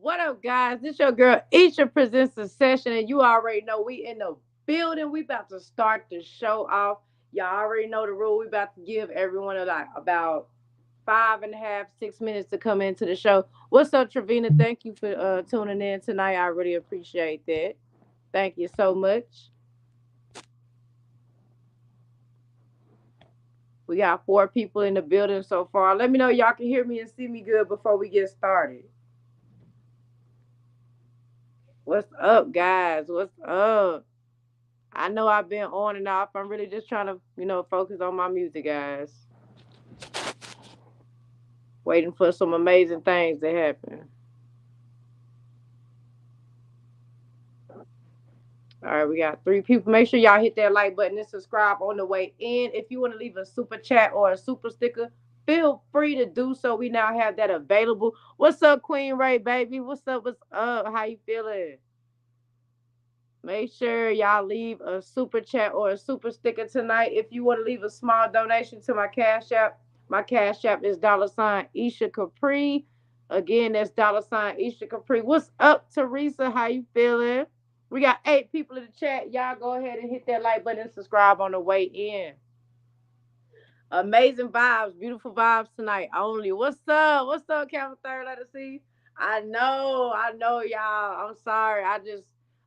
What up, guys? This your girl Esha presents a session, and you already know we in the building. We about to start the show off. Y'all already know the rule. We about to give everyone like about 5.5, 6 minutes to come into the show. What's up, Trevina? Thank you for tuning in tonight. I really appreciate that. Thank you so much. We got 4 people in the building so far. Let me know y'all can hear me and see me good before we get started. What's up, guys? What's up? I know I've been on and off. I'm really just trying to, focus on my music, guys. Waiting for some amazing things to happen. All right, we got 3 people. Make sure y'all hit that like button and subscribe on the way in. If you want to leave a super chat or a super sticker, feel free to do so. We now have that available. What's up, Queen Ray, baby? What's up? What's up? How you feeling? Make sure y'all leave a super chat or a super sticker tonight. If you want to leave a small donation to my cash app is $ Isha Capri. Again, that's $ Isha Capri. What's up, Teresa? How you feeling? We got 8 people in the chat. Y'all go ahead and hit that like button and subscribe on the way in. Amazing vibes, beautiful vibes tonight. Only. What's up? What's up, Camel Third? Let us see. I know, y'all. I'm sorry.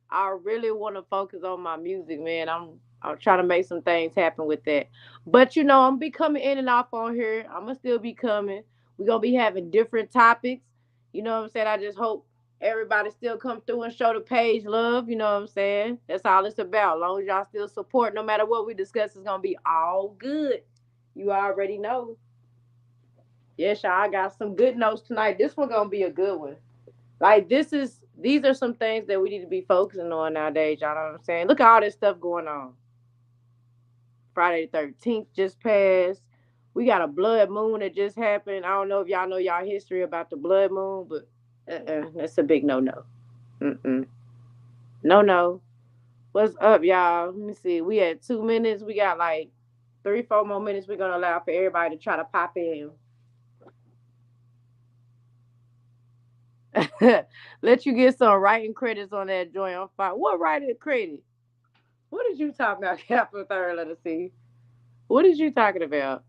I really want to focus on my music, man. I'm trying to make some things happen with that. But I'm gonna be coming in and off on here. I'm gonna still be coming. We're gonna be having different topics. You know what I'm saying? I just hope everybody still come through and show the page love. You know what I'm saying? That's all it's about. As long as y'all still support, no matter what we discuss, it's gonna be all good. You already know. Yes, y'all, I got some good notes tonight. This one gonna be a good one. Like these are some things that we need to be focusing on nowadays. Y'all know what I'm saying? Look at all this stuff going on. Friday the 13th just passed. We got a blood moon that just happened. I don't know if y'all know y'all history about the blood moon, but that's a big no no. Mm-mm. No no. What's up, y'all? Let me see. We had 2 minutes. We got like 3, 4 more minutes. We're gonna allow for everybody to try to pop in. Let you get some writing credits on that joint on fire. What writing credit? What did you talk about, Capital Third? Let us see. What is you talking about?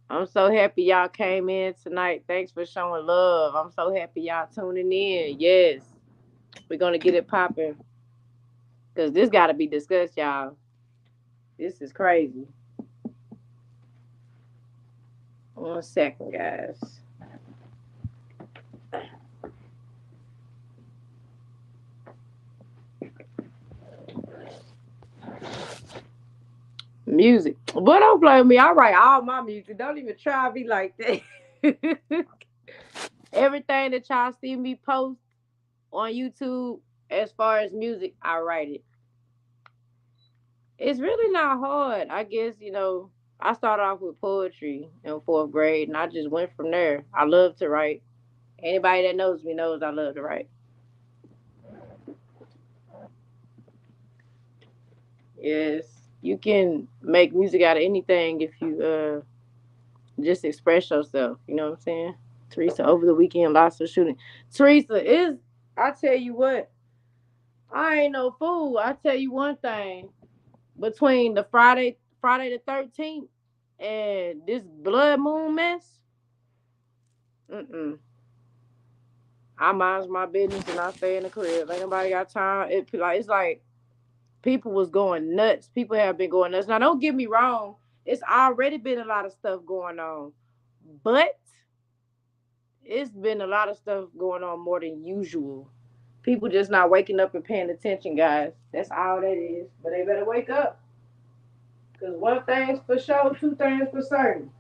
I'm so happy y'all came in tonight. Thanks for showing love. I'm so happy y'all tuning in. Yes, we're gonna get it popping because this got to be discussed, y'all. This is crazy. 1 second, guys. Music. But don't play with me. I write all my music. Don't even try me like that. Everything that y'all see me post on YouTube as far as music, I write it. It's really not hard. I guess, I started off with poetry in 4th grade and I just went from there. I love to write. Anybody that knows me knows I love to write. Yes. You can make music out of anything if you just express yourself. You know what I'm saying? Teresa, over the weekend, lots of shooting. Teresa is, I tell you what, I ain't no fool. I tell you one thing. Between the Friday the 13th and this blood moon mess, mm-mm. I mind my business and I stay in the crib. Ain't nobody got time. It's like people was going nuts. People have been going nuts. Now don't get me wrong. It's already been a lot of stuff going on, but it's been a lot of stuff going on more than usual. People just not waking up and paying attention, guys. That's all that is. But they better wake up. Cause one thing's for sure, 2 things for certain.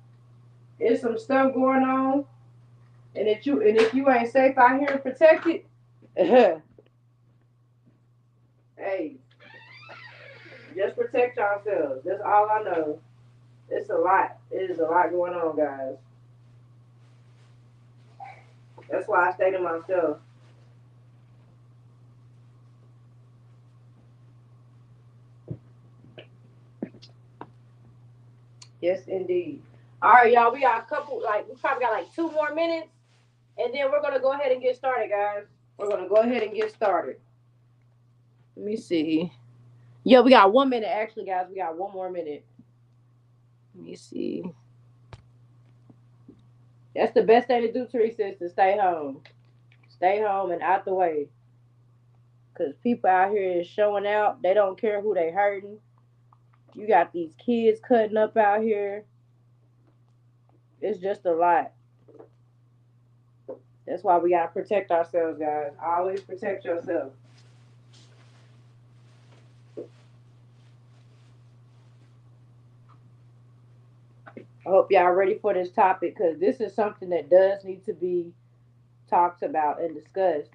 It's some stuff going on, and if you ain't safe out here and protected, hey, just protect yourselves. That's all I know. It's a lot. It is a lot going on, guys. That's why I stay to myself. Yes, indeed. All right, y'all. We got a couple. Like we probably got like 2 more minutes, And then we're gonna go ahead and get started, guys. We're gonna go ahead and get started. Let me see. Yeah, we got 1 minute actually, guys. We got one more minute. Let me see. That's the best thing to do, Teresa, is to stay home. Stay home and out the way. Cause people out here is showing out. They don't care who they hurting. You got these kids cutting up out here. It's just a lot. That's why we gotta protect ourselves, guys. Always protect yourself. I hope y'all ready for this topic because this is something that does need to be talked about and discussed.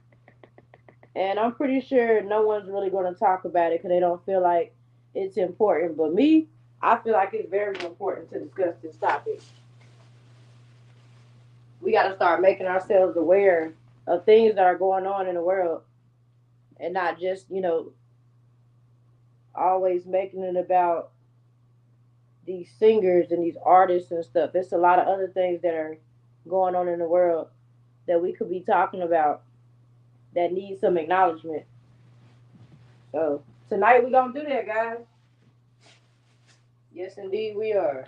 And I'm pretty sure no one's really going to talk about it because they don't feel like it's important. But me, I feel like it's very important to discuss this topic. We got to start making ourselves aware of things that are going on in the world and not just, always making it about these singers and these artists and stuff. There's a lot of other things that are going on in the world that we could be talking about that need some acknowledgement. So tonight we're gonna do that, guys. Yes, indeed we are.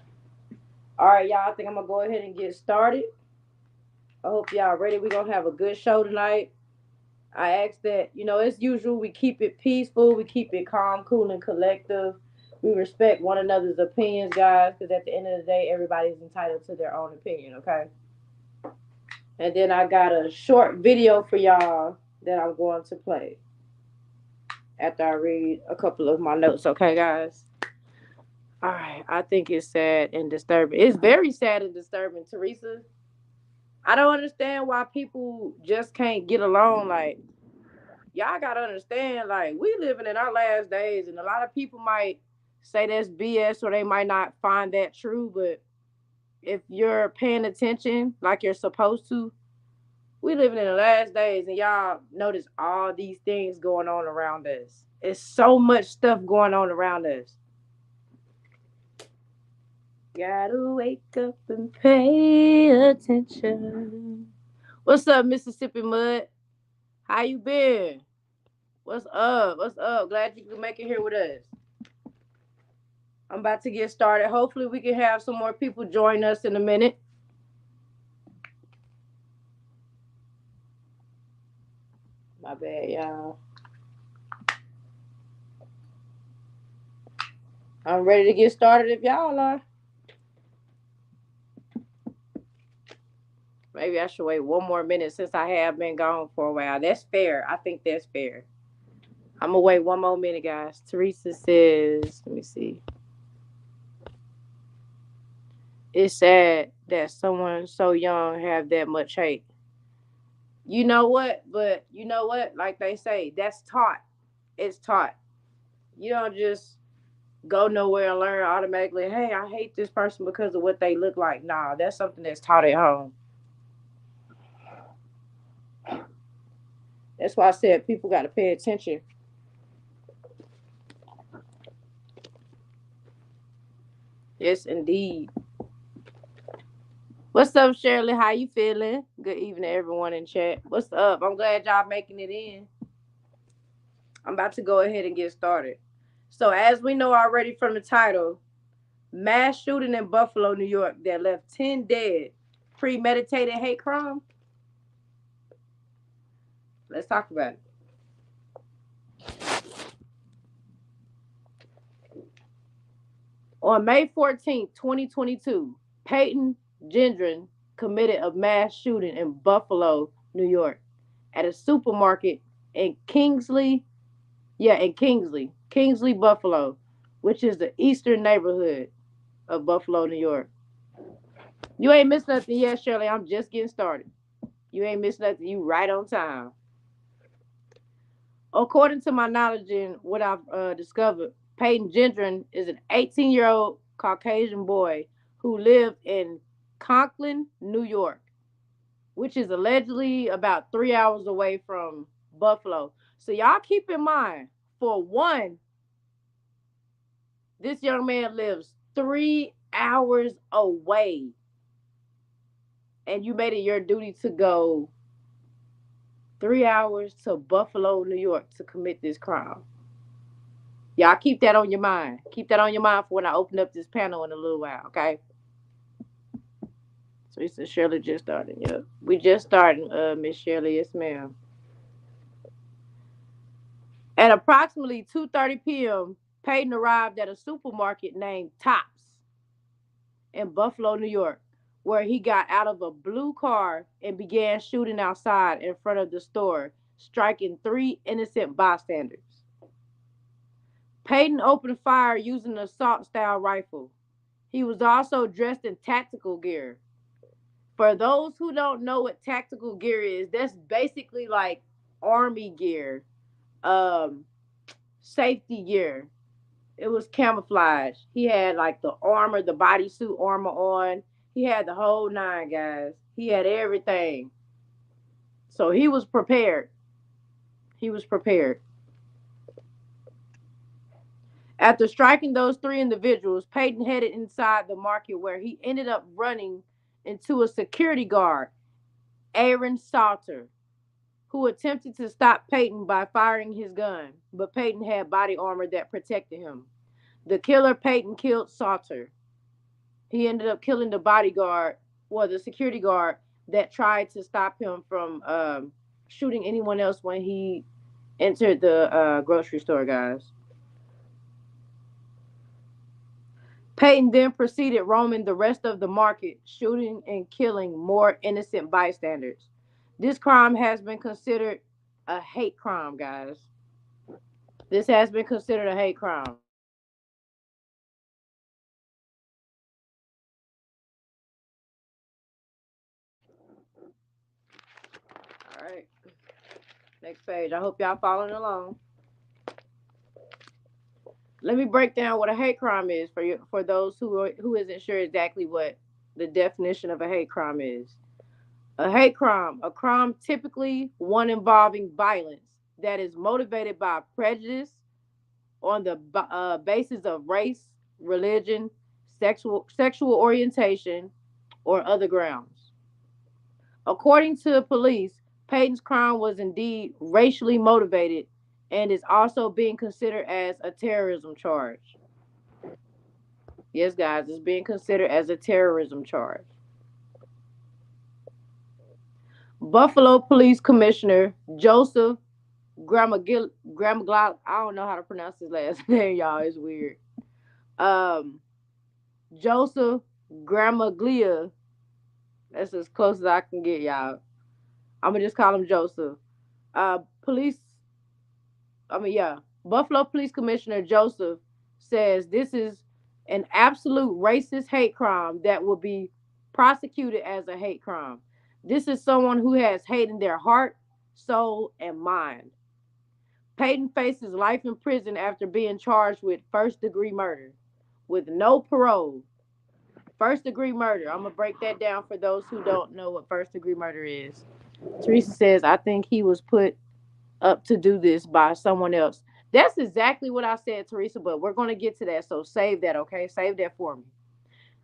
All right, y'all. I think I'm gonna go ahead and get started. I hope y'all ready. We're gonna have a good show tonight. I ask that, as usual, we keep it peaceful, we keep it calm, cool, and collective. We respect one another's opinions, guys, because at the end of the day, everybody's entitled to their own opinion, okay? And then I got a short video for y'all that I'm going to play after I read a couple of my notes, okay, guys? All right, I think it's sad and disturbing. It's very sad and disturbing, Teresa. I don't understand why people just can't get along. Like, y'all gotta understand, like, we living in our last days, and a lot of people might say that's BS or they might not find that true, but if you're paying attention like you're supposed to, we living in the last days, and y'all notice all these things going on around us. It's so much stuff going on around us. Gotta wake up and pay attention. What's up, Mississippi Mud? How you been? What's up? What's up? Glad you could make it here with us. I'm about to get started. Hopefully, we can have some more people join us in a minute. My bad, y'all. I'm ready to get started if y'all are. Maybe I should wait 1 more minute since I have been gone for a while. That's fair. I think that's fair. I'm gonna wait 1 more minute, guys. Teresa says, let me see. It's sad that someone so young have that much hate. You know what? But you know what? Like they say, that's taught. It's taught. You don't just go nowhere and learn automatically, hey, I hate this person because of what they look like. Nah, that's something that's taught at home. That's why I said people got to pay attention. Yes, indeed. What's up, Shirley? How you feeling? Good evening, everyone in chat. What's up? I'm glad y'all making it in. I'm about to go ahead and get started. So, as we know already from the title, mass shooting in Buffalo, New York, that left 10 dead. Premeditated hate crime. Let's talk about it. On May 14th, 2022, Peyton Gendron committed a mass shooting in Buffalo, New York, at a supermarket in Kingsley, Buffalo, which is the eastern neighborhood of Buffalo, New York. You ain't missed nothing yet, Shirley. I'm just getting started. You ain't missed nothing. You right on time. According to my knowledge and what I've discovered, Peyton Gendron is an 18-year-old Caucasian boy who lived in Conklin, New York, which is allegedly about 3 hours away from Buffalo. So y'all keep in mind, for one, this young man lives 3 hours away. and you made it your duty to go 3 hours to Buffalo, New York to commit this crime. Y'all keep that on your mind. Keep that on your mind for when I open up this panel in a little while, okay? So he said Shirley just started. Yep. We just starting, Miss Shirley, yes, ma'am. At approximately 2:30 p.m., Peyton arrived at a supermarket named Tops in Buffalo, New York, where he got out of a blue car and began shooting outside in front of the store, striking three innocent bystanders. Peyton opened fire using an assault style rifle. He was also dressed in tactical gear. For those who don't know what tactical gear is, that's basically like army gear, um, safety gear. It was camouflage. He had like the armor, the bodysuit armor on. He had the whole nine, guys. He had everything. So he was prepared. He was prepared. After striking those three individuals, Peyton headed inside the market where he ended up running into a security guard, Aaron Salter, who attempted to stop Peyton by firing his gun, but Peyton had body armor that protected him. The killer Peyton killed Salter. He ended up killing the bodyguard, well, the security guard that tried to stop him from shooting anyone else when he entered the grocery store, guys. Peyton then proceeded roaming the rest of the market, shooting and killing more innocent bystanders. This crime has been considered a hate crime, guys. This has been considered a hate crime. All right, next page. I hope y'all following along. Let me break down what a hate crime is for you, for those who isn't sure exactly what the definition of a hate crime is. A hate crime, a crime typically one involving violence that is motivated by prejudice on the basis of race, religion, sexual orientation, or other grounds. According to police, Peyton's crime was indeed racially motivated and is also being considered as a terrorism charge. Yes, guys, it's being considered as a terrorism charge. Buffalo Police Commissioner Joseph Gramaglia, I don't know how to pronounce his last name, y'all. It's weird. Um, Joseph Gramaglia. That's as close as I can get, y'all. I'm gonna just call him Joseph. Police. Yeah. Buffalo Police Commissioner Joseph says this is an absolute racist hate crime that will be prosecuted as a hate crime. This is someone who has hate in their heart, soul, and mind. Peyton faces life in prison after being charged with first degree murder with no parole. First degree murder. I'm going to break that down for those who don't know what first degree murder is. Teresa says, I think he was put up to do this by someone else. That's exactly what I said, Teresa, but we're going to get to that. So save that, okay? Save that for me.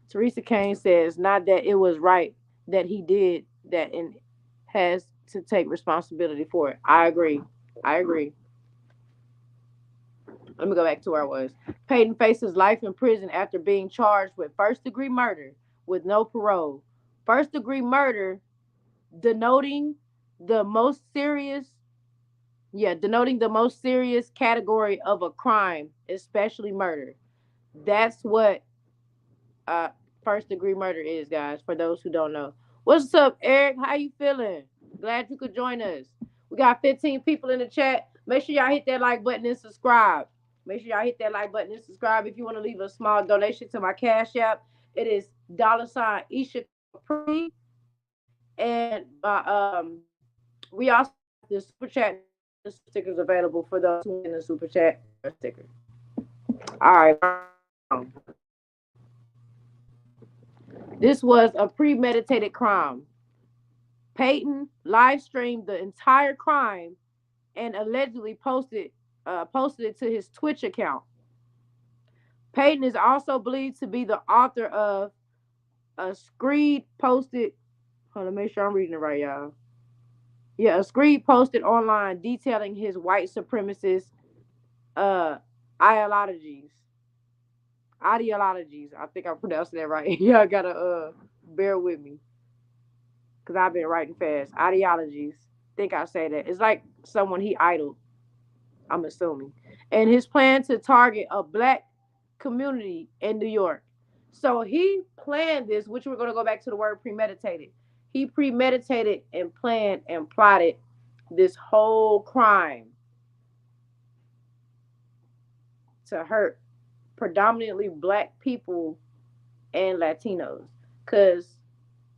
Teresa Kane says, not that it was right that he did that and has to take responsibility for it. I agree. I agree. Let me go back to where I was. Peyton faces life in prison after being charged with first degree murder with no parole. First degree murder denoting the most serious, denoting the most serious category of a crime, especially murder. That's what uh first degree murder is, guys, for those who don't know. What's up, Eric? How you feeling? Glad you could join us. We got 15 people in the chat. Make sure y'all hit that like button and subscribe. Make sure y'all hit that like button and subscribe. If you want to leave a small donation to my Cash App, it is dollar sign Esha Pre. And we also have the super chat stickers available for those who in the super chat sticker. All right. This was a premeditated crime. Peyton live streamed the entire crime and allegedly posted it to his Twitch account. Peyton is also believed to be the author of a screed posted. Hold on, make sure I'm reading it right, y'all. Yeah, a screed posted online detailing his white supremacist uh ideologies. Ideologies. I think I'm pronouncing that right. Y'all gotta bear with me because I've been writing fast. Ideologies. Think I say that. It's like someone he idled, I'm assuming. And his plan to target a black community in New York. So he planned this, which we're gonna go back to the word premeditated. He premeditated and planned and plotted this whole crime to hurt predominantly black people and Latinos. Because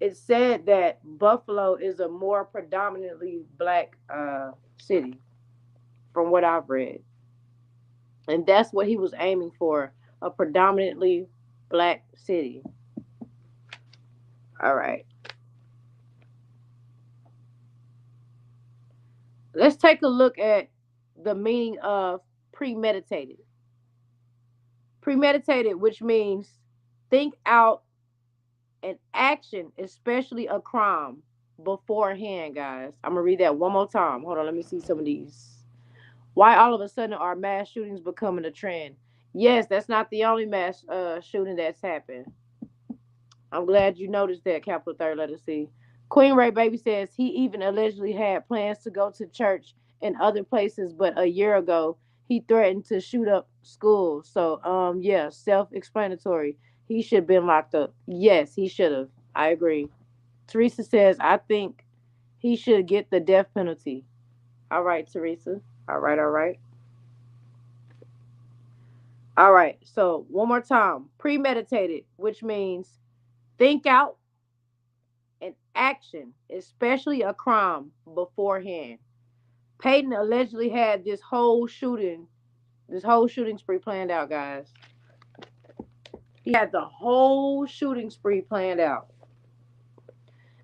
it's said that Buffalo is a more predominantly black city, from what I've read. And that's what he was aiming for, a predominantly black city. All right. Let's take a look at the meaning of premeditated. Premeditated, which means think out an action, especially a crime, beforehand, guys. I'm going to read that one more time. Hold on, let me see some of these. Why all of a sudden are mass shootings becoming a trend? Yes, that's not the only mass shooting that's happened. I'm glad you noticed that, capital third letter C. Queen Ray Baby says he even allegedly had plans to go to church and other places, but a year ago he threatened to shoot up schools. So, yeah, self-explanatory. He should have been locked up. Yes, he should have. I agree. Teresa says I think he should get the death penalty. All right, Teresa. All right, all right. All right. So, one more time. Premeditated, which means think out an action, especially a crime, beforehand. Peyton allegedly had this whole shooting spree planned out, guys. He had the whole shooting spree planned out.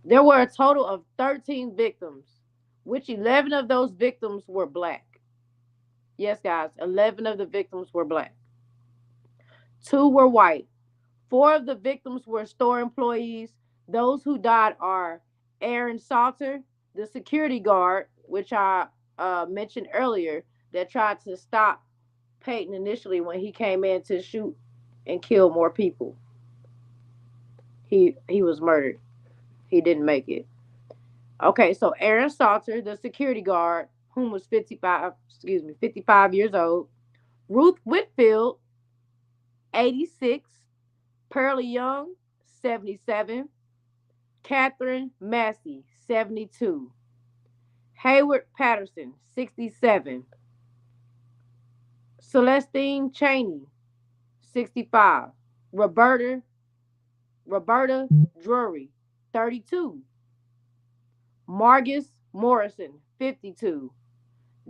There were a total of 13 victims, which 11 of those victims were black. Yes, guys, 11 of the victims were black. Two were white. Four of the victims were store employees. Those who died are Aaron Salter, the security guard, which I mentioned earlier, that tried to stop Peyton initially when he came in to shoot and kill more people. He was murdered. He didn't make it. Okay, so Aaron Salter, the security guard, whom was 55 years old. Ruth Whitfield, 86. Pearlie Young, 77. Catherine Massey, 72. Hayward Patterson, 67. Celestine Cheney, 65. Roberta Roberta Drury, 32. Margus Morrison, 52.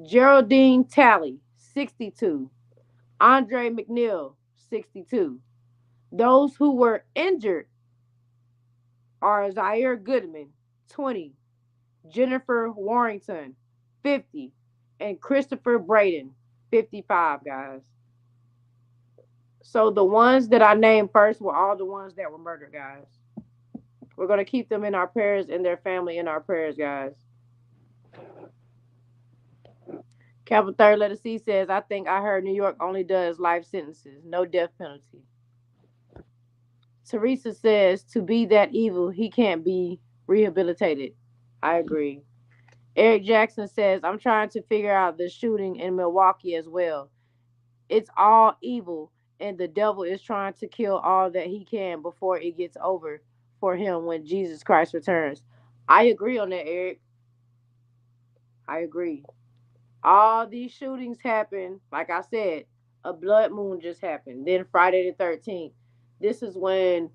Geraldine Talley, 62. Andre McNeil, 62. Those who were injured are Zaire Goodman, 20. Jennifer Warrington, 50. And Christopher Braden, 55, guys. So the ones that I named first were all the ones that were murdered, guys. We're going to keep them in our prayers and their family in our prayers, guys. Capital third letter C says, I think I heard New York only does life sentences, no death penalty. Teresa says, to be that evil, he can't be rehabilitated. I agree. Eric Jackson says, I'm trying to figure out the shooting in Milwaukee as well. It's all evil, and the devil is trying to kill all that he can before it gets over for him when Jesus Christ returns. I agree on that, Eric. I agree. All these shootings happen, like I said, a blood moon just happened. Then Friday the 13th. This is when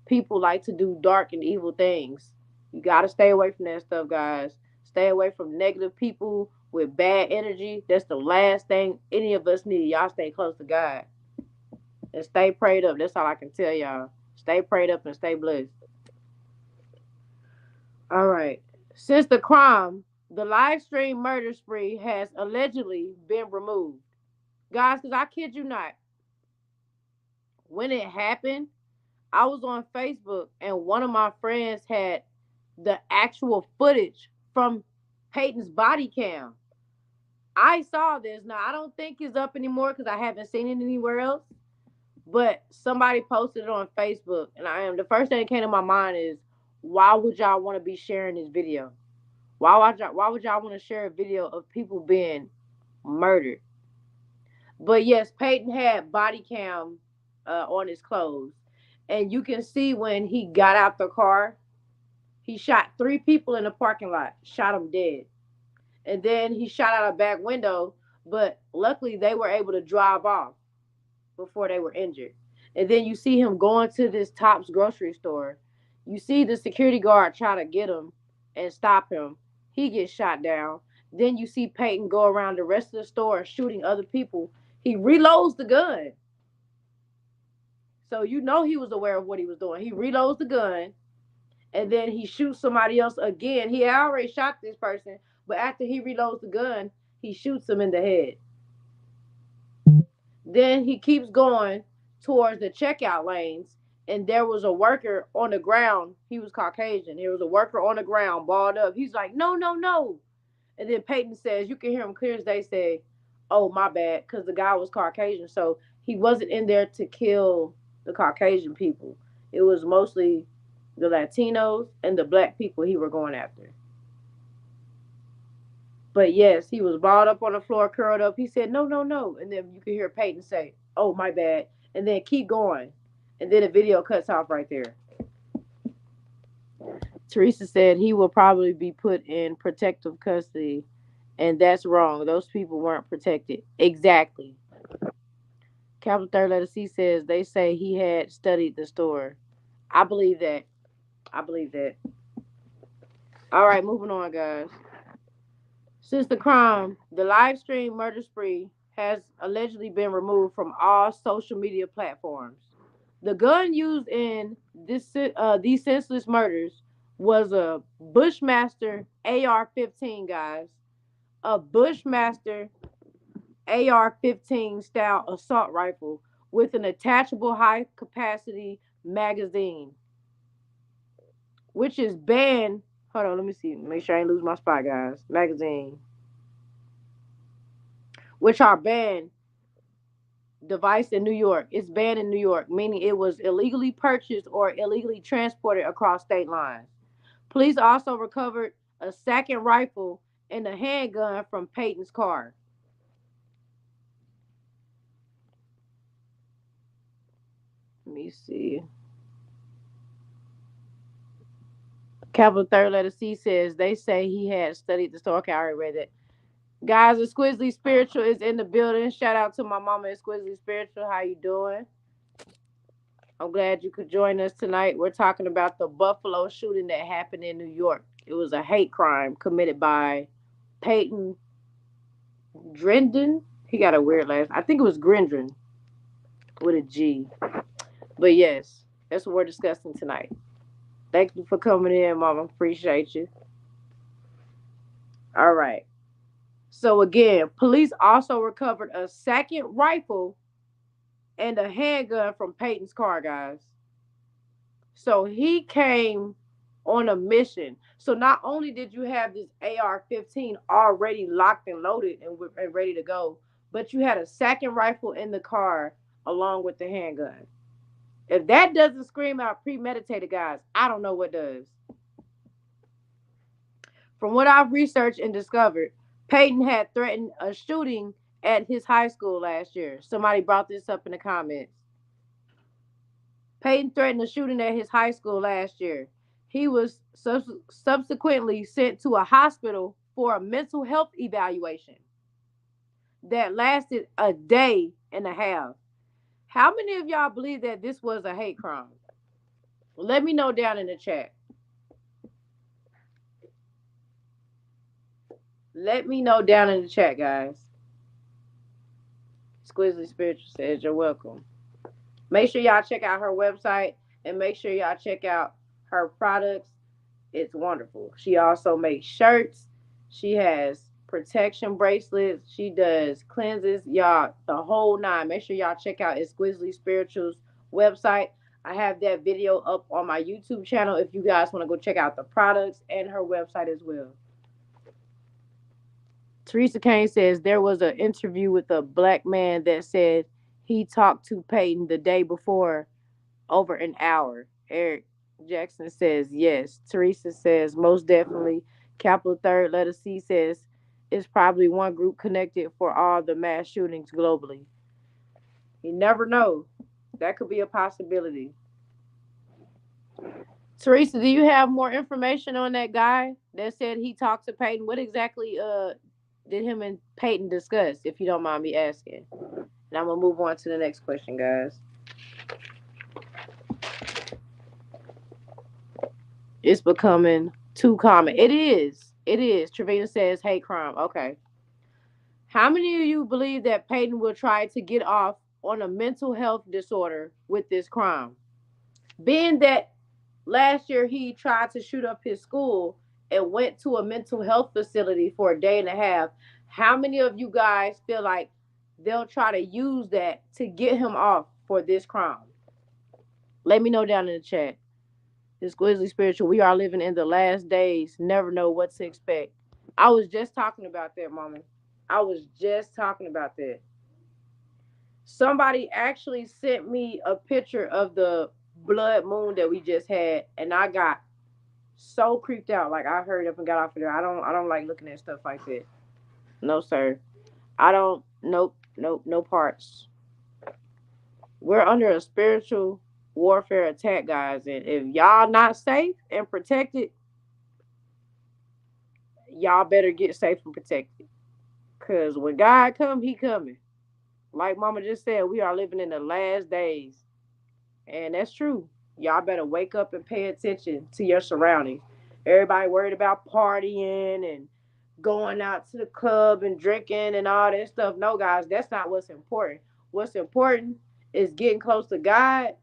people like to do dark and evil things. You got to stay away from that stuff, guys. Stay away from negative people with bad energy. That's the last thing any of us need. Y'all stay close to God and stay prayed up. That's all I can tell y'all. Stay prayed up and stay blessed. All right. Since the crime, the live stream murder spree has allegedly been removed. Guys, because I kid you not, when it happened, I was on Facebook and one of my friends had the actual footage from Peyton's body cam. I saw this. Now I don't think it's up anymore because I haven't seen it anywhere else. But somebody posted it on Facebook, and I am the first thing that came to my mind is, why would y'all want to be sharing this video? Why would y'all want to share a video of people being murdered? But yes, Peyton had body cam on his clothes, and you can see when he got out the car, he shot three people in the parking lot, shot them dead, and then he shot out a back window. But luckily, they were able to drive off before they were injured. And then you see him going to this Tops grocery store. You see the security guard try to get him and stop him. He gets shot down. Then you see Peyton go around the rest of the store shooting other people. He reloads the gun. So you know he was aware of what he was doing. He reloads the gun and then he shoots somebody else again. He had already shot this person, but after he reloads the gun, he shoots him in the head. Then he keeps going towards the checkout lanes, and there was a worker on the ground. He was Caucasian. There was a worker on the ground, balled up. He's like, no, no, no. And then Peyton says, you can hear him clear as day say, oh, my bad, because the guy was Caucasian. So he wasn't in there to kill the Caucasian people. It was mostly the Latinos and the black people he were going after. But yes, he was balled up on the floor, curled up. He said, no, no, no. And then you can hear Peyton say, oh, my bad. And then keep going. And then the video cuts off right there. Teresa said he will probably be put in protective custody. And that's wrong. Those people weren't protected. Exactly. Capital Third Letter C says they say he had studied the store. I believe that. I believe that. All right, moving on, guys. Since the crime, the live stream murder spree has allegedly been removed from all social media platforms. The gun used in these senseless murders was a Bushmaster AR-15, guys. A Bushmaster AR-15 style assault rifle with an attachable high-capacity magazine, which is banned. Hold on, let me see. Make sure I ain't lose my spot, guys. Magazine, which are banned device in New York. It's banned in New York, meaning it was illegally purchased or illegally transported across state lines. Police also recovered a second rifle and a handgun from Peyton's car. Let me see. Capital Third Letter C says they say he had studied the story. Okay, I already read that. Guys, Exquisitely Spiritual is in the building. Shout out to my mama, Exquisitely Spiritual. How you doing? I'm glad you could join us tonight. We're talking about the Buffalo shooting that happened in New York. It was a hate crime committed by Peyton Drendon. He got a weird last. I think it was Grindrin with a G. But yes, that's what we're discussing tonight. Thank you for coming in, Mama. Appreciate you. All right. So again, police also recovered a second rifle and a handgun from Peyton's car, guys. So he came on a mission. So not only did you have this AR-15 already locked and loaded and ready to go, but you had a second rifle in the car along with the handgun. If that doesn't scream out premeditated, guys, I don't know what does. From what I've researched and discovered, Peyton had threatened a shooting at his high school last year. Somebody brought this up in the comments. Peyton threatened a shooting at his high school last year. He was subsequently sent to a hospital for a mental health evaluation that lasted a day and a half. How many of y'all believe that this was a hate crime? Let me know down in the chat. Let me know down in the chat, guys. Exquisitely Spiritual says you're welcome. Make sure y'all check out her website and make sure y'all check out her products. It's wonderful. She also makes shirts. She has protection bracelets. She does cleanses. Y'all, the whole nine. Make sure y'all check out Exquisitely Spiritual's website. I have that video up on my YouTube channel if you guys want to go check out the products and her website as well. Teresa Kane says there was an interview with a black man that said he talked to Peyton the day before over an hour. Eric Jackson says yes. Teresa says most definitely. Capital third letter C says it's probably one group connected for all the mass shootings globally. You never know. That could be a possibility. Teresa, do you have more information on that guy that said he talked to Peyton? What exactly did him and Peyton discuss, if you don't mind me asking? And I'm gonna move on to the next question, guys. It's becoming too common. It is. It is. Trevina says hate crime. Okay. How many of you believe that Peyton will try to get off on a mental health disorder with this crime? Being that last year he tried to shoot up his school and went to a mental health facility for a day and a half, how many of you guys feel like they'll try to use that to get him off for this crime? Let me know down in the chat. This Grizzly Spiritual, we are living in the last days. Never know what to expect. I was just talking about that, mama. I was just talking about that. Somebody actually sent me a picture of the blood moon that we just had, and I got so creeped out. Like I hurried up and got off of there. I don't like looking at stuff like that. No, sir. I don't. Nope. Nope. No parts. We're under a spiritual warfare attack, guys, and if y'all not safe and protected, y'all better get safe and protected. Cause when God come, He coming. Like Mama just said, we are living in the last days, and that's true. Y'all better wake up and pay attention to your surroundings. Everybody worried about partying and going out to the club and drinking and all that stuff. No, guys, that's not what's important. What's important is getting close to God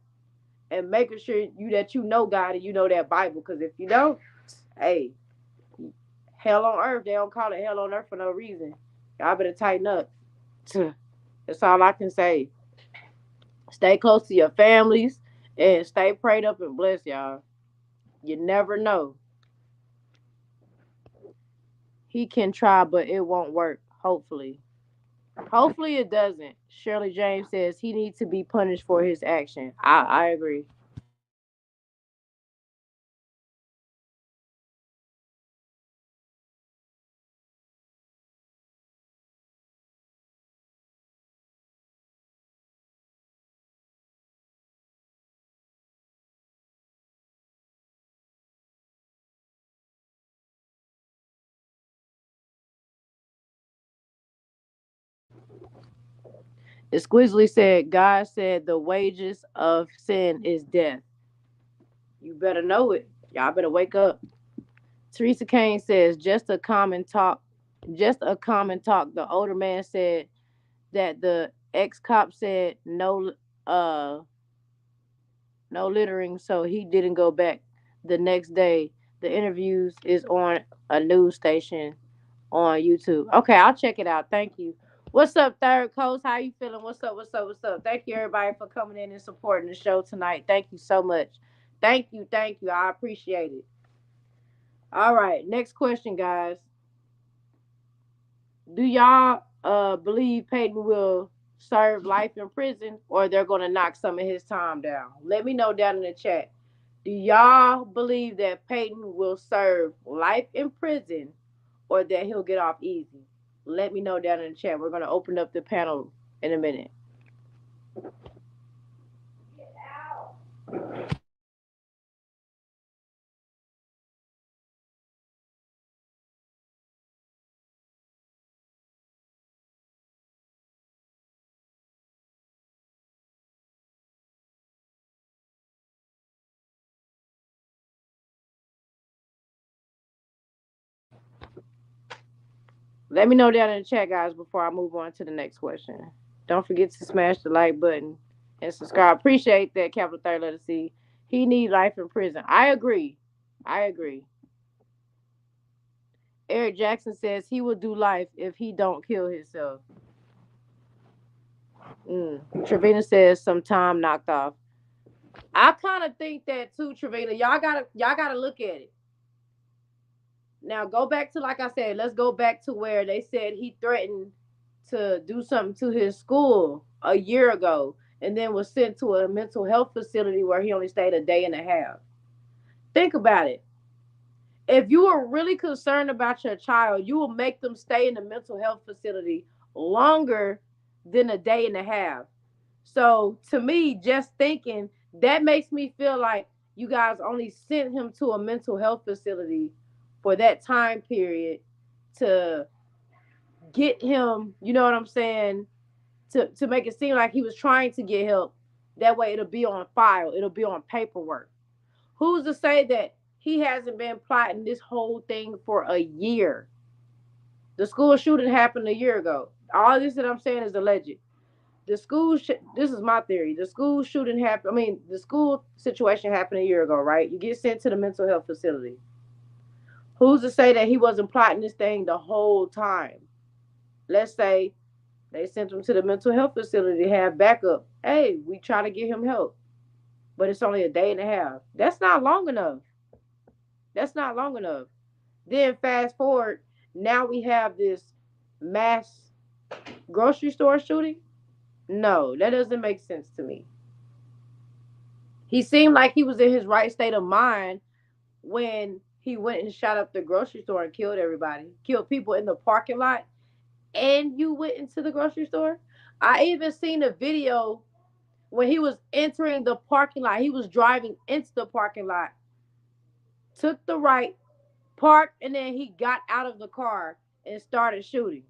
and making sure you know God and you know that Bible. Because if you don't, hey, hell on earth, they don't call it hell on earth for no reason. Y'all better tighten up. That's all I can say. Stay close to your families and stay prayed up and blessed, y'all. You never know. He can try, but it won't work. Hopefully. Hopefully it doesn't. Shirley James says he needs to be punished for his action. I agree. Squizzly said, God said the wages of sin is death. You better know it. Y'all better wake up. Teresa Kane says, just a common talk. Just a common talk. The older man said that the ex cop said uh no littering, so he didn't go back the next day. The interviews is on a news station on YouTube. Okay, I'll check it out. Thank you. What's up, Third Coast? How you feeling? What's up? What's up? What's up? Thank you, everybody, for coming in and supporting the show tonight. Thank you so much. Thank you. Thank you. I appreciate it. All right, next question, guys. Do y'all believe Peyton will serve life in prison or they're gonna knock some of his time down? Let me know down in the chat. Do y'all believe that Peyton will serve life in prison or that he'll get off easy? Let me know down in the chat. We're gonna open up the panel in a minute. Let me know down in the chat, guys, before I move on to the next question. Don't forget to smash the like button and subscribe. Appreciate that, capital third letter C. He need life in prison. I agree. I agree. Eric Jackson says he will do life if he don't kill himself. Trevina says some time knocked off. I kind of think that too, Trevina. Y'all gotta look at it. Now go back to, like I said, let's go back to where they said he threatened to do something to his school a year ago and then was sent to a mental health facility where he only stayed a day and a half. Think about it. If you are really concerned about your child, you will make them stay in the mental health facility longer than a day and a half. So to me, just thinking that makes me feel like you guys only sent him to a mental health facility for that time period to get him, you know what I'm saying, to make it seem like he was trying to get help. That way it'll be on file, it'll be on paperwork. Who's to say that he hasn't been plotting this whole thing for a year? The school shooting happened a year ago. All this that I'm saying is alleged. This is my theory. The school shooting happened. I mean, the school situation happened a year ago, right? You get sent to the mental health facility. Who's to say that he wasn't plotting this thing the whole time? Let's say they sent him to the mental health facility to have backup. Hey, we try to get him help, but it's only a day and a half. That's not long enough. That's not long enough. Then fast forward, now we have this mass grocery store shooting. No, that doesn't make sense to me. He seemed like he was in his right state of mind when he went and shot up the grocery store and killed everybody, killed people in the parking lot, and you went into the grocery store. I even seen a video when he was entering the parking lot. He was driving into the parking lot, took the right, parked, and then he got out of the car and started shooting.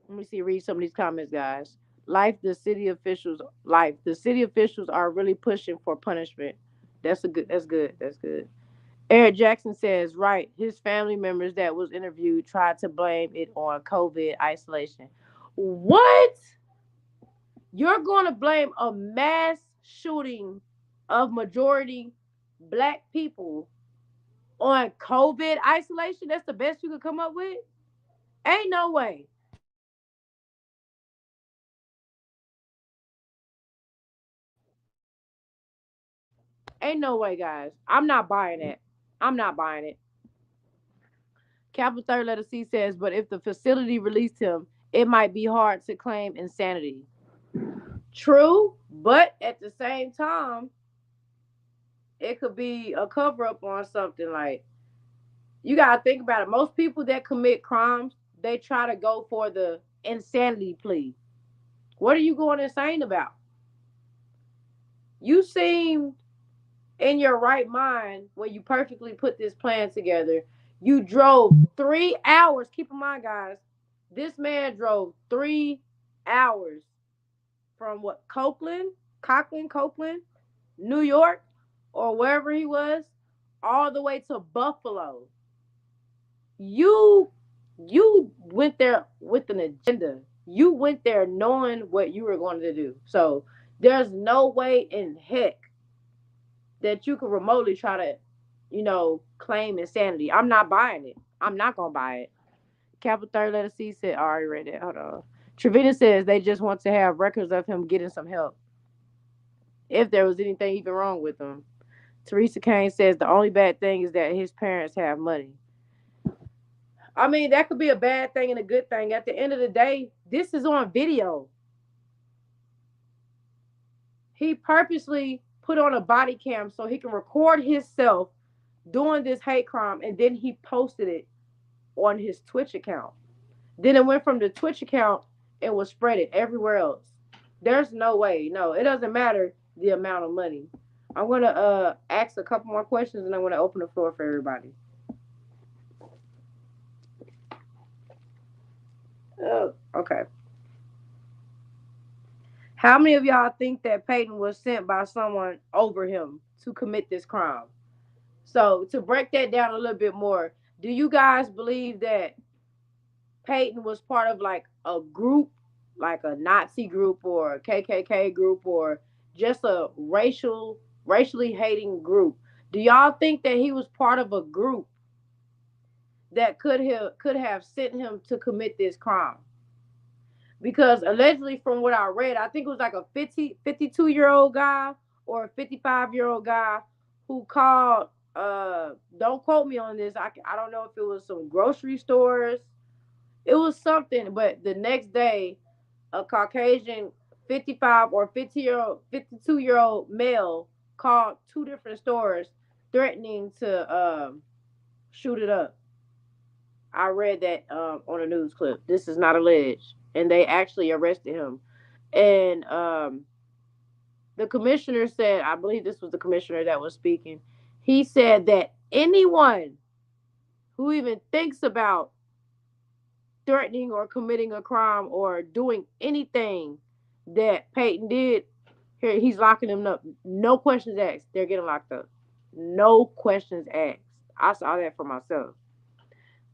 Let me see, read some of these comments, guys. Life, the city officials are really pushing for punishment. That's good, that's good. Eric Jackson says, right, his family members that was interviewed tried to blame it on COVID isolation. What? You're going to blame a mass shooting of majority black people on COVID isolation? That's the best you could come up with? Ain't no way. Ain't no way, guys. I'm not buying it. I'm not buying it. Capital third letter C says, but if the facility released him, it might be hard to claim insanity. True, but at the same time, it could be a cover up on something. Like, you gotta think about it. Most people that commit crimes, they try to go for the insanity plea. What are you going insane about? You seem in your right mind when you perfectly put this plan together. You drove 3 hours. Keep in mind, guys, this man drove 3 hours from what, Copeland, New York, or wherever he was, all the way to Buffalo. You you went there with an agenda. You went there knowing what you were going to do. So there's no way in heck that you could remotely try to, claim insanity. I'm not buying it. I'm not gonna buy it. Capital third letter C said, I already read it. Hold on. Trevina says they just want to have records of him getting some help if there was anything even wrong with him. Teresa Kane says the only bad thing is that his parents have money. I mean, that could be a bad thing and a good thing. At the end of the day, this is on video. He purposely put on a body cam so he can record himself doing this hate crime, and then he posted it on his Twitch account. Then it went from the Twitch account and was spread it everywhere else. There's no way. No, it doesn't matter the amount of money. I'm gonna ask a couple more questions and I'm gonna open the floor for everybody. Oh, okay. How many of y'all think that Peyton was sent by someone over him to commit this crime? So to break that down a little bit more, do you guys believe that Peyton was part of like a group, like a Nazi group or a KKK group, or just a racial? racially hating group. Do y'all think that he was part of a group that could have sent him to commit this crime? Because allegedly, from what I read, I think it was like a 52-year-old guy or a 55-year-old guy who called. Don't quote me on this. I don't know if it was some grocery stores. It was something, but the next day, a Caucasian 55 or 50-year-old, 52-year-old male called two different stores threatening to shoot it up. I read that on a news clip. This is not alleged, and they actually arrested him. And the commissioner said, I believe this was the commissioner that was speaking. He said that anyone who even thinks about threatening or committing a crime or doing anything that Peyton did, here he's locking them up. No questions asked. They're getting locked up. No questions asked. I saw that for myself.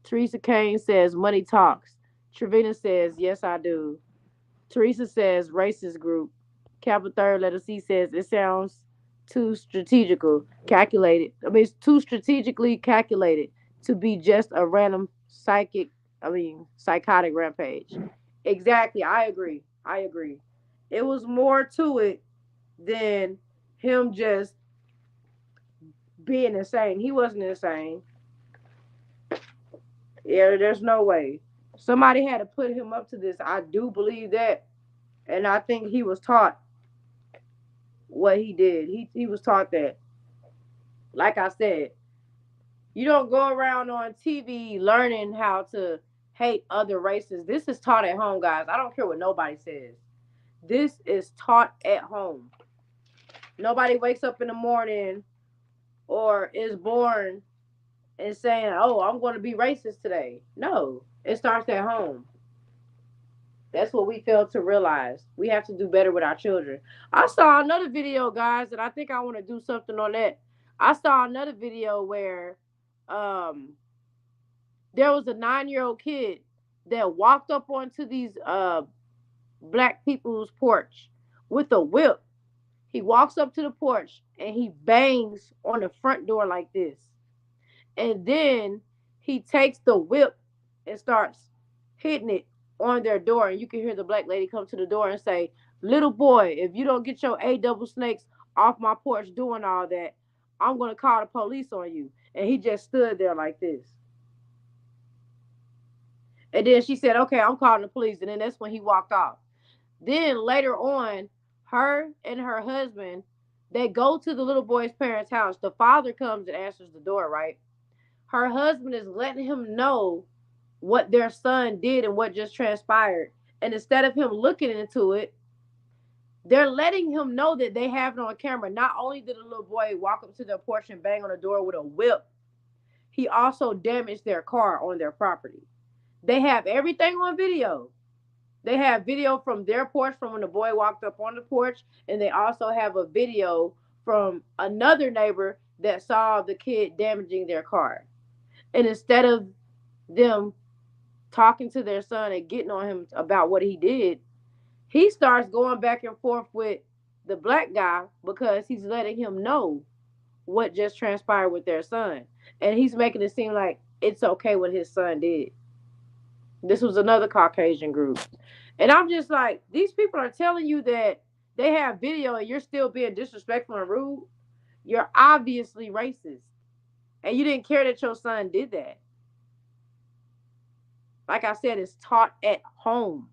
Teresa Kane says money talks. Trevina says yes I do. Teresa says racist group. Capital third letter C says it sounds too strategical, calculated. I mean, it's too strategically calculated to be just a random psychotic rampage. Exactly. I agree. I agree. It was more to it than him just being insane. He wasn't insane. Yeah, there's no way. Somebody had to put him up to this. I do believe that. And I think he was taught what he did. He was taught that. Like I said, you don't go around on TV learning how to hate other races. This is taught at home, guys. I don't care what nobody says. This is taught at home. Nobody wakes up in the morning or is born and saying, "Oh, I'm going to be racist today." No, it starts at home. That's what we fail to realize. We have to do better with our children. I saw another video, guys, and I think I want to do something on that. I saw another video where um, there was a 9-year-old kid that walked up onto these black people's porch with a whip. He walks up to the porch and he bangs on the front door like this. And then he takes the whip and starts hitting it on their door. And you can hear the black lady come to the door and say, "Little boy, if you don't get your A double snakes off my porch doing all that, I'm going to call the police on you." And he just stood there like this. And then she said, "Okay, I'm calling the police." And then that's when he walked off. Then later on, her and her husband, they go to the little boy's parents' house. The father comes and answers the door, right? Her husband is letting him know what their son did and what just transpired. And instead of him looking into it, they're letting him know that they have it on camera. Not only did the little boy walk up to their porch and bang on the door with a whip, he also damaged their car on their property. They have everything on video. They have video from their porch from when the boy walked up on the porch, and they also have a video from another neighbor that saw the kid damaging their car. And instead of them talking to their son and getting on him about what he did, he starts going back and forth with the black guy because he's letting him know what just transpired with their son. And he's making it seem like it's okay what his son did. This was another Caucasian group. And I'm just like, these people are telling you that they have video and you're still being disrespectful and rude. You're obviously racist. And you didn't care that your son did that. Like I said, it's taught at home.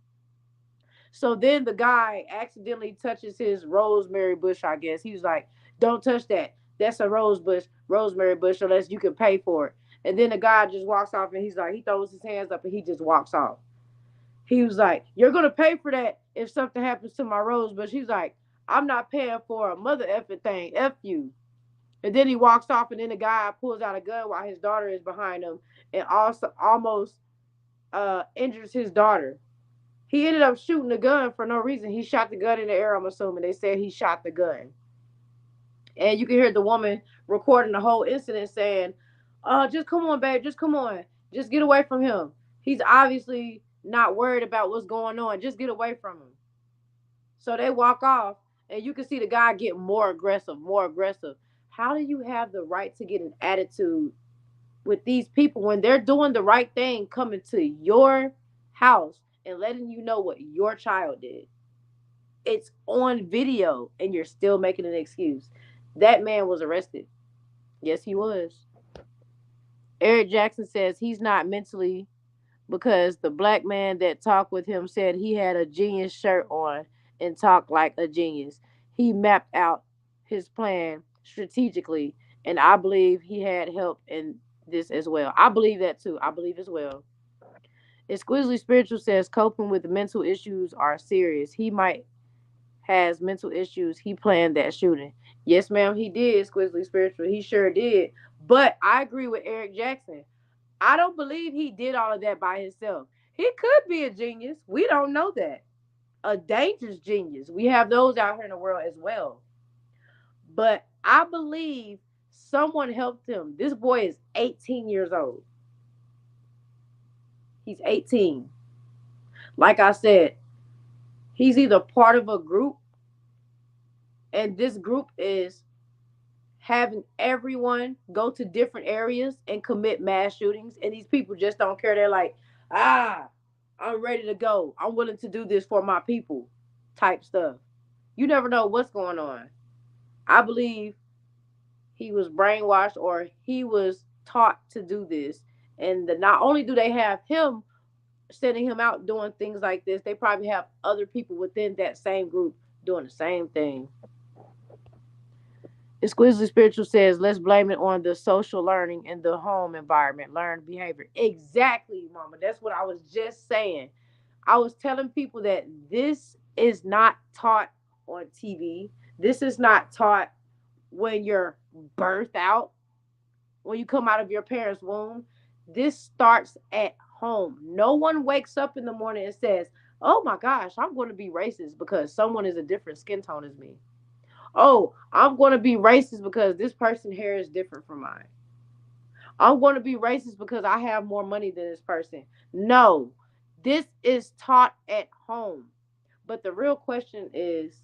So then the guy accidentally touches his rosemary bush, I guess. He was like, "Don't touch that. That's a rosemary bush, unless you can pay for it." And then the guy just walks off and he's like, he throws his hands up and he just walks off. He was like, "You're gonna pay for that if something happens to my rose bush." He's like, "I'm not paying for a mother effing thing. F you." And then he walks off and then the guy pulls out a gun while his daughter is behind him and also almost injures his daughter. He ended up shooting the gun for no reason. He shot the gun in the air, I'm assuming. They said he shot the gun. And you can hear the woman recording the whole incident saying, just come on, babe. Just come on. Just get away from him. He's obviously not worried about what's going on. Just get away from him. So they walk off. And you can see the guy get more aggressive, more aggressive. How do you have the right to get an attitude with these people when they're doing the right thing, coming to your house and letting you know what your child did? It's on video and you're still making an excuse. That man was arrested. Yes, he was. Eric Jackson says he's not mentally because the black man that talked with him said he had a genius shirt on and talked like a genius. He mapped out his plan strategically, and I believe he had help in this as well. I believe that too. I believe as well. Exquisitely Spiritual says coping with mental issues are serious. He might has mental issues. He planned that shooting. Yes, ma'am, he did. Exquisitely Spiritual. He sure did. But I agree with Eric Jackson. I don't believe he did all of that by himself. He could be a genius. We don't know that. A dangerous genius. We have those out here in the world as well. But I believe someone helped him. This boy is 18 years old. He's 18. Like I said, he's either part of a group, and this group is having everyone go to different areas and commit mass shootings, and these people just don't care. They're like, ah, I'm ready to go. I'm willing to do this for my people type stuff. You never know what's going on. I believe he was brainwashed or he was taught to do this. And not only do they have him sending him out doing things like this, they probably have other people within that same group doing the same thing. Exquisitely Spiritual says, let's blame it on the social learning in the home environment, learned behavior. Exactly, mama. That's what I was just saying. I was telling people that this is not taught on TV. This is not taught when you're birthed out, when you come out of your parents' womb. This starts at home. No one wakes up in the morning and says, oh my gosh, I'm going to be racist because someone is a different skin tone as me. Oh, I'm going to be racist because this person's hair is different from mine. I'm going to be racist because I have more money than this person. No, this is taught at home. But the real question is,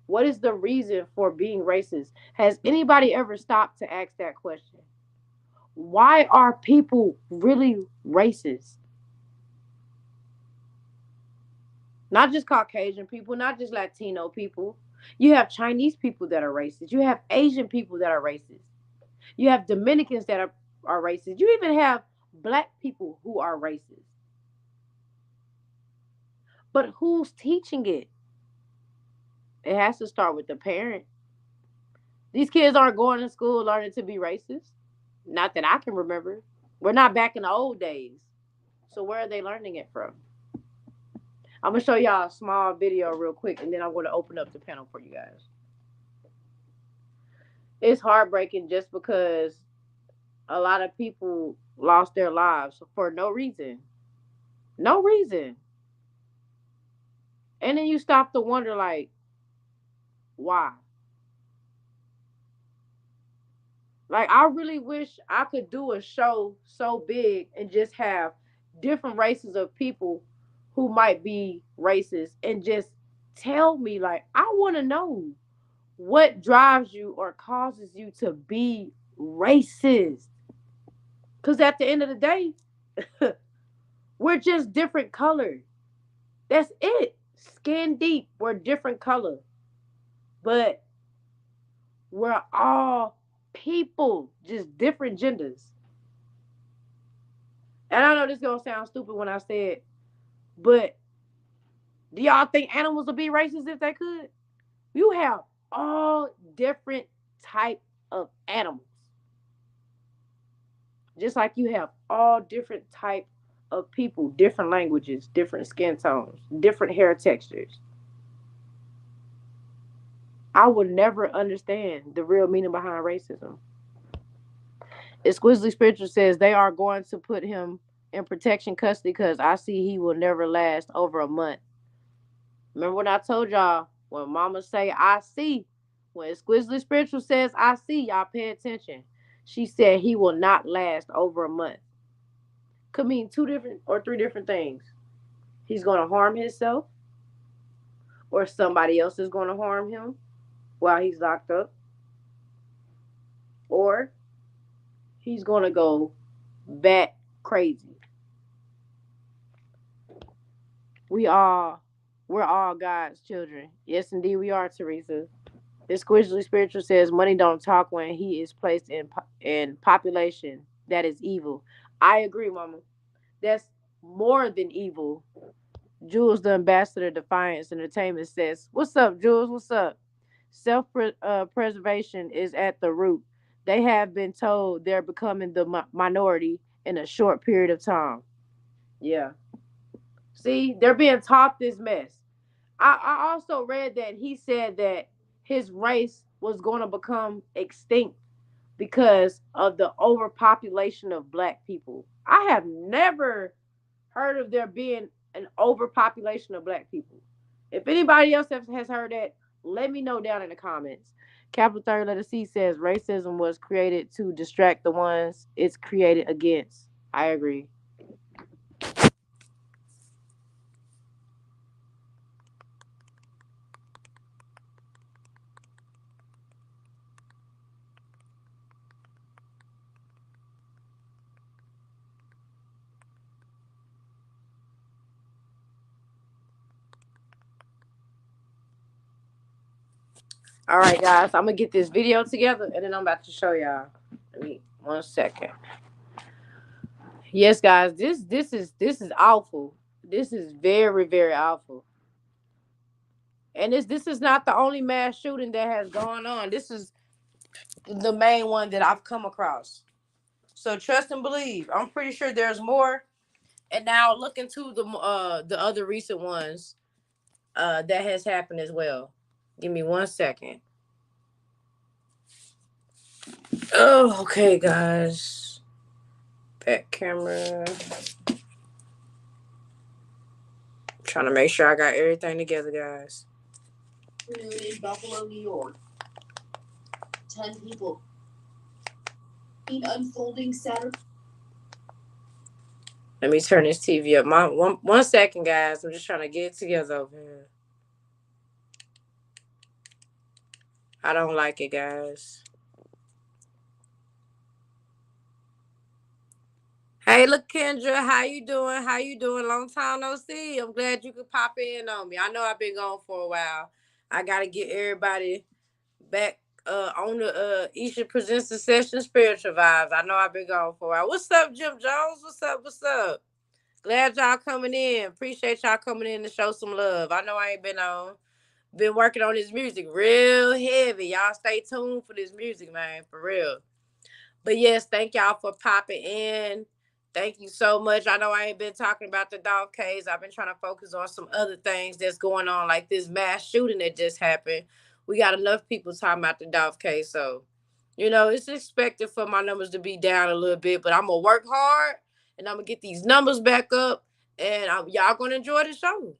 what is the reason for being racist? Has anybody ever stopped to ask that question? Why are people really racist? Not just Caucasian people, not just Latino people. You have Chinese people that are racist. You have Asian people that are racist. You have Dominicans that are racist. You even have black people who are racist. But who's teaching it? It has to start with the parent. These kids aren't going to school learning to be racist. Not that I can remember. We're not back in the old days. So where are they learning it from? I'm gonna show y'all a small video real quick, and then I'm gonna open up the panel for you guys. It's heartbreaking just because a lot of people lost their lives for no reason. No reason. And then you stop to wonder, like, why? Like, I really wish I could do a show so big and just have different races of people who might be racist and just tell me, like, I want to know what drives you or causes you to be racist. Because at the end of the day, we're just different colors. That's it. Skin deep, we're different color. But we're all people, just different genders. And I know this gonna sound stupid when I say it, but do y'all think animals would be racist if they could? You have all different type of animals. Just like you have all different type of people, different languages, different skin tones, different hair textures. I would never understand the real meaning behind racism. Exquisitely Spiritual says they are going to put him in protection custody because I see he will never last over a month. Remember when I told y'all, when mama say I see, when Exquisitely Spiritual says I see, y'all pay attention. She said he will not last over a month. Could mean two different or three different things. He's going to harm himself, or somebody else is going to harm him while he's locked up, or he's going to go bat crazy. We all, we're all God's children. Yes, indeed, we are, Teresa. The squidgy spiritual says money don't talk when he is placed in population that is evil. I agree, Mama. That's more than evil. Jules, the ambassador, Defiance Entertainment says, "What's up, Jules? What's up? Self preservation is at the root. They have been told they're becoming the minority in a short period of time." Yeah. See, they're being taught this mess. I also read that he said that his race was going to become extinct because of the overpopulation of black people. I have never heard of there being an overpopulation of black people. If anybody else has heard that, let me know down in the comments. Capital Third Letter C says racism was created to distract the ones it's created against. I agree. All right, guys, I'm gonna get this video together and then I'm about to show y'all. Let me 1 second. Yes, guys, this is awful. This is very very awful. And this is not the only mass shooting that has gone on. This is the main one that I've come across. So trust and believe. I'm pretty sure there's more. And now look into the other recent ones that has happened as well. Give me 1 second. Oh, okay, guys. Back camera. Trying to make sure I got everything together, guys. In Buffalo, New York. 10 people. In unfolding Saturday. Let me turn this TV up. One second, guys. I'm just trying to get it together over here. I don't like it, guys. Hey, look, Kendra, how you doing? How you doing? Long time no see. I'm glad you could pop in on me. I know I've been gone for a while. I gotta get everybody back on the Esha Presents the Session Spiritual Vibes. I know I've been gone for a while. What's up, Jim Jones? What's up? What's up? Glad y'all coming in. Appreciate y'all coming in to show some love. I know I ain't been on. Been working on this music real heavy. Y'all stay tuned for this music, man, for real. But yes, thank y'all for popping in. Thank you so much. I know I ain't been talking about the Dolph case. I've been trying to focus on some other things that's going on, like this mass shooting that just happened. We got enough people talking about the Dolph case, so it's expected for my numbers to be down a little bit, but I'm gonna work hard and I'm gonna get these numbers back up, and y'all gonna enjoy the show.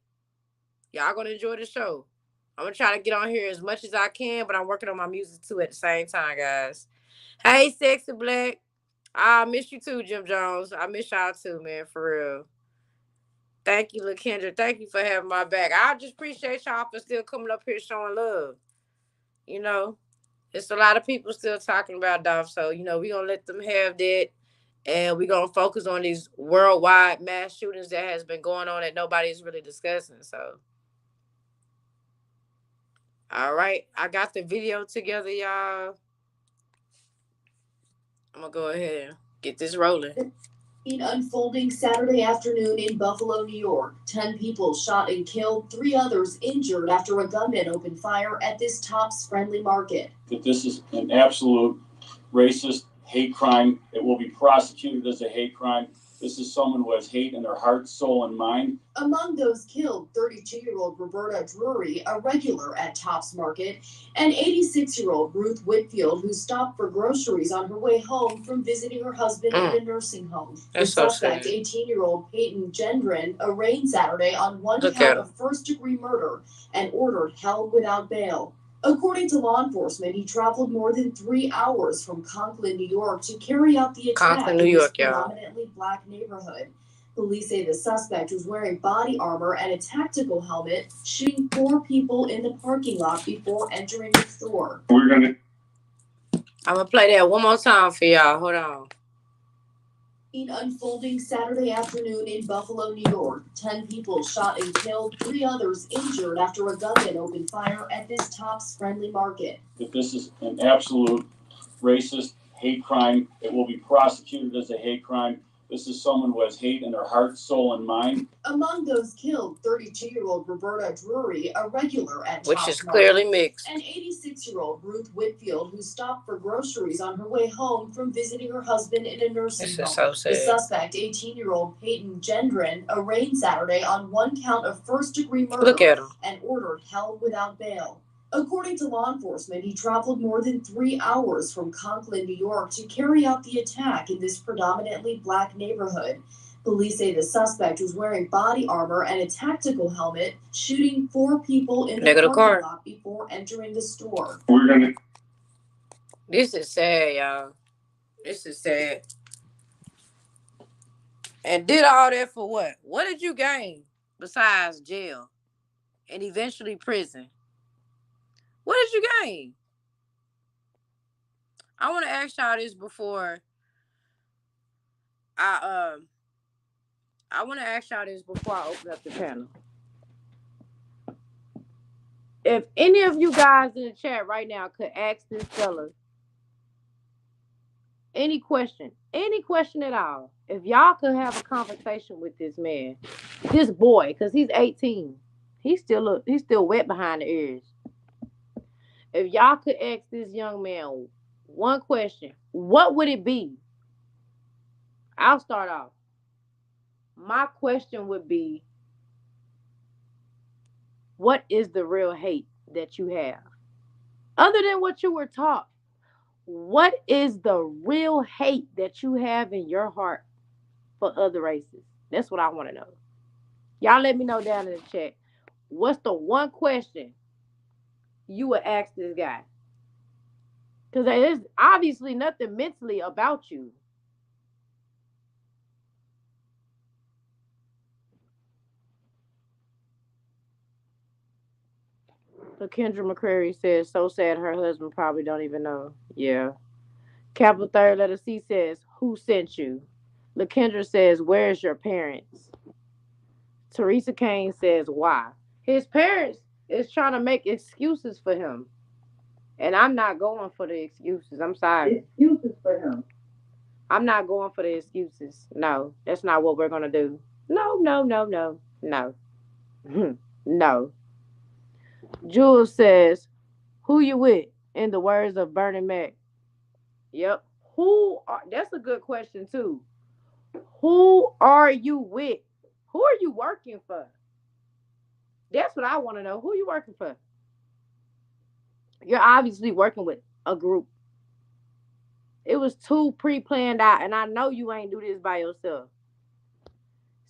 Y'all gonna enjoy the show. I'm gonna try to get on here as much as I can, but I'm working on my music too at the same time, guys. Hey, Sexy Black. I miss you too, Jim Jones. I miss y'all too, man, for real. Thank you, LaKendra. Thank you for having my back. I just appreciate y'all for still coming up here showing love. You know, it's a lot of people still talking about Dolph, so we gonna let them have that, and we gonna focus on these worldwide mass shootings that has been going on that nobody's really discussing. So, all right, I got the video together, y'all. I'm gonna go ahead and get this rolling. Unfolding Saturday afternoon in Buffalo, New York. 10 people shot and killed, 3 others injured after a gunman opened fire at this Tops Friendly Market. That this is an absolute racist hate crime. It will be prosecuted as a hate crime. This is someone who has hate in their heart, soul, and mind. Among those killed, 32-year-old Roberta Drury, a regular at Tops Market, and 86-year-old Ruth Whitfield, who stopped for groceries on her way home from visiting her husband in a nursing home. That's the suspect, 18-year-old Peyton Gendron, arraigned Saturday on one count of first-degree murder and ordered held without bail. According to law enforcement, he traveled more than 3 hours from Conklin, New York, to carry out the attack in this predominantly black neighborhood. Police say the suspect was wearing body armor and a tactical helmet, shooting 4 people in the parking lot before entering the store. I'm gonna play that one more time for y'all. Hold on. Unfolding Saturday afternoon in Buffalo, New York. 10 people shot and killed, 3 others injured after a gunman opened fire at this Tops Friendly Market. That this is an absolute racist hate crime. It will be prosecuted as a hate crime. This is someone who has hate in their heart, soul, and mind. Among those killed, 32-year-old Roberta Drury, a regular at Which Tops is clearly Market, mixed. and 86-year-old Ruth Whitfield, who stopped for groceries on her way home from visiting her husband in a nursing home. So sad. The suspect, 18-year-old Peyton Gendron, arraigned Saturday on 1 count of first-degree murder. Look at him. And ordered held without bail. According to law enforcement, he traveled more than 3 hours from Conklin, New York, to carry out the attack in this predominantly black neighborhood. Police say the suspect was wearing body armor and a tactical helmet, shooting 4 people in the parking lot before entering the store. This is sad, y'all. This is sad. And did all that for what? What did you gain besides jail and eventually prison? What did you gain? I want to ask y'all this before I want to ask y'all this before I open up the panel. If any of you guys in the chat right now could ask this fella any question at all, if y'all could have a conversation with this man, this boy, because he's 18, he's still wet behind the ears. If y'all could ask this young man one question, what would it be? I'll start off. My question would be, what is the real hate that you have? Other than what you were taught, what is the real hate that you have in your heart for other races? That's what I want to know. Y'all let me know down in the chat. What's the one question you would ask this guy? Because there's obviously nothing mentally about you. So Kendra McCrary says, so sad her husband probably don't even know. Yeah. Capital third letter C says, who sent you? LaKendra says, where's your parents? Teresa Kane says, why? His parents is trying to make excuses for him. And I'm not going for the excuses. I'm sorry. Excuses for him. I'm not going for the excuses. No, that's not what we're going to do. No, no, no, no, no. No. Jules says, who you with? In the words of Bernie Mac. Yep. That's a good question too. Who are you with? Who are you working for? That's what I want to know. Who are you working for? You're obviously working with a group. It was too pre-planned out, and I know you ain't do this by yourself.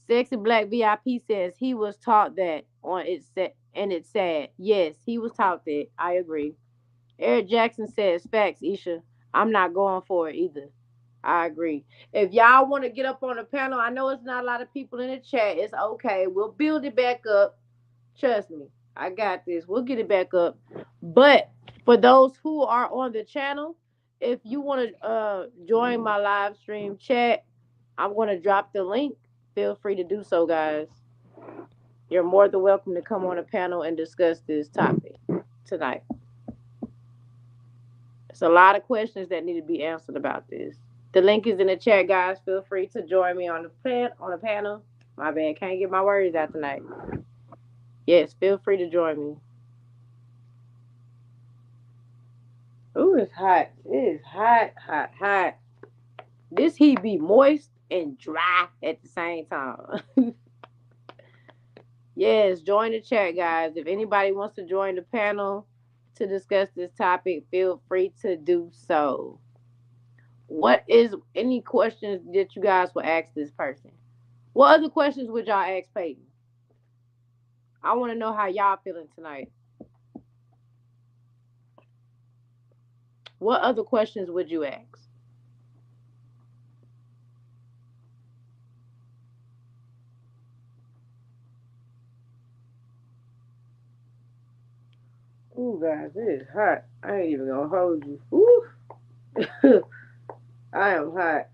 Sexy Black VIP says he was taught that on it set, and it's sad. Yes, he was taught that. I agree. Eric Jackson says facts, Esha. I'm not going for it either. I agree. If y'all want to get up on the panel, I know it's not a lot of people in the chat. It's okay. We'll build it back up. Trust me. I got this. We'll get it back up. But for those who are on the channel, if you want to join my live stream chat, I'm going to drop the link. Feel free to do so, guys. You're more than welcome to come on the panel and discuss this topic tonight. There's a lot of questions that need to be answered about this. The link is in the chat, guys. Feel free to join me on the panel. My bad, can't get my words out tonight. Yes, feel free to join me. Ooh, it's hot. It is hot, hot, hot. This heat be moist and dry at the same time. Yes, join the chat, guys. If anybody wants to join the panel to discuss this topic, feel free to do so. What is any questions that you guys will ask this person? What other questions would y'all ask Peyton? I want to know how y'all feeling tonight. What other questions would you ask? Ooh, guys, it is hot. I ain't even gonna hold you. Ooh. I am hot.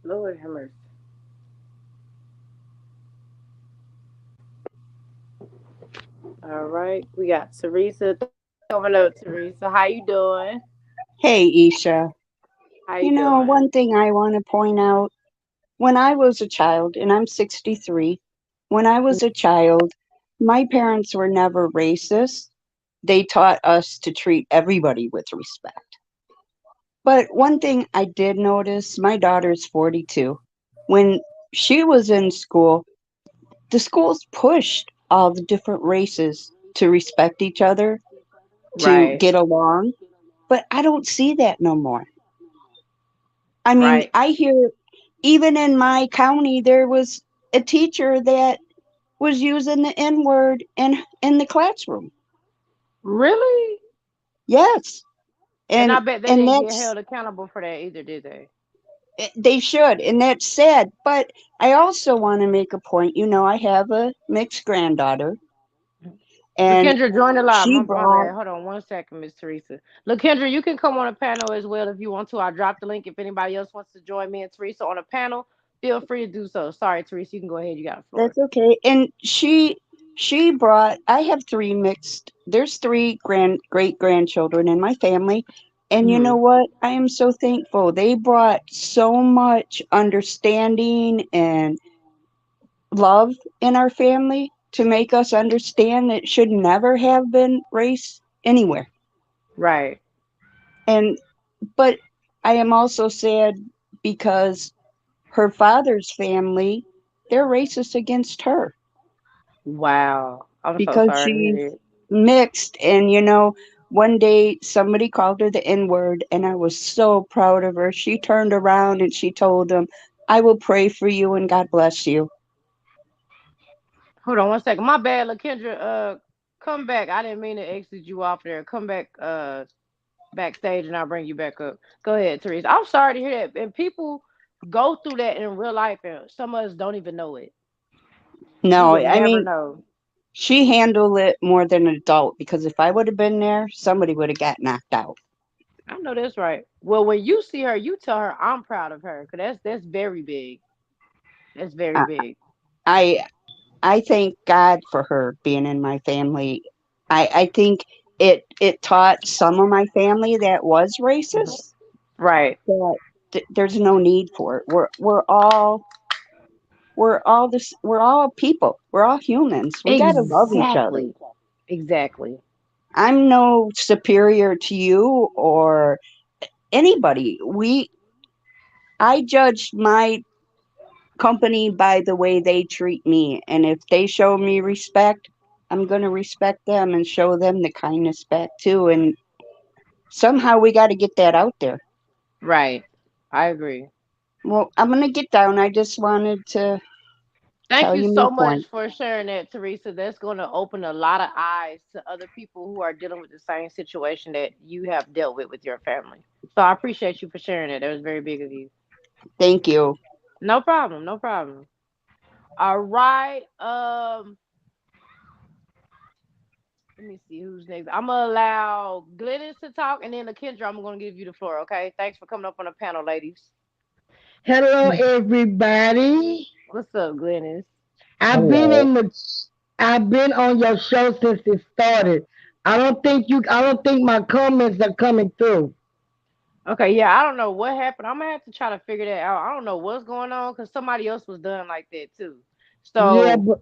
Lord have mercy. All right, we got Teresa coming up. Teresa, how you doing? Hey, Esha. How you doing? One thing I want to point out when I was a child, and I'm 63, when I was a child, my parents were never racist. They taught us to treat everybody with respect. But one thing I did notice my daughter's 42. When she was in school, the schools pushed all the different races to respect each other, to Right, get along. But I don't see that no more. I mean, right. I hear even in my county there was a teacher that was using the N word in the classroom. Really? Yes, And I and bet they and didn't get that's held accountable for that either, did they? they should, and that's sad. But I also want to make a point. I have a mixed granddaughter, and Lakendra, join the live. she My brought. bad. Hold on one second, Miss Teresa. Lakendra, you can come on a panel as well if you want to. I dropped the link. If anybody else wants to join me and Teresa on a panel, feel free to do so. Sorry, Teresa, you can go ahead. You got the floor. That's okay. And she brought I have three mixed there's three great grandchildren in my family. And you Hmm. know what? I am so thankful. They brought so much understanding and love in our family to make us understand that it should never have been race anywhere. Right. And but I am also sad because her father's family, they're racist against her Wow. I'm so because sorry to she's hear it. mixed. And one day somebody called her the N word, and I was so proud of her. She turned around and she told them, I will pray for you and God bless you. Hold on one second. My bad, Lakendra. Come back. I didn't mean to exit you off there. Come back. Backstage, and I'll bring you back up. Go ahead, Teresa. I'm sorry to hear that. And people go through that in real life, and some of us don't even know it. We No, would I never mean, know. she handled it more than an adult because if I would have been there, somebody would have got knocked out. I know that's right. Well, when you see her, you tell her I'm proud of her, cause that's very big. That's very I, big. I I thank God for her being in my family. I think it taught some of my family that was Mhm. racist Right. that there's no need for it. We're all people. We're all humans. We got to love each other. Exactly. Exactly. I'm no superior to you or anybody. We I judge my company by the way they treat me, and if they show me respect, I'm going to respect them and show them the kindness back too. And somehow we got to get that out there. Right. I agree. Well, I'm going to get down. I just wanted to Thank tell you you my so much point. for sharing that, Teresa. That's going to open a lot of eyes to other people who are dealing with the same situation that you have dealt with your family. So I appreciate you for sharing it. That was very big of you. Thank you. No problem. No problem. All right. Let me see who's next. I'm gonna allow Glennis to talk, and then Kendra, I'm gonna give you the floor. Okay. Thanks for coming up on the panel, ladies. Hello, everybody. What's up, Glennis? I've been Hello. in the, I've been on your show since it started. I don't think my comments are coming through. Okay. Yeah. I don't know what happened. I'm gonna have to try to figure that out. I don't know what's going on because somebody else was done like that too. Yeah, So but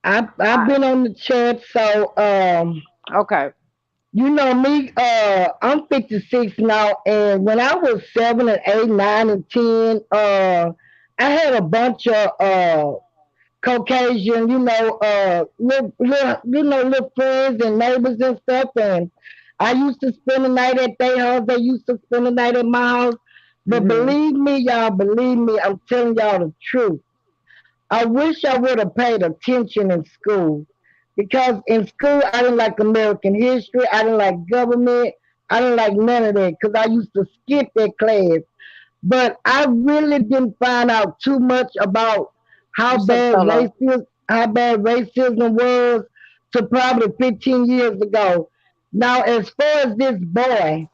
I've I been on the chat, so okay. you know me. I'm 56 now, and when I was 7 and 8, 9 and 10, I had a bunch of Caucasian, little friends and neighbors and stuff. And I used to spend the night at their house. They used to spend the night at my house. But Hmm. believe me, I'm telling y'all the truth. I wish I would have paid attention in school because in school I didn't like American history. I didn't like government. I didn't like none of that because I used to skip that class. But I really didn't find out too much about how You said bad race solo. is. how bad racism was to probably 15 years ago. Now, as far as this boy,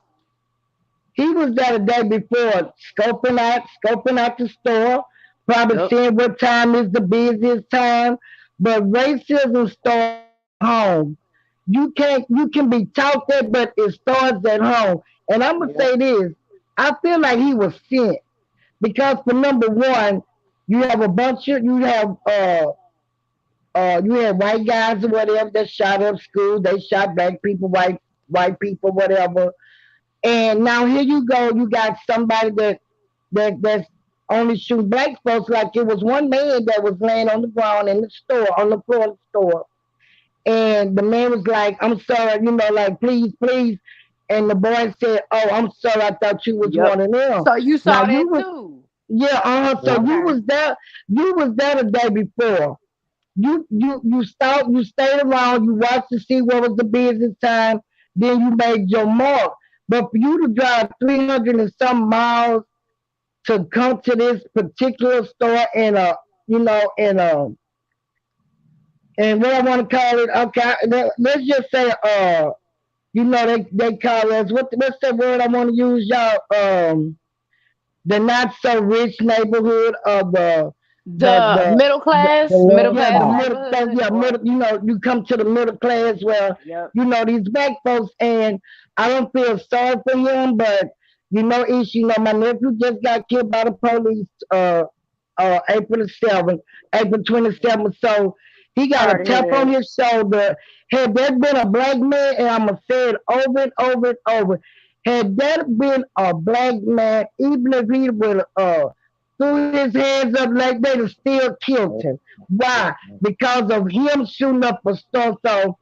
he was there the day before, scoping out the store, probably Yep. seeing what time is the busiest time. But racism starts at home. You can be taught that, but it starts at home. And I'm gonna Yep. say this: I feel like he was sent because for number one, you have white guys or whatever that shot up schools. They shot black people, white people, whatever. And now here you go. You got somebody that's only shooting black folks. Like it was one man that was laying on the ground in the store, on the floor of the store, and the man was like, "I'm sorry, like please, please." And the boy said, "Oh, I'm sorry. I thought you was Yep. one of them." So you Now saw you that was too. yeah, so you Okay. was there. You was there the day before. You stayed around, you watched to see what was the business time, then you made your mark. But for you to drive 300 and some miles to come to this particular store in a you know in a and what I want to call it, okay, let's just say they call us what's that word I want to use, y'all, the not so rich neighborhood of The middle the class, The middle lower yeah, class the class. middle class, neighborhood, yeah, or you come to the middle class where, yep. these black folks, and I don't feel sorry for him, but my nephew just got killed by the police, April the 7th, April 27th. So he got a Sorry to hear tap on that. his shoulder. Had that been a black man, and I'm going to say it over and over and over, had that been a black man, even if he would threw his hands up like they'd have still killed him. Why? Because of him shooting up a store. So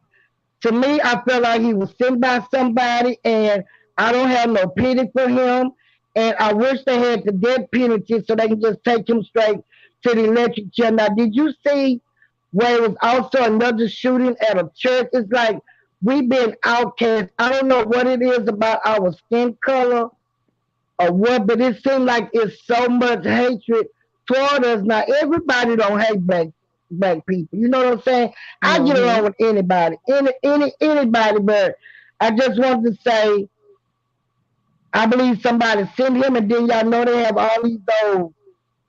to me, I felt like he was sent by somebody, and I don't have no pity for him. And I wish they had the death penalty so they can just take him straight to the electric chair. Now, did you see where it was also another shooting at a church? It's like we've been outcast. I don't know what it is about our skin color or what, but it seems like it's so much hatred toward us. Now, everybody don't hate black people. You know what I'm saying? I get Mm-hmm. along with anybody, anybody, but I just wanted to say I believe somebody sent him, and then y'all know they have all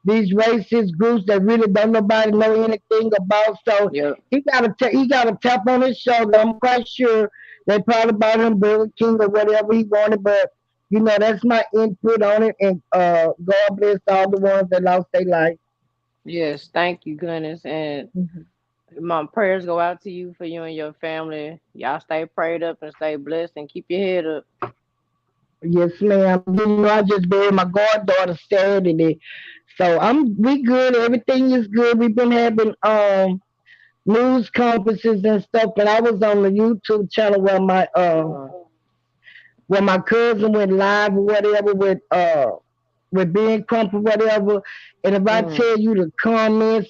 these racist groups that really don't nobody know anything about. So Yep. he got a tap on his shoulder. I'm quite sure they probably bought him Burger King or whatever he wanted, but that's my input on it. And God bless all the ones that lost their life. Yes. Thank you, Glennis, and Mhm. my prayers go out to you for you and your family. Y'all stay prayed up and stay blessed and keep your head up. Yes, ma'am. And then I just buried my goddaughter Saturday, so we good. Everything is good. We've been having news conferences and stuff, but I was on the YouTube channel Uh, where my cousin went live or whatever with being Crump or whatever. And if I mm, tell you the comments,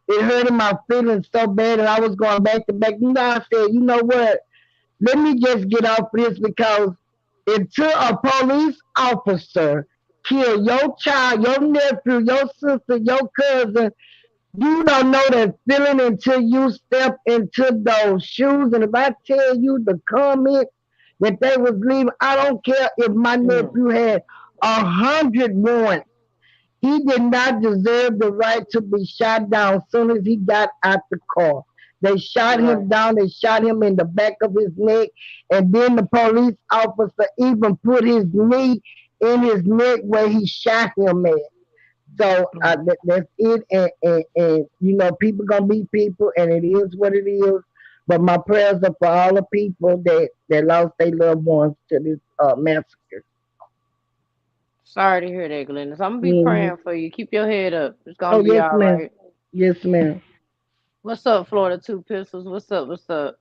it hurted my feelings so bad, and I was going back to back. I said, you know what? Let me just get off this, because until a police officer kill your child, your nephew, your sister, your cousin, you don't know that feeling until you step into those shoes. And if I tell you the comment that they was leaving, I don't care if my mm, nephew had 100 warrants. He did not deserve the right to be shot down as soon as he got out the car. They shot right. him down. They shot him in the back of his neck. And then the police officer even put his knee in his neck where he shot him at. So Mm. that's it. And people gonna be people, and it is what it is. But my prayers are for all the people that lost their loved ones to this massacre. Sorry to hear that, Glennis. I'm gonna be Hmm. praying for you. Keep your head up. It's Oh gonna be yes, all ma'am. right. Yes, ma'am. What's up, Florida Two Pistols? What's up? What's up?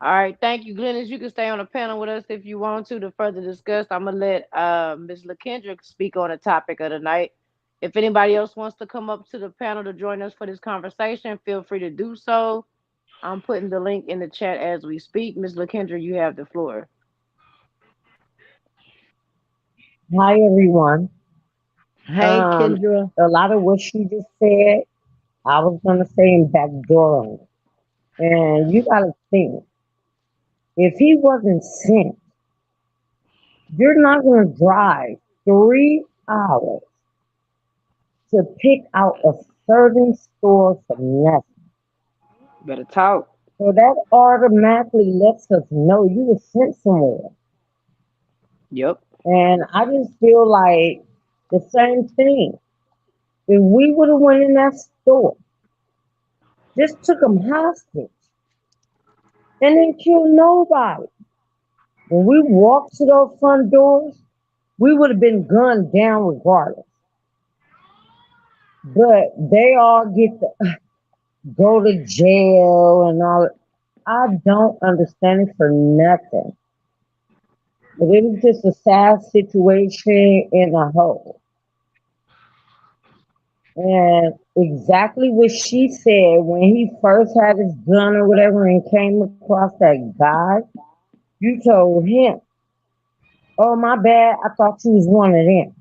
All right, thank you, Glennis. You can stay on the panel with us if you want to further discuss. I'm gonna let Ms. LaKendrick speak on the topic of the night. If anybody else wants to come up to the panel to join us for this conversation, feel free to do so. I'm putting the link in the chat as we speak. Ms. LaKendrick, you have the floor. Hi, everyone. Hey, Kendra. A lot of what she just said, I was gonna say in backdoor on it. And you gotta think, if he wasn't sent, you're not gonna drive 3 hours to pick out a certain store for nothing. Better talk. So that automatically lets us know you were sent somewhere. Yep. And I just feel like the same thing. If we would have went in that store, just took them hostage, and didn't kill nobody. When we walked to those front doors, we would have been gunned down regardless. But they all get to go to jail and all. I don't understand it for nothing. But it was just a sad situation in a whole. And exactly what she said when he first had his gun or whatever and came across that guy, you told him, "Oh, my bad, I thought you was one of them."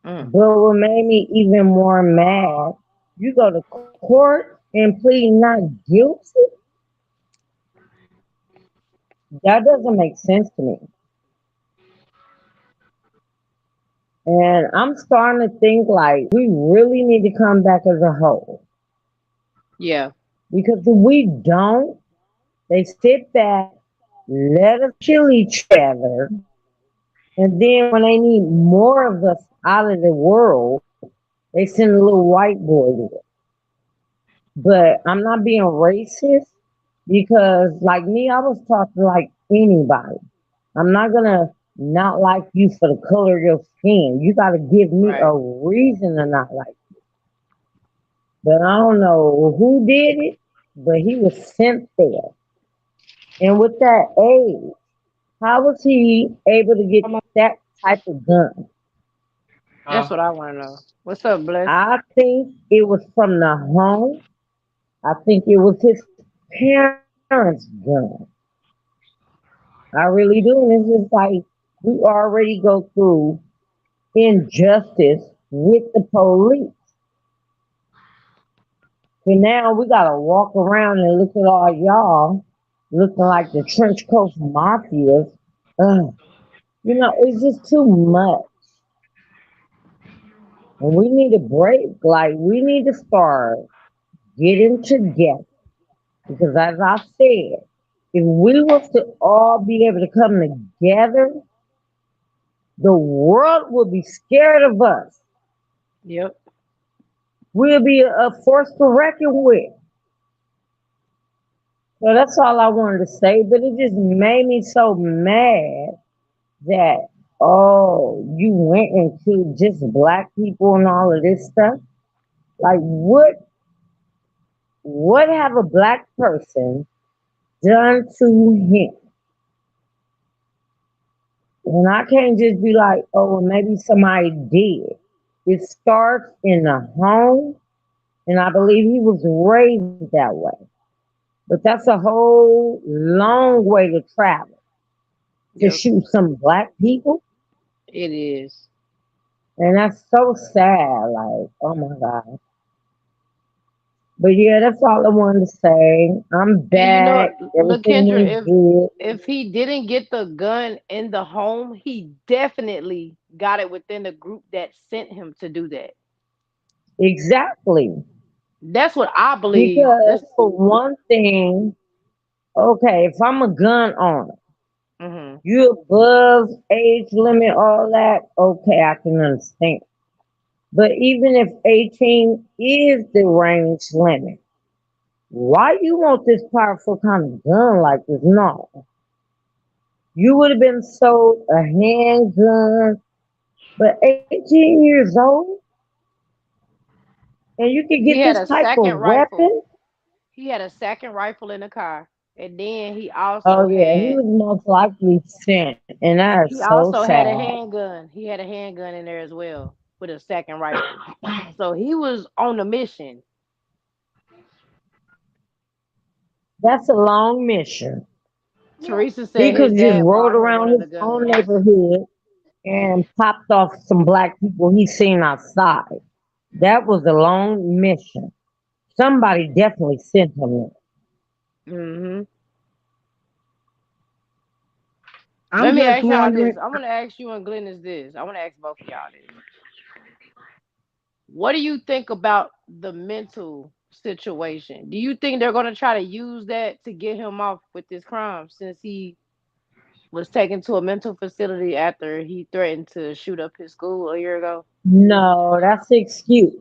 Mm. But what made me even more mad, you go to court and plead not guilty? That doesn't make sense to me. And I'm starting to think like we really need to come back as a whole. Yeah. Because if we don't, they sit back, let us kill each other, and then when they need more of us out of the world, they send a little white boy to it. But I'm not being racist because, like me, I was taught to like anybody. I'm not gonna not like you for the color of your skin. You gotta give me Right. a reason to not like. But I don't know who did it, but he was sent there. And with that age, how was he able to get that type of gun? That's what I want to know. What's up, Bless? I think it was from the home. I think it was his parents' gun. I really do. And it's just like we already go through injustice with the police. So now we gotta walk around and look at all y'all looking like the trench coat mafias. Ugh. You know, it's just too much. And we need a break. Like we need to start getting together. Because as I said, if we was to all be able to come together, the world would be scared of us. Yep. We'll be a force to reckon with. So that's all I wanted to say. But it just made me so mad that, oh, you went into just black people and all of this stuff. Like what have a black person done to him? And I can't just be like, oh, well, maybe somebody did. It starts in the home, and I believe he was raised that way. But that's a whole long way to travel to Yep. shoot some black people. It is. And that's so sad. Like, oh my God. But yeah, that's all I wanted to say. I'm And you know, back. look, Everything Kendra, is good. if he didn't get the gun in the home, he definitely got it within the group that sent him to do that. Exactly. That's what I believe. Because That's for one thing, okay, if I'm a gun owner, hmm you above age limit, all that, okay, I can understand. But even if 18 is the range limit, why you want this powerful kind of gun like this? No. You would have been sold a handgun, but 18 years old, and you could he get had this a type of second rifle. weapon? He had a second rifle in the car, and then Oh, yeah, he was most likely sent, and that is he so also had a sad. handgun. He had a handgun in there as well with a second rifle. So he was on a mission. That's a long mission. Teresa He said could his have just dad rode bought him one around of his the own guns. neighborhood and popped off some black people he seen outside. That was a long mission. Somebody definitely sent him there. Mm-hmm. Let I'm me just ask y'all wondering. this. I want to ask you and Glennis this. I want to ask both of y'all this. What do you think about the mental situation? Do you think they're going to try to use that to get him off with this crime since he was taken to a mental facility after he threatened to shoot up his school a year ago? No, that's the excuse.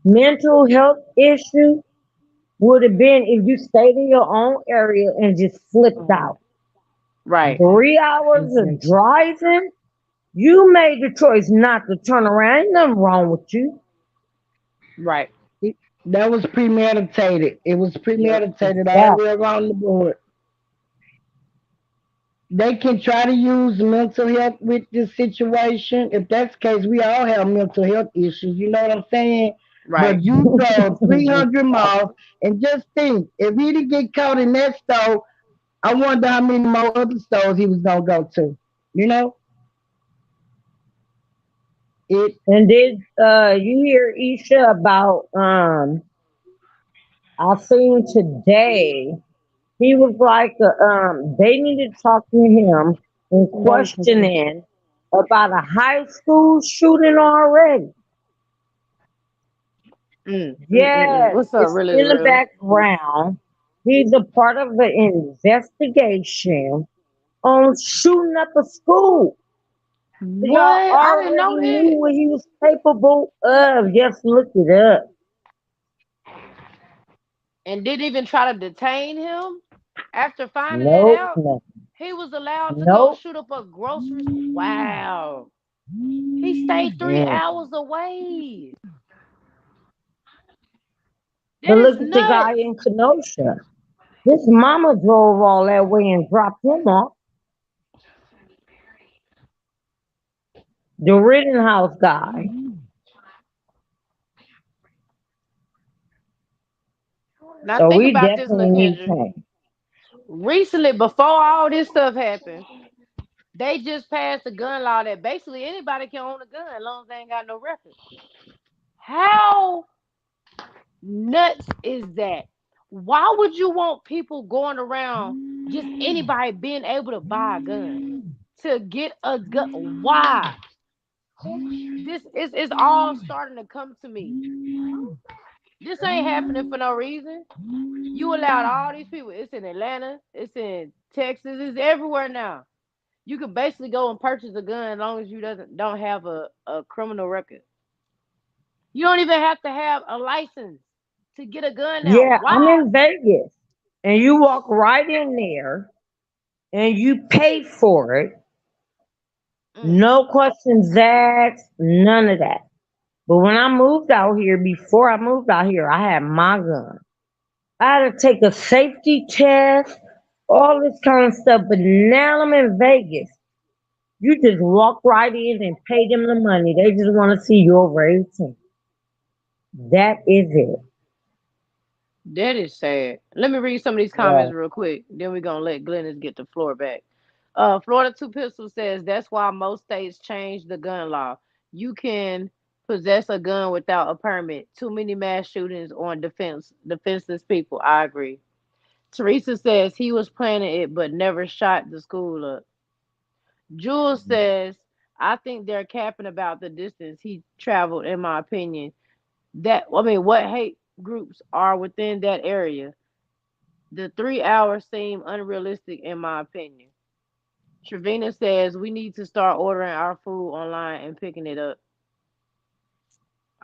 Mental health issue would have been if you stayed in your own area and just flipped Hmm. out. Right, 3 hours of Exactly. driving, you made the choice not to turn around. Ain't nothing wrong with you. right. That was premeditated. It was Yep. premeditated all the way Exactly. around the board. They can try to use mental health with this situation. If that's the case, we all have mental health issues. You know what I'm saying? Right. But you drove 300 miles, and just think, if he didn't get caught in that store, I wonder how many more other stores he was gonna go to. You know, it. And did you hear Isha about I seen today he was like they needed to talk to him and question him about a high school shooting already. Yes, What's up, it's really, in the real? background. He's a part of the investigation on shooting up a school. So y'all What? I didn't already know knew that. what he was capable of. Just look it up. And didn't even try to detain him after finding that Nope, out. no, He was allowed to go nope. shoot up a grocery store. Wow. He stayed three Mm. hours away. But That is look at the guy nuts. in Kenosha. His mama drove all that way and dropped him off. The Rittenhouse guy. Now So think we about this, definitely need LaKendra. change. Recently, before all this stuff happened, they just passed a gun law that basically anybody can own a gun as long as they ain't got no record. How nuts is that? Why would you want people going around just anybody being able to buy a gun? To get a gun? Why? This is all starting to come to me. This ain't happening for no reason. You allowed all these people. It's in Atlanta. It's in Texas. It's everywhere now. You can basically go and purchase a gun as long as you doesn't don't have a criminal record. You don't even have to have a license to get a gun now. Yeah, I'm Why? in Vegas. And you walk right in there and you pay for it. Mm. No questions asked, none of that. But when I moved out here, before I moved out here, I had my gun. I had to take a safety test, all this kind of stuff. But now I'm in Vegas. You just walk right in and pay them the money. They just want to see you over 18. That is it. That is sad. Let me read some of these comments Yeah. real quick. Then we're gonna let Glennis get the floor back. Florida Two Pistol says that's why most states changed the gun law. You can possess a gun without a permit. Too many mass shootings on defenseless people. I agree. Teresa says he was planning it but never shot the school up. Jules says I think they're capping about the distance he traveled. In my opinion, that I mean, what hate groups are within that area? The 3 hours seem unrealistic in my opinion. Trevina says we need to start ordering our food online and picking it up.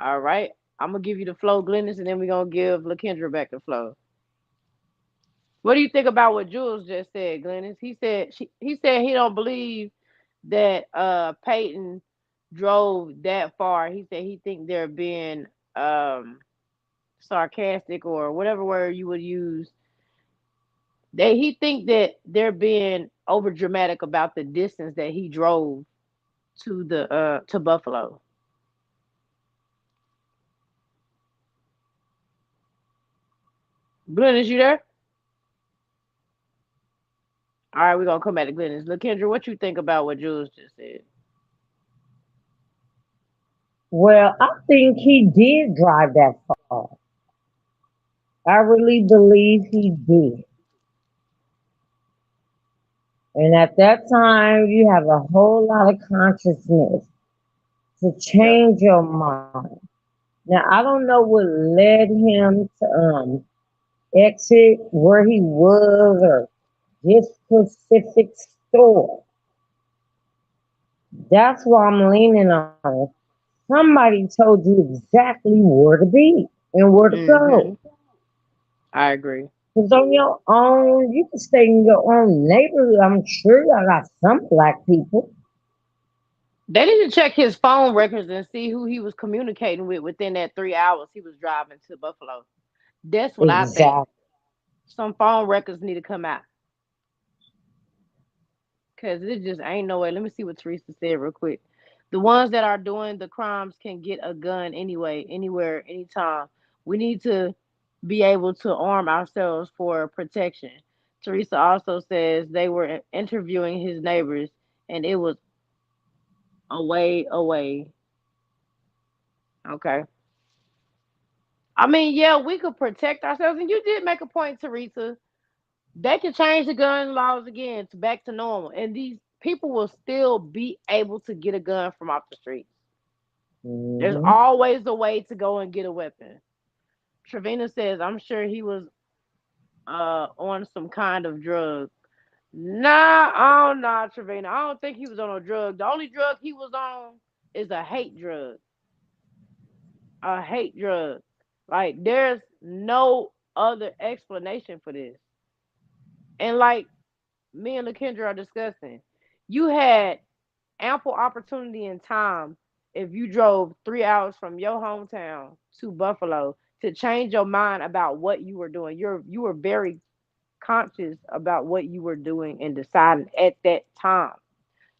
All right. I'm gonna give you the flow, Glennis, and then we're gonna give LaKendra back the flow. What do you think about what Jules just said, Glennis? He said he don't believe that Peyton drove that far. He said he think they're being um sarcastic or whatever word you would use. He think that they're being over dramatic about the distance that he drove to Buffalo. Glennis, you there? All right, we're gonna come back to Glennis. LaKendra, what you think about what Jules just said? Well, I think he did drive that far. I really believe he did. And at that time, you have a whole lot of consciousness to Yep. change your mind. Now, I don't know what led him to exit where he was or this specific store. That's why I'm leaning on it. Somebody told you exactly where to be and where to go. Mhm. I agree. Because on your own, you can stay in your own neighborhood. I'm sure y'all got some black people. They need to check his phone records and see who he was communicating with within that 3 hours he was driving to Buffalo. That's what I think. Exactly. Some phone records need to come out because it just ain't no way. Let me see what Teresa said real quick. The ones that are doing the crimes can get a gun anyway, anywhere, anytime. We need to be able to arm ourselves for protection. Teresa also says they were interviewing his neighbors and it was away, away. Okay. I mean, yeah, we could protect ourselves. And you did make a point, Teresa. They can change the gun laws again to back to normal. And these people will still be able to get a gun from off the streets. There's Hmm. always a way to go and get a weapon. Trevina says, I'm sure he was on some kind of drug. Nah, oh nah, Trevina. I don't think he was on a drug. The only drug he was on is a hate drug. A hate drug. Like there's no other explanation for this. And like me and LaKendra are discussing, you had ample opportunity and time if you drove 3 hours from your hometown to Buffalo to change your mind about what you were doing. You were very conscious about what you were doing and deciding at that time.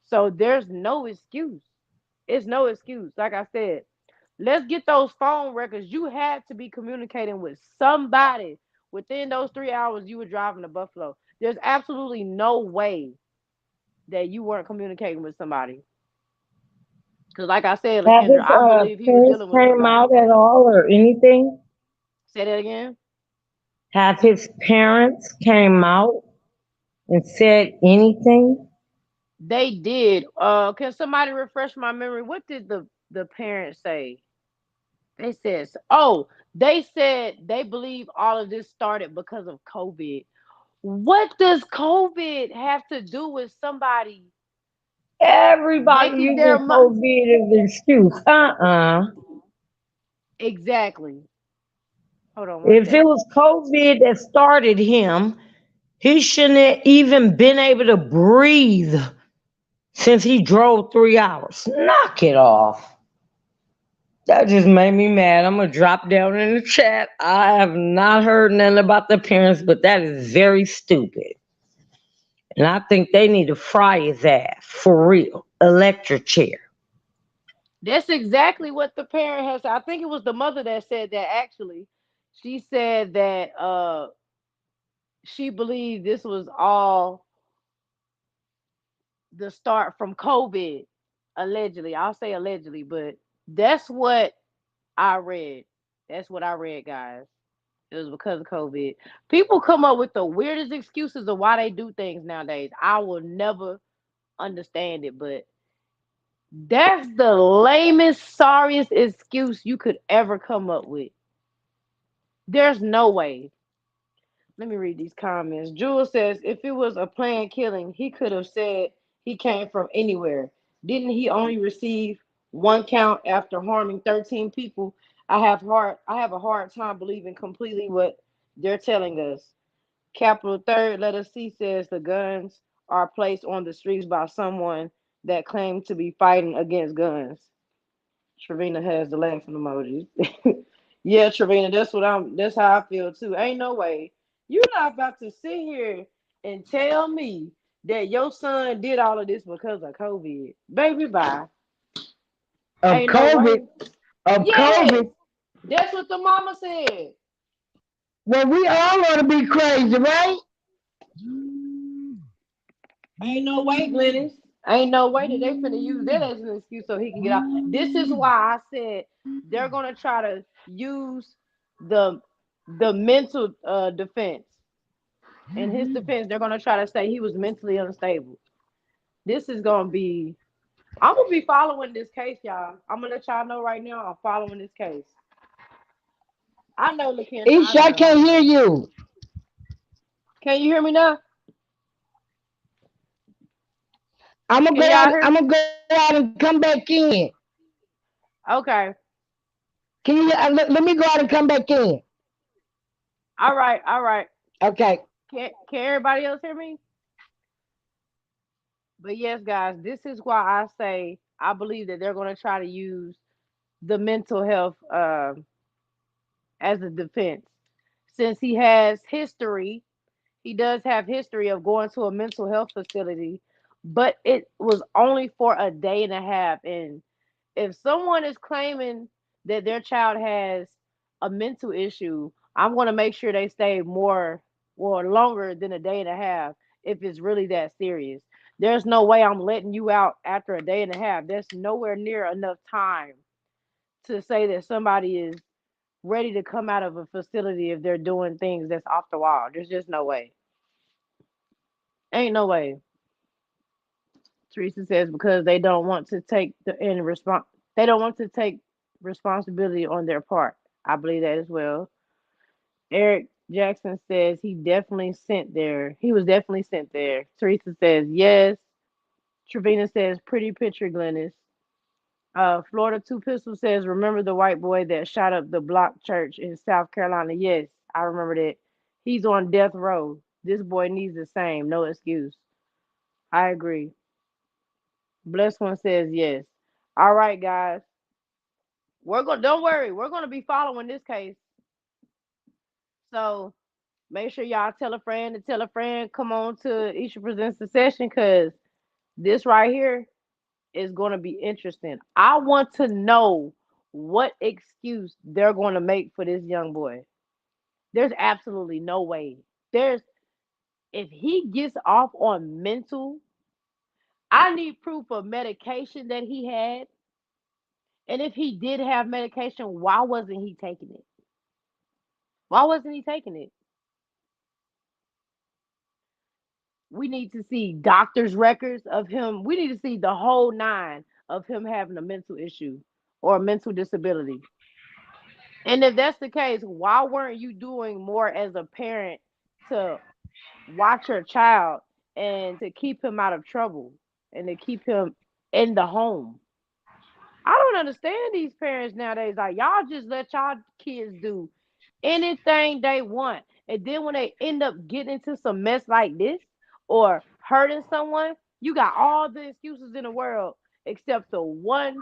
So there's no excuse. It's no excuse. Like I said, let's get those phone records. You had to be communicating with somebody within those 3 hours you were driving to Buffalo. There's absolutely no way that you weren't communicating with somebody. Because, like I said, Have LaKendra, his I believe he was parents dealing with came somebody. out at all or anything? Say that again. Have his parents came out and said anything? They did. Can somebody refresh my memory? What did the parents say? They said, oh, they said they believe all of this started because of COVID. What does COVID have to do with somebody Everybody making their using money? COVID as an excuse. Exactly. Hold on one If it second. was COVID that started him, he shouldn't have even been able to breathe since he drove 3 hours. Knock it off. That just made me mad. I'm gonna drop down in the chat. I have not heard nothing about the parents, but that is very stupid. And I think they need to fry his ass for real. Electric chair. That's exactly what the parent has. I think it was the mother that said that actually. She said that she believed this was all the start from COVID, allegedly. I'll say allegedly, but that's what I read. That's what I read, guys. It was because of COVID. People come up with the weirdest excuses of why they do things nowadays. I will never understand it, but that's the lamest, sorriest excuse you could ever come up with. There's no way. Let me read these comments. Jules says, if it was a planned killing, he could have said he came from anywhere. Didn't he only receive one count after harming 13 people? I have a hard time believing completely what they're telling us. Capital third letter C says the guns are placed on the streets by someone that claimed to be fighting against guns. Trevina has the laughing emoji. Yeah, Trevina, that's how I feel too. Ain't no way. You're not about to sit here and tell me that your son did all of this because of COVID. Baby, bye. Of Ain't no COVID, way. of Yes, COVID. that's what the mama said. Well, we all ought to be crazy, right? Ain't no way, Glennis. Ain't no way that they finna use that as an excuse so he can get out. This is why I said they're gonna try to use the mental defense. In his defense, they're gonna try to say he was mentally unstable. This is gonna be. I'm gonna be following this case, y'all. I'm gonna let y'all know right now. I'm following this case. I know, Lakenda. I Isha, I know. I can't hear know. you. Can you hear me now? I'm Can gonna go y'all out. hear? I'm gonna go out and come back in. Okay. Can you? Let me go out and come back in. All right. All right. Okay. Can everybody else hear me? But yes, guys, this is why I say I believe that they're going to try to use the mental health as a defense. Since he has history, he does have history of going to a mental health facility, but it was only for a day and a half. And if someone is claiming that their child has a mental issue, I'm going to make sure they stay more or longer than a day and a half if it's really that serious. There's no way I'm letting you out after a day and a half. There's nowhere near enough time to say that somebody is ready to come out of a facility if they're doing things that's off the wall. There's just no way. Ain't no way. Teresa says because they don't want to take the in response. They don't want to take responsibility on their part. I believe that as well. Eric Jackson says he definitely sent there. He was definitely sent there. Teresa says yes. Trevina says pretty picture, Glennis. Florida Two Pistol says remember the white boy that shot up the block church in South Carolina? Yes, I remember that. He's on death row. This boy needs the same. No excuse. I agree. Blessed one says yes. All right, guys. We're going. Don't worry. We're going to be following this case. So make sure y'all tell a friend to tell a friend. Come on to Isha Presents the Session because this right here is going to be interesting. I want to know what excuse they're going to make for this young boy. There's absolutely no way. There's if he gets off on mental, I need proof of medication that he had. And if he did have medication, why wasn't he taking it? Why wasn't he taking it? We need to see doctor's records of him. We need to see the whole nine of him having a mental issue or a mental disability. And if that's the case, why weren't you doing more as a parent to watch your child and to keep him out of trouble and to keep him in the home? I don't understand these parents nowadays. Like y'all just let y'all kids do anything they want. And then when they end up getting into some mess like this or hurting someone, you got all the excuses in the world except the one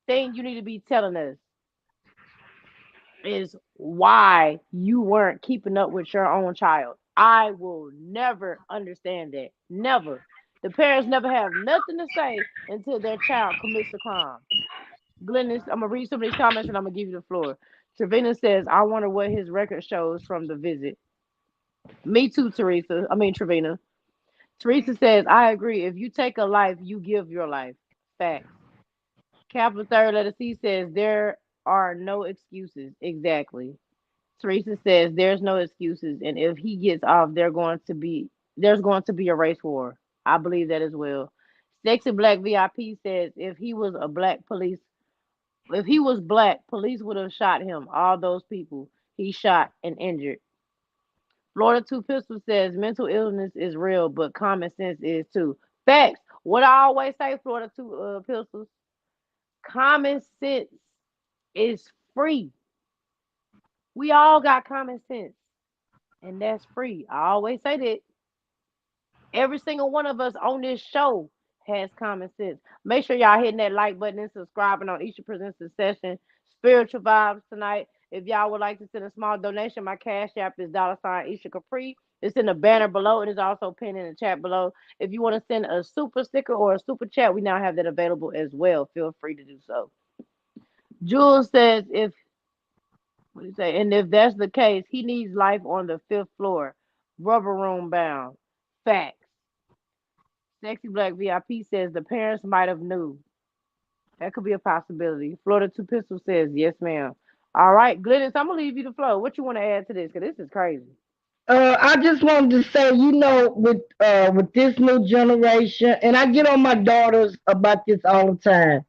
thing you need to be telling us is why you weren't keeping up with your own child. I will never understand that. Never. The parents never have nothing to say until their child commits a crime. Glennis, I'm gonna read some of these comments and I'm gonna give you the floor. Trevina says, I wonder what his record shows from the visit. Me too, Teresa. I mean Trevina. Teresa says, I agree. If you take a life, you give your life. Facts. Capital third letter C says there are no excuses. Exactly. Teresa says there's no excuses, and if he gets off, there's going to be a race war. I believe that as well. Sexy Black VIP says if he was black, police would have shot him. All those people he shot and injured. Florida Two Pistols says mental illness is real, but common sense is too. Facts. What I always say, Florida Two Pistols, common sense is free. We all got common sense, and that's free. I always say that. Every single one of us on this show has common sense. Make sure y'all hitting that like button and subscribing on each presents the session. Spiritual vibes tonight. If y'all would like to send a small donation, my cash app is $ Isha Capri. It's in the banner below. It is also pinned in the chat below. If you want to send a super sticker or a super chat, we now have that available as well. Feel free to do so. Jules says if what do you say? And if that's the case, he needs life on the fifth floor, rubber room bound. Facts. Sexy Black VIP says the parents might have knew. That could be a possibility. Florida Two Pistol says yes, ma'am. All right, Glennis, I'm gonna leave you the flow. What you want to add to this? Cause this is crazy. I just wanted to say, with this new generation, and I get on my daughters about this all the time.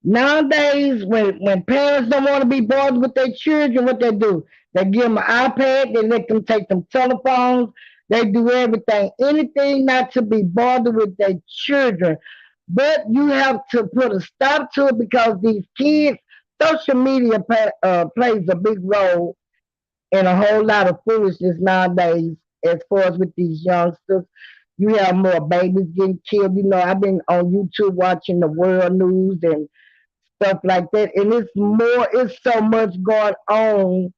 Nowadays, when parents don't want to be bothered with their children, what they do? They give them an iPad, they let them take them telephones, they do everything, anything not to be bothered with their children. But you have to put a stop to it because these kids, social media plays a big role in a whole lot of foolishness nowadays. As far as with these youngsters, you have more babies getting killed. I've been on YouTube watching the world news and stuff like that. And it's so much going on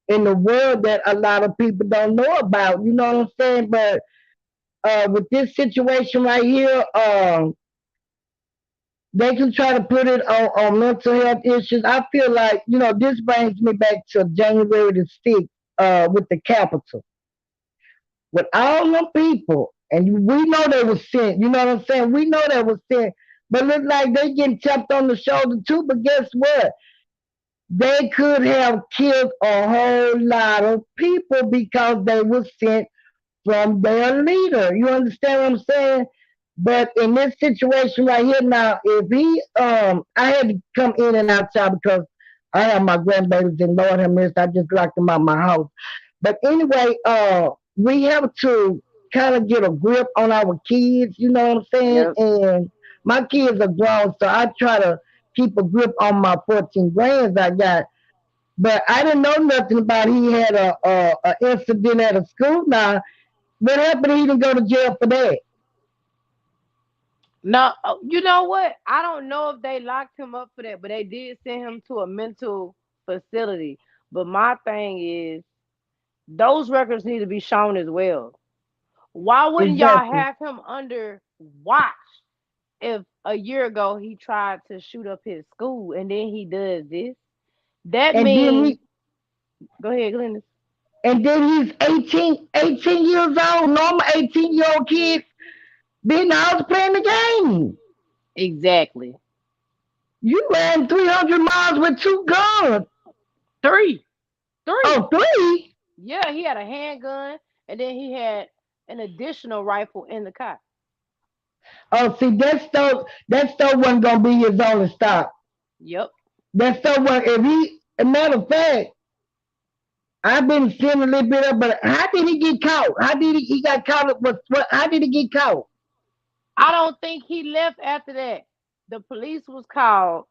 in the world that a lot of people don't know about. You know what I'm saying? But with this situation right here, they can try to put it on mental health issues. I feel like, this brings me back to January the 6th with the Capitol. With all them people, and we know they were sent, you know what I'm saying? We know they were sent. But look like they getting tapped on the shoulder too. But guess what? They could have killed a whole lot of people because they were sent from their leader. You understand what I'm saying? But in this situation right here now, if I had to come in and out child because I have my grandbabies and Lord have mercy, I just locked them out my house. But anyway, we have to kind of get a grip on our kids. You know what I'm saying? Yep. And my kids are grown, so I try to keep a grip on my 14 grands I got. But I didn't know nothing about he had a incident at a school. Now, what happened? He didn't go to jail for that. No, you know what? I don't know if they locked him up for that, but they did send him to a mental facility. But my thing is, those records need to be shown as well. Why wouldn't y'all Exactly. have him under watch if a year ago he tried to shoot up his school and then he does this? That And then means, he go ahead, Glenn. and then he's 18 years old, normal 18-year-old kid, being the house playing the game. Exactly. You ran 300 miles with two guns. Three. Three. Oh, three? Yeah, he had a handgun and then he had an additional rifle in the car. Oh, see, that still wasn't gonna be his only stop. Yep. That still was if he. A matter of fact, I've been seeing a little bit of, but how did he get caught? How did he got caught? What? How did he get caught? I don't think he left after that. The police was called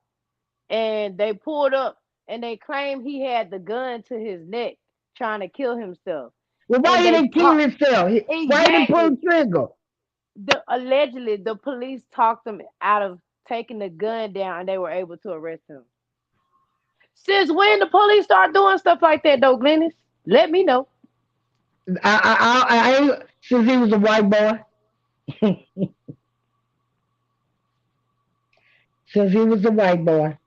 and they pulled up and they claimed he had the gun to his neck trying to kill himself. Well, why And he they didn't kill talk himself? Why he didn't pull the exactly. trigger? Allegedly the police talked him out of taking the gun down and they were able to arrest him. Since when the police start doing stuff like that though, Glennis? Let me know. I ain't since he was a white boy. Since he was a white boy.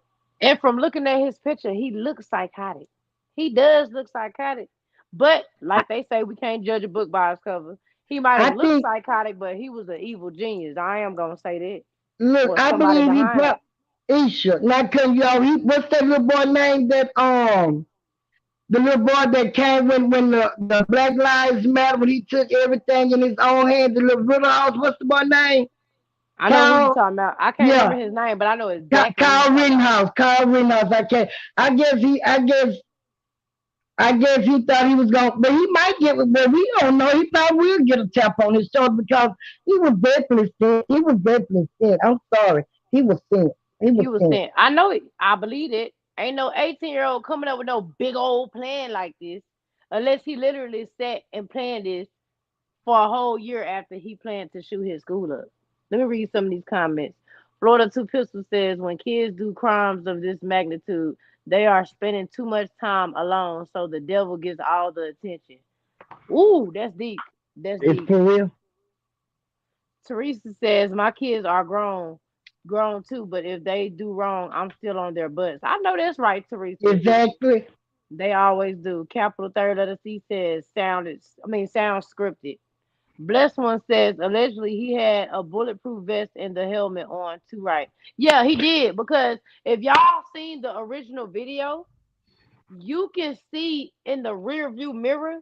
And from looking at his picture, he looks psychotic. He does look psychotic. But I, like they say, we can't judge a book by its cover. He might have I looked think. psychotic, but he was an evil genius. I am gonna say that. Look, Or I somebody believe he behind it. probably Esha. Not cause y'all. What's that little boy name that the little boy that came when the Black Lives Matter when he took everything in his own hands. The little Riddle House. What's the boy name? I know who you Kyle. talking about. I can't remember Yeah, his name, but I know exactly who you Kyle talking about. Rittenhouse. Kyle Rittenhouse. I can't. I guess he. I guess he thought he was going, but he might get. But we don't know. He probably will get a tap on his shoulder because he was definitely sent. He was definitely sent. I'm sorry. He was sent. He was He was sent. saying, I know it. I believe it. Ain't no 18-year-old coming up with no big old plan like this, unless he literally sat and planned this for a whole year after he planned to shoot his school up. Let me read some of these comments. Florida Two Pistol says when kids do crimes of this magnitude, they are spending too much time alone, so the devil gets all the attention. Ooh, that's deep. That's It's deep. for real. Teresa says my kids are grown too, but if they do wrong, I'm still on their butts. I know that's right, Teresa. Exactly. They always do. Capital third letter C says sound scripted. Blessed one says allegedly he had a bulletproof vest and the helmet on too. Right? Yeah, he did because if y'all seen the original video, you can see in the rear view mirror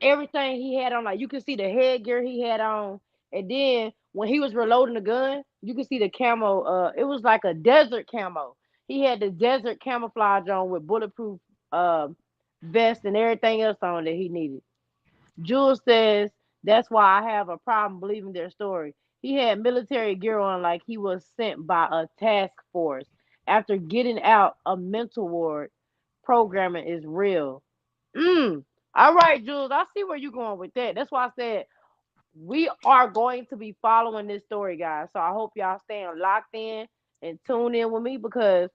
everything he had on. Like you can see the headgear he had on, and then when he was reloading the gun, you can see the camo. It was like a desert camo. He had the desert camouflage on with bulletproof uh, vest and everything else on that he needed. Jules says that's why I have a problem believing their story. He had military gear on like he was sent by a task force. After getting out, a mental ward programming is real. Mm. All right, Jules. I see where you're going with that. That's why I said we are going to be following this story, guys. So I hope y'all staying locked in and tune in with me because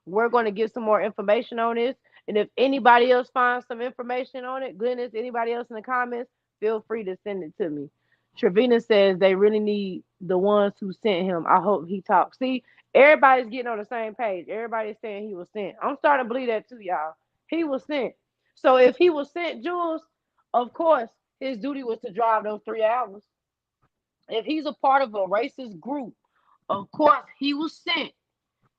we're going to get some more information on this. And if anybody else finds some information on it, goodness, anybody else in the comments, feel free to send it to me. Trevina says they really need the ones who sent him. I hope he talks. See, everybody's getting on the same page. Everybody's saying he was sent. I'm starting to believe that too, y'all. He was sent. So if he was sent, Jules, of course, his duty was to drive those 3 hours. If he's a part of a racist group, of course he was sent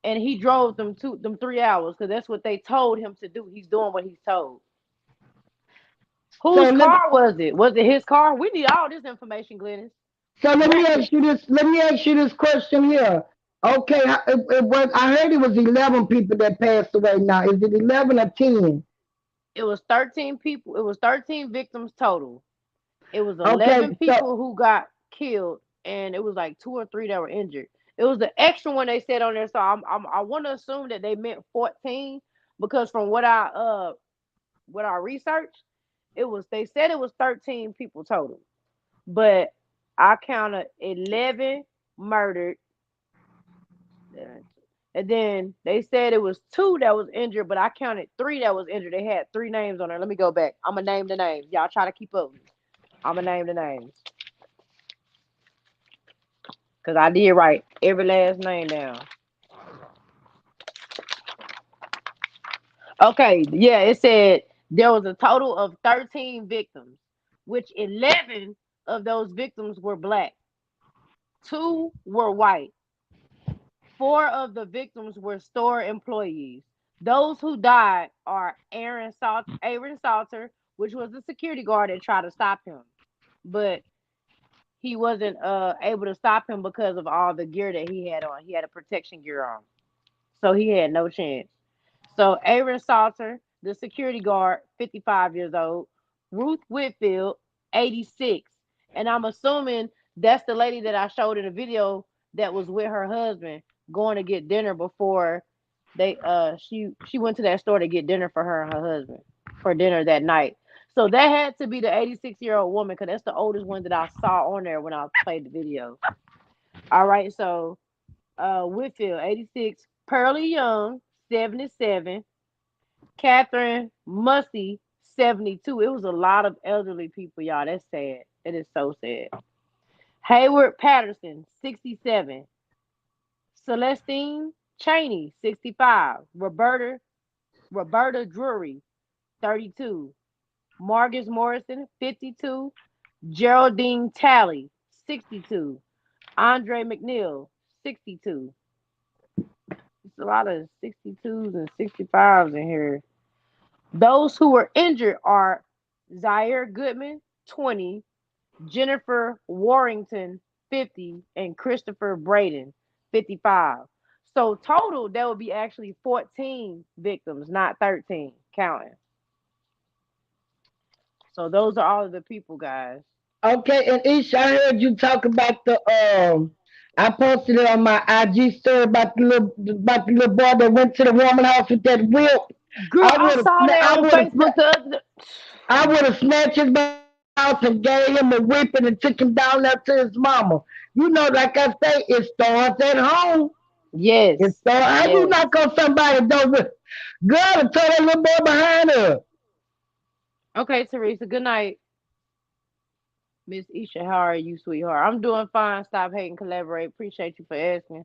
and he drove them 3 hours because that's what they told him to do. He's doing what he's told. So Whose let car was it? Was it his car? We need all this information, Glennis. so let me Bring ask it. you this. Let me ask you this question here. Okay, it was. I heard it was 11 people that passed away. Now, is it 11 or 10? It was 13 people. It was 13 victims total. It was Okay, 11 so people who got killed, and it was like two or three that were injured. It was the extra one they said on there, so I want to assume that they meant 14 because from what I researched, it was they said it was 13 people total, but I counted 11 murdered, and then they said it was two that was injured, but I counted three that was injured. They had three names on there. Let me go back. I'm gonna name the names. Y'all try to keep up with me. I'm gonna name the names because I did write every last name down. Okay, yeah, it said there was a total of 13 victims, which 11 of those victims were black, two were white. Four of the victims were store employees. Those who died are Aaron Salter, which was the security guard that tried to stop him, but he wasn't able to stop him because of all the gear that he had on. He had a protection gear on, so he had no chance. So Aaron Salter, the security guard, 55 years old. Ruth Whitfield, 86. And I'm assuming that's the lady that I showed in the video that was with her husband going to get dinner before she went to that store to get dinner for her and her husband for dinner that night. So that had to be the 86-year-old woman because that's the oldest one that I saw on there when I played the video. All right, so Whitfield, 86, Pearlie Young, 77, Catherine Mussey, 72. It was a lot of elderly people, y'all. That's sad. It is so sad. Hayward Patterson, 67. Celestine Cheney, 65. Roberta Drury, 32. Marcus Morrison, 52. Geraldine Talley, 62. Andre McNeil, 62. It's a lot of 62s and 65s in here. Those who were injured are Zaire Goodman, 20, Jennifer Warrington, 50, and Christopher Braden, 55. So total, there would be actually 14 victims, not 13 counting. So those are all of the people, guys. okay, and Isha, I heard you talk about the I posted it on my IG story about the little boy that went to the woman house with that whip. Girl, I I would have, saw that I on would have, Facebook the other. I would have snatched his mouth and gave him a whipping and took him down there to his mama. You know, like I say, it starts at home. It Yes, starts. How you yes. knock on somebody door with girl and tell that little boy behind her? Okay, Teresa, good night. Miss Isha, how are you, sweetheart? I'm doing fine. Stop hating, collaborate. Appreciate you for asking.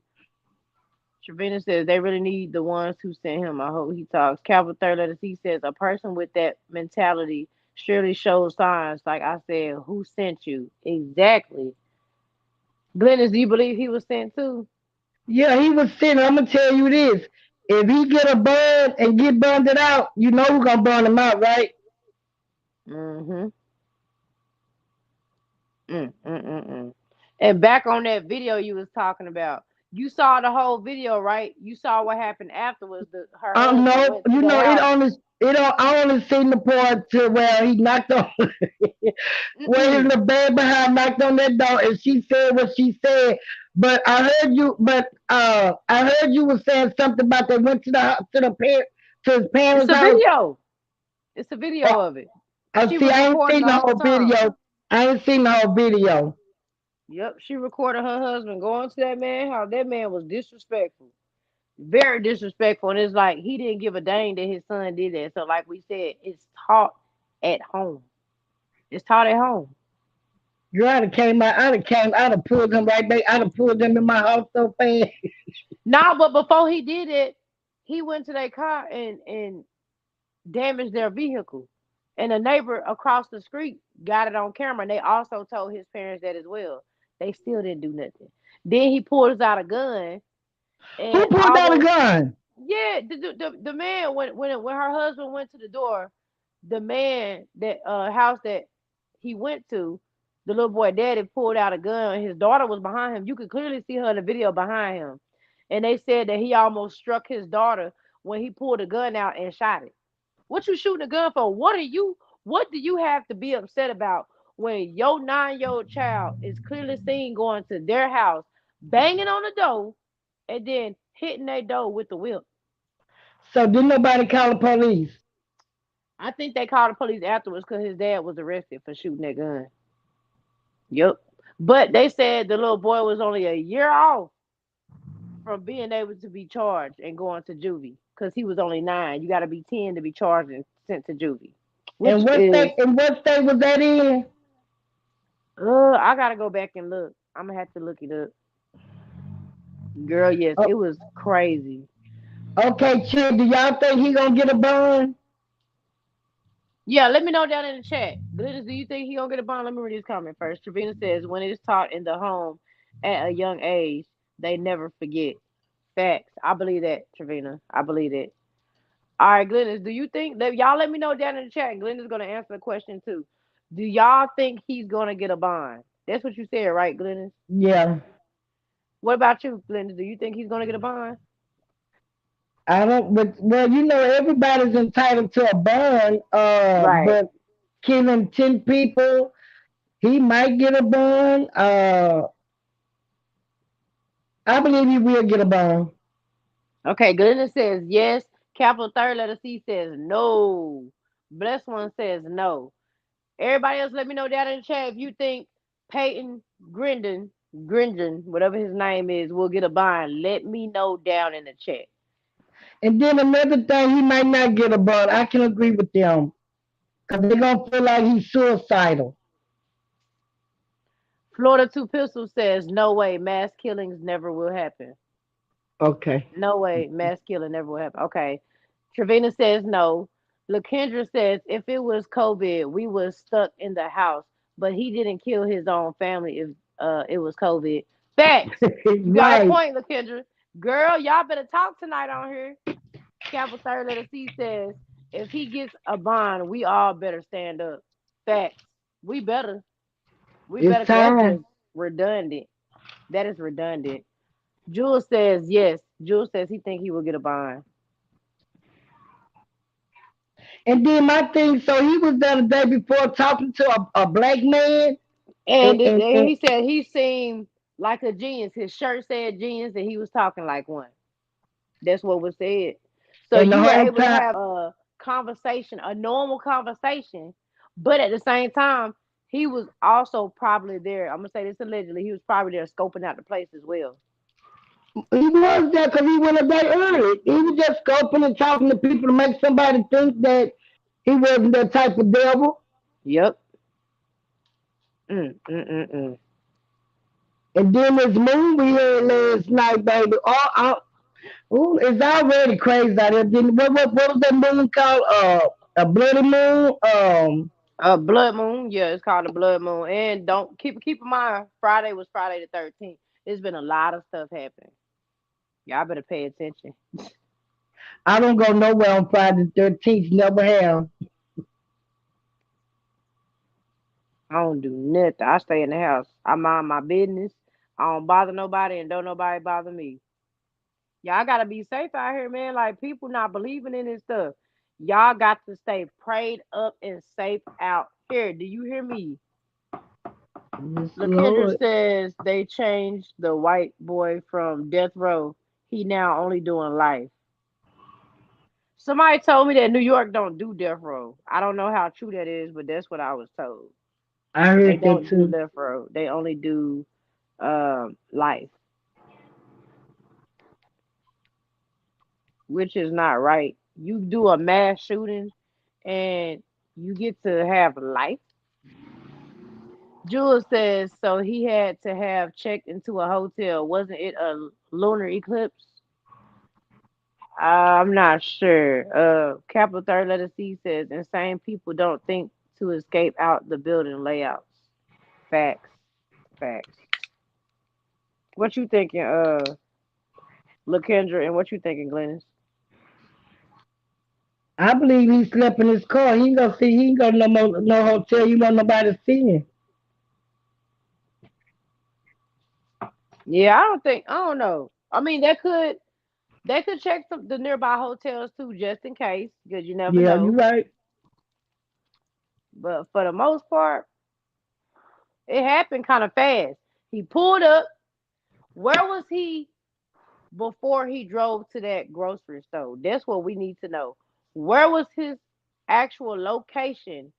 Trevina says they really need the ones who sent him. I hope he talks. Calvin Third Letter C says a person with that mentality Surely shows signs. Like I said, who sent you? Exactly. Glennis, do you believe he was sent too? Yeah, he was sitting. I'm gonna tell you this: if he get a bun and get burned out, you know who's gonna burn him out, right? Mm-hmm. Mm. And back on that video you was talking about, you saw the whole video, right? You saw what happened afterwards. Her husband No, went to the it house. only I only seen the part to where he knocked on where his Mm-mm. little baby behind knocked on that door and she said what she said. But I heard you was saying something about they went to to his It's parents' a house. video. It's a Oh, video of it. I She see. was I ain't recording seen the the whole whole time. video. I ain't seen the whole video. Yep, she recorded her husband going to that man house. That man was disrespectful. Very disrespectful. And it's like he didn't give a dang that his son did that. So like we said, it's taught at home. It's taught at home. Girl, I'd have came out. I'd have pulled him right back. I'd have pulled him in my house so fast. Nah, but before he did it, he went to their car and damaged their vehicle. And a neighbor across the street got it on camera. And they also told his parents that as well. They still didn't do nothing. Then he pulls out a gun Who and pulled out a almost, gun? yeah, the man when her husband went to the door, the man that house that he went to, the little boy daddy pulled out a gun. His daughter was behind him. You could clearly see her in the video behind him. And they said that he almost struck his daughter when he pulled a gun out and shot it. What you shooting a gun for? What do you have to be upset about when your 9-year-old child is clearly seen going to their house, banging on the door, and then hitting their door with the whip? So didn't nobody call the police? I think they called the police afterwards because his dad was arrested for shooting that gun. Yep. But they said the little boy was only a year off from being able to be charged and going to juvie because he was only 9. You got to be 10 to be charged and sent to juvie, which is, And what state was that in? I got to go back and look. I'm going to have to look it up. Girl, yes, Oh, it was crazy. okay, Chid, do y'all think he gonna get a bond? Yeah, let me know down in the chat. Glennis, do you think he gonna get a bond? Let me read his comment first. Trevina says, when it is taught in the home at a young age, they never forget. Facts. I believe that, Trevina. I believe it. All right, Glennis, do you think y'all let me know down in the chat? Glennis gonna answer the question too. Do y'all think he's gonna get a bond? That's what you said, right, Glennis? Yeah, What about you, Glennis? Do you think he's gonna get a bond? I don't. But well, everybody's entitled to a bond. Right. But killing 10 people, he might get a bond. I believe he will get a bond. Okay, Glennis says yes. Capital third letter C says no. Blessed one says no. Everybody else, let me know down in the chat if you think Peyton Grindon, whatever his name is, will get a bond. Let me know down in the chat. And then another thing, he might not get a bond. I can agree with them because they're gonna feel like he's suicidal. Florida Two Pistols says no way, mass killings never will happen. Okay. No way, mass killing never will happen. Okay. Trevina says no. LaKendra says if it was COVID, we was stuck in the house, but he didn't kill his own family if it was COVID. Facts. You got a Right. point, LaKendra. Girl, y'all better talk tonight on here. Capital third letter C says if he gets a bond, we all better stand up. Facts. We better. We It's better because that's time. just redundant. That is redundant. Jules says yes. Jules says he think he will get a bond. And then my thing, so he was there the day before talking to a black man, And, and, it, and, and and, he said he seemed like a genius. His shirt said genius, and he was talking like one. That's what was said. So and the you were whole able to time, have a conversation, a normal conversation, but at the same time, he was also probably there. I'm gonna say this allegedly. He was probably there scoping out the place as well. he was there because he went a day early. He was just scoping and talking to people to make somebody think that he wasn't that type of devil. Yep. Mm. And then this moon we had last night, baby. Oh, it's already crazy out here. What was that moon called? A bloody moon. Blood moon. Yeah, it's called a blood moon. And don't keep in mind, Friday was Friday the 13th. There's been a lot of stuff happening. Y'all better pay attention. I don't go nowhere on Friday the 13th. Never have. I don't do nothing. I stay in the house. I mind my business. I don't bother nobody, and don't nobody bother me. Y'all gotta be safe out here, man. Like people not believing in this stuff. Y'all got to stay prayed up and safe out here. Do you hear me? Yes, Lakendra Lord. says they changed the white boy from death row. He now only doing life. Somebody told me that New York don't do death row. I don't know how true that is, but that's what I was told. I They heard that don't do too. death row. They only do life, which is not right. You do a mass shooting and you get to have life. Jules says so he had to have checked into a hotel. Wasn't it a lunar eclipse? I'm not sure. Capital third letter C says insane people don't think to escape out the building layouts. Facts. Facts. What you thinking, LaKendra, and what you thinking, Glennis? I believe he slept in his car. He ain't gonna see. He ain't gonna no hotel. He want nobody to see him. Yeah, I don't know. I mean, they could check the nearby hotels too, just in case, because you never Yeah, you know. right. But for the most part, it happened kind of fast. He pulled up. Where was he before he drove to that grocery store? That's what we need to know. Where was his actual location?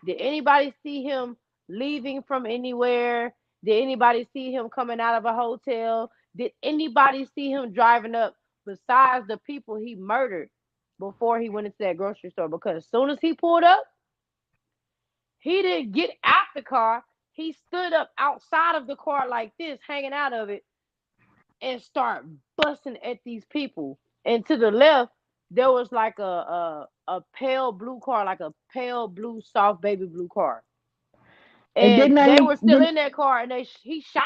Did anybody see him leaving from anywhere? Did anybody see him coming out of a hotel? Did anybody see him driving up besides the people he murdered before he went into that grocery store? Because as soon as he pulled up, he didn't get out the car. He stood up outside of the car like this, hanging out of it, and start busting at these people. And to the left, there was like a pale blue car, like a pale blue, soft baby blue car. And And didn't I they hear? were still in that car, and he shot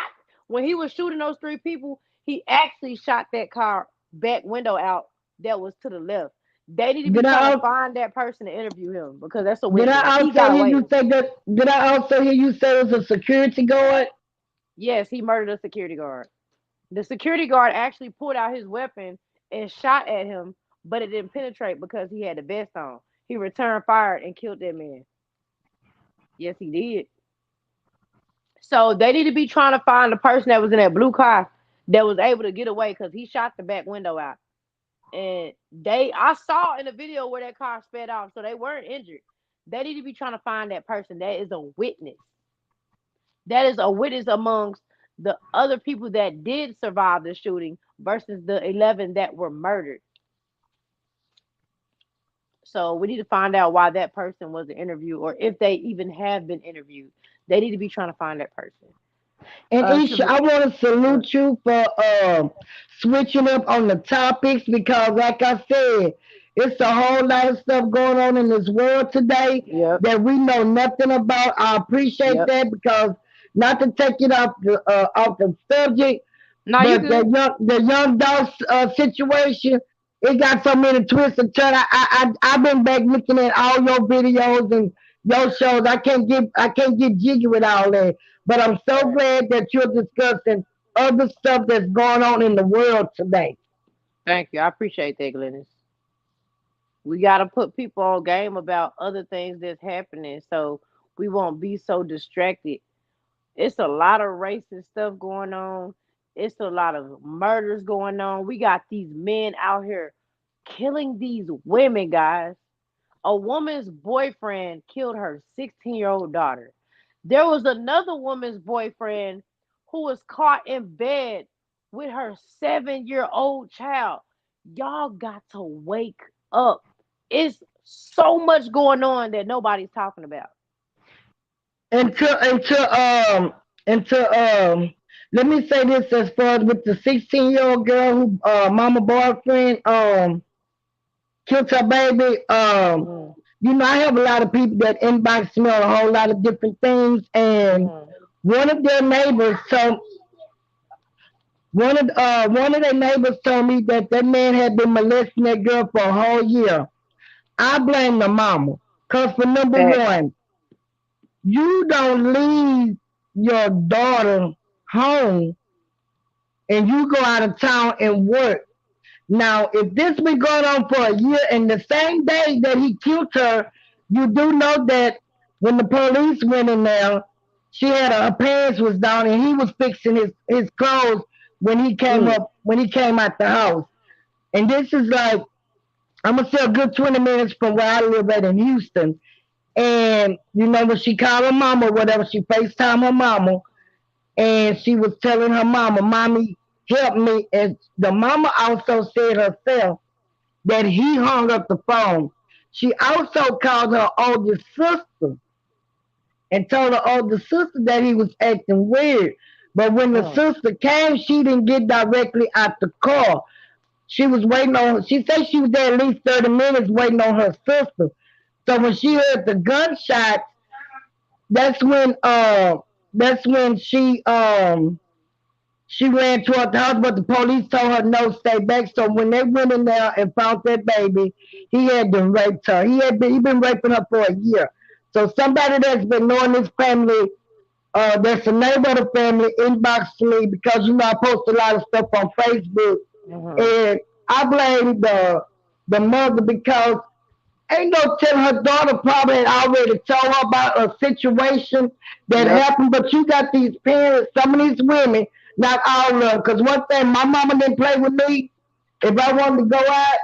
when he was shooting those three people. He actually shot that car back window out that was to the left. They need to be Did trying I? to find that person to interview him because that's a Did witness. I He also got hear away. you say that? Did I also hear you say it was a security guard? Yes, he murdered a security guard. The security guard actually pulled out his weapon and shot at him, but it didn't penetrate because he had the vest on. He returned fire and killed that man. Yes, he did. So they need to be trying to find the person that was in that blue car that was able to get away because he shot the back window out. And I saw in the video where that car sped off, so they weren't injured. They need to be trying to find that person. That is a witness. That is a witness amongst the other people that did survive the shooting versus the 11 that were murdered. So we need to find out why that person was interviewed or if they even have been interviewed. They need to be trying to find that person. And To Isha, the I want to what? salute you for switching up on the topics because, like I said, it's a whole lot of stuff going on in this world today Yep. that we know nothing about. I appreciate Yep. that because not to take it off the subject, No, you but good. the young dog situation, it got so many twists and turns. I've been back looking at all your videos and your shows. I can't get jiggy with all that. But I'm so Right. glad that you're discussing other stuff that's going on in the world today. Thank you. I appreciate that, Glennis. We gotta put people on game about other things that's happening so we won't be so distracted. It's a lot of racist stuff going on. It's a lot of murders going on. We got these men out here killing these women, guys. A woman's boyfriend killed her 16-year-old daughter. There was another woman's boyfriend who was caught in bed with her 7-year-old child. Y'all got to wake up. It's so much going on that nobody's talking about. And to let me say this as far as with the 16-year-old girl who mama boyfriend killed her baby. Mm. I have a lot of people that inbox me on a whole lot of different things, and Mhm. one of their neighbors told one of their neighbors told me that that man had been molesting that girl for a whole year. I blame the mama, cause for number Facts. one, you don't leave your daughter home and you go out of town and work. Now, if this been going on for a year and the same day that he killed her, you do know that when the police went in there, she had her pants was down and he was fixing his clothes Mm. when he came out the house. And this is like I'm gonna say a good 20 minutes from where I live at in Houston. And when she called her mama or whatever, she FaceTime her mama and she was telling her mama, "Mommy, help me." And the mama also said herself that he hung up the phone. She also called her older sister and told her older sister that he was acting weird. But when the Mm. sister came, she didn't get directly out the car. She was waiting on. She said she was there at least 30 minutes waiting on her sister. So when she heard the gunshots, that's when uh that's when she ran toward the house, but the police told her no, stay back. So when they went in there and found that baby, he had been raped her. He been raping her for a year. So somebody that's been knowing this family, that's a neighbor of the family, inboxed me because I post a lot of stuff on Facebook, Mhm. and I blame the mother because ain't no telling her daughter probably had already told her about a situation that Yep. happened, but you got these parents, some of these women, not all of them. Because one thing, my mama didn't play with me. If I wanted to go out,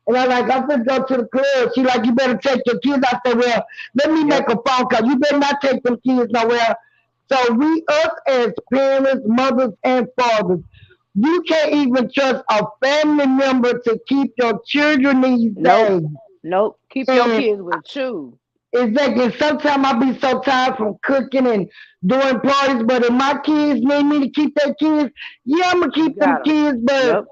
and I'm finna go to the club, she like, you better take your kids. I said, well, let me make Yep. a phone call. You better not take them kids nowhere. So us as parents, mothers, and fathers, you can't even trust a family member to keep your children these Nope. days. Nope. Keep your And kids with you. exactly. Sometimes I be so tired from cooking and doing parties, but if my kids need me to keep their kids, yeah, I'm gonna You keep them got them. kids. But Yep.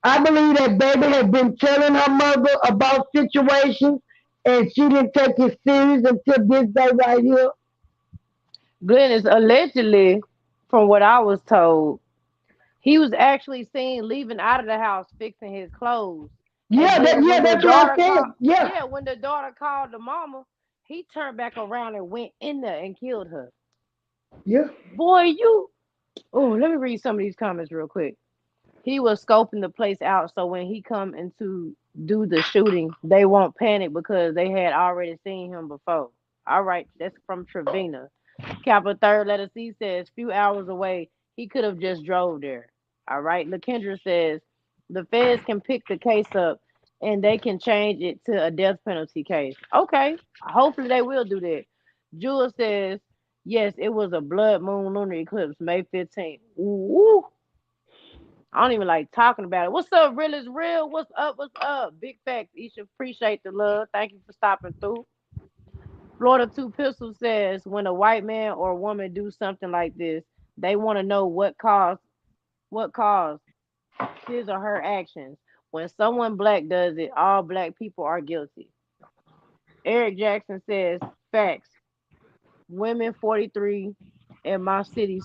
I believe that baby had been telling her mother about situations, and she didn't take it serious until this day right here. Glenn is allegedly, from what I was told, he was actually seen leaving out of the house fixing his clothes. And then Yeah, when the that's what I daughter said. called, Yeah, yeah, when the daughter called the mama, he turned back around and went in there and killed her. yeah. Boy, you. Oh, let me read some of these comments real quick. He was scoping the place out so when he come into do the shooting, they won't panic because they had already seen him before. All right, that's from Trevina. Capital third letter C says few hours away. He could have just drove there. All right. LaKendra says the feds can pick the case up and they can change it to a death penalty case. Okay. Hopefully they will do that. Jewel says yes, it was a blood moon lunar eclipse, May 15th. Ooh, I don't even like talking about it. What's up, real is real? What's up? What's up? Big facts. You should appreciate the love. Thank you for stopping through. Florida Two Pistol says when a white man or woman do something like this, they want to know what caused his or her actions. When someone black does it, all black people are guilty. Eric Jackson says facts. Women 43 in my city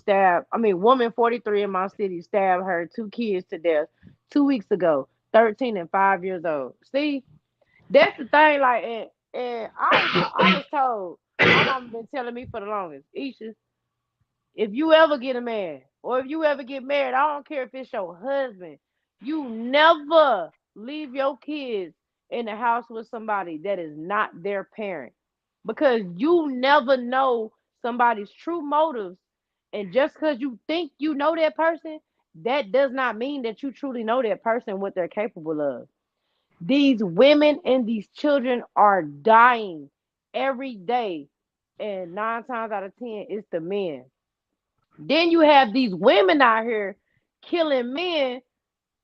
woman 43 in my city stabbed her two kids to death 2 weeks ago, 13 and 5 years old. See, that's the thing. Like, and I was told, my mama been telling me for the longest, Isha, if you ever get a man or if you ever get married, I don't care if it's your husband, you never leave your kids in the house with somebody that is not their parent because you never know somebody's true motives. And just because you think you know that person, that does not mean that you truly know that person, what they're capable of. These women and these children are dying every day. And 9 times out of 10, it's the men. Then you have these women out here killing men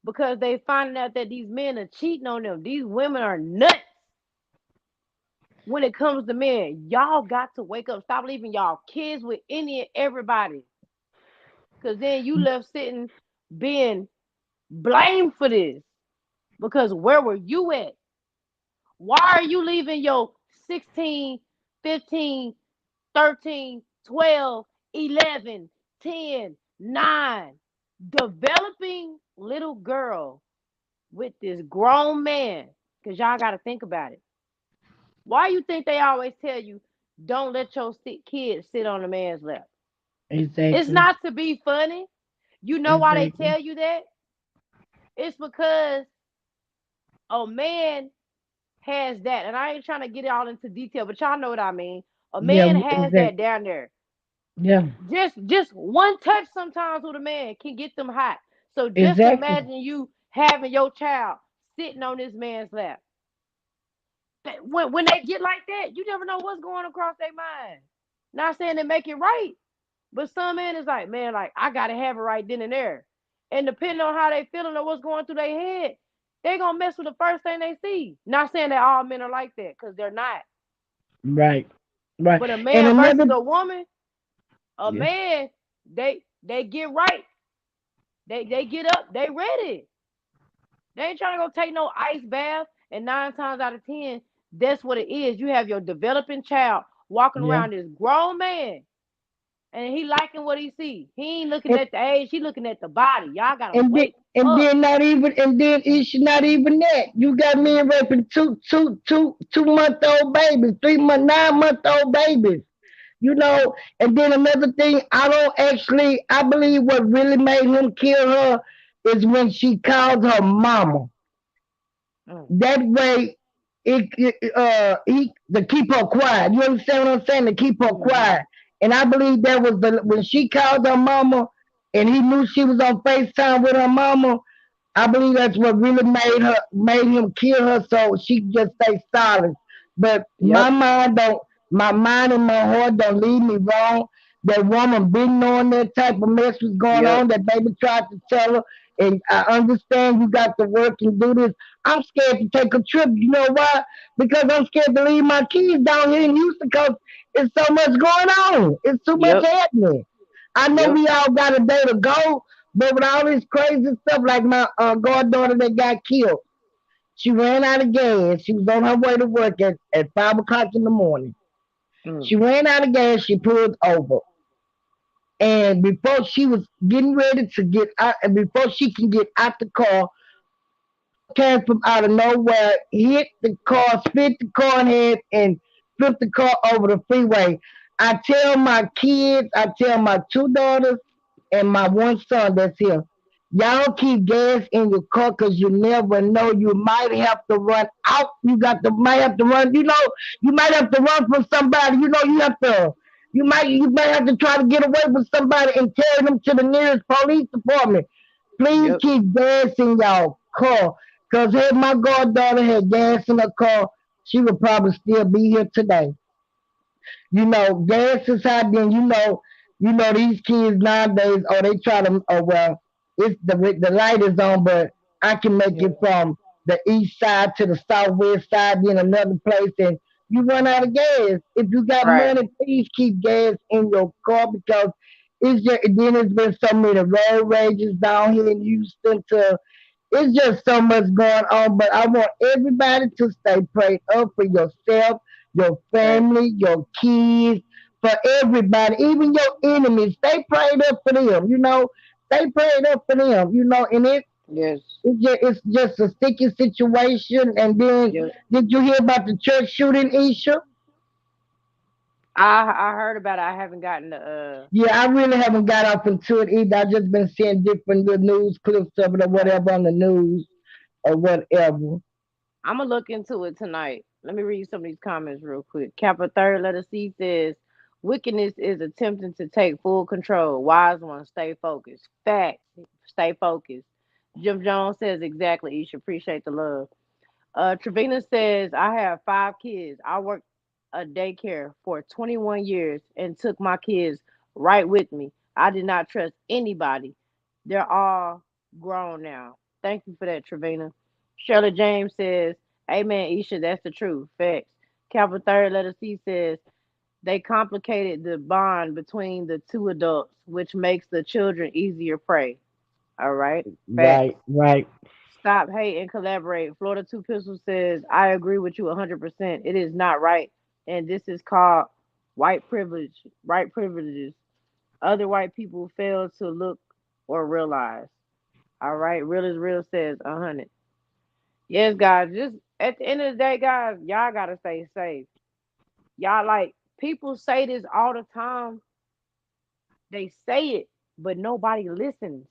because they finding out that these men are cheating on them. These women are nuts when it comes to men. Y'all got to wake up. Stop leaving y'all kids with any and everybody. Because then you left sitting being blamed for this. Because where were you at? Why are you leaving your 16, 15, 13, 12, 11, 10, 9. Developing little girl with this grown man. Because y'all got to think about it. Why you think they always tell you, don't let your kids sit on a man's lap? It's Exactly. not to be funny. You know why they Exactly. tell you that? It's because a man has that, and I ain't trying to get it all into detail, but y'all know what I mean. A Yeah. man has that Exactly. down there. Yeah. Just one touch sometimes with a man can get them hot. So just Exactly. imagine you having your child sitting on this man's lap. When they get like that, you never know what's going across their mind. Not saying they make it right, but some man is like, man, like I gotta have it right then and there. And depending on how they feeling or what's going through their head, they gonna mess with the first thing they see. Not saying that all men are like that, because they're not. Right. Right. But a And man versus another. a woman, a Yeah. man, they get right. They get up, they ready. They ain't trying to go take no ice bath. And 9 times out of 10, that's what it is. You have your developing child walking Yeah. around this grown man, and he liking what he see. He ain't looking And at the age, he looking at the body. Y'all gotta and then wake and up. then not even and then it's not even that. You got men raping 2 month old babies, 3 month, 9 month old babies. And then another thing, I believe what really made him kill her is when she called her mama. Mm, That way, he to keep her quiet. You understand what I'm saying? To keep her mm-hmm. quiet. And I believe that was when she called her mama, and he knew she was on FaceTime with her mama. I believe that's what really made him kill her, so she just stay silent. But Yep, my mind and my heart don't lead me wrong. That woman been knowing that type of mess was going yep, on. That baby tried to tell her, and I understand you got to work and do this. I'm scared to take a trip. You know why? Because I'm scared to leave my kids down here in Houston because it's so much going on. It's too much yep, happening. I know yep. we all got a day to go, but with all this crazy stuff, like my goddaughter that got killed, she ran out of gas. She was on her way to work at 5 o'clock in the morning. Mm, She ran out of gas. She pulled over, and before she was getting ready to get out, and before she can get out the car, a truck came from out of nowhere, hit the car, split the car in half, and flipped the car over the freeway. I tell my kids, I tell my 2 daughters and my one son that's here, y'all keep gas in your car because you never know. You might have to run out. Might have to run. You might have to run from somebody. You might have to try to get away from somebody and carry them to the nearest police department. Please yep, keep gas in y'all car. Cause had my goddaughter had gas in her car, she would probably still be here today. Gas is hot. Then these kids nowadays. Oh, they try to. Oh well, it's the light is on, but I can make yeah, it from the east side to the southwest side, then another place, and you run out of gas. If you got right. money, please keep gas in your car because it's just. Then it's been so many road rages down here in Houston to it's just so much going on, but I want everybody to stay prayed up for yourself, your Right. family, your kids, for everybody, even your enemies. Stay prayed up for them. Stay prayed up for them. And Yes. it's just a sticky situation. And then, Yep. did you hear about the church shooting, Isha? I heard about it. I haven't gotten the Yeah, I really haven't got up into it either. I just been seeing different little news clips of it or right. whatever on the news or whatever. I'm gonna look into it tonight. Let me read some of these comments real quick. Kappa third letter C says, "Wickedness is attempting to take full control. Wise ones stay focused. Facts, stay focused." Jim Jones says, "Exactly. You should appreciate the love." Trevina says, "I have 5 kids. I worked a daycare for 21 years and took my kids right with me. I did not trust anybody. They're all grown now." Thank you for that, Trevina. Shirley James says, "Amen, Isha. That's the truth. Facts." Capital third letter C says, "They complicated the bond between the two adults, which makes the children easier prey." All right. Right, Facts. right. Stop, hate, and collaborate. Florida Two Pistols says, "I agree with you 100%. It is not right and this is called white privilege, white privileges. Other white people fail to look or realize. All right, real is real says 100. Yes, guys, just at the end of the day, guys, y'all gotta stay safe. Y'all like people say this all the time. They say it, but nobody listens.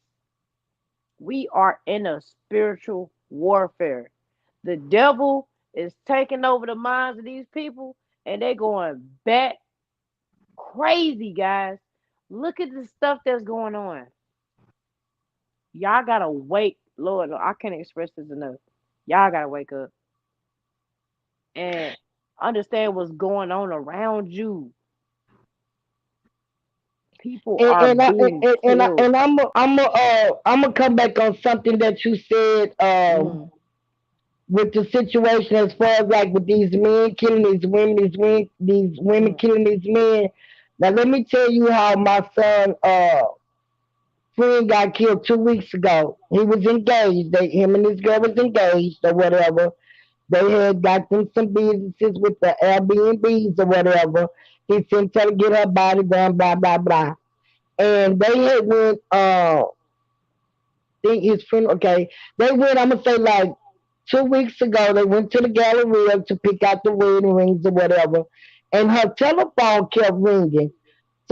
We are in a spiritual warfare. The devil is taking over the minds of these people, and they're going back crazy, guys. Look at the stuff that's going on. Y'all gotta wake, Lord. I can't express this enough. Y'all gotta wake up and understand what's going on around you. People And are and I being killed. and I'm gonna come back on something that you said Hmm. with the situation as far as like with these men killing these women Hmm. killing these men. Now let me tell you how my son friend got killed 2 weeks ago. He was engaged. Him and his girl was engaged or whatever. They had got them some businesses with the Airbnbs or whatever. He sent her to get her body done, blah blah blah. And they had went think his friend okay. They went, I'm gonna say like 2 weeks ago, they went to the Galleria to pick out the wedding rings or whatever, and her telephone kept ringing.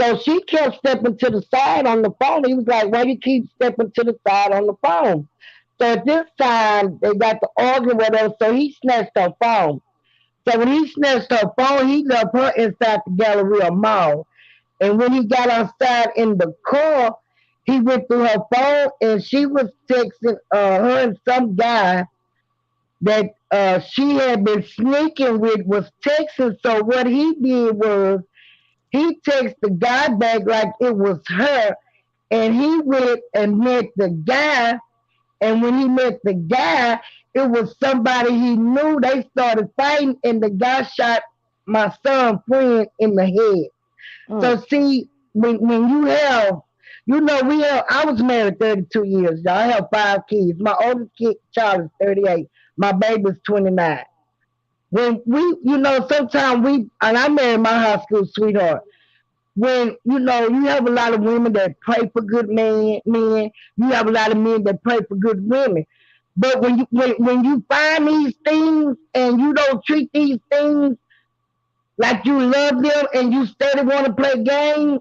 So she kept stepping to the side on the phone. He was like, "Why you keep stepping to the side on the phone?" So at this time, they got the arguing whatever. So he snatched her phone. So when he snatched her phone, he left her inside the Galleria Mall. And when he got outside in the car, he went through her phone and she was texting her and some guy that she had been sneaking with was texting. So what he did was he texted the guy back like it was her, and he went and met the guy. And when he met the guy, it was somebody he knew. They started fighting, and the guy shot my son friend in the head. So Mm. see, when you have, we have. I was married 32 years. Y'all. I have 5 kids. My oldest child is 38. My baby's 29. When sometimes and I married my high school sweetheart. When you have a lot of women that pray for good men. You have a lot of men that pray for good women. But when you find these things and you don't treat these things like you love them and you steady want to play games,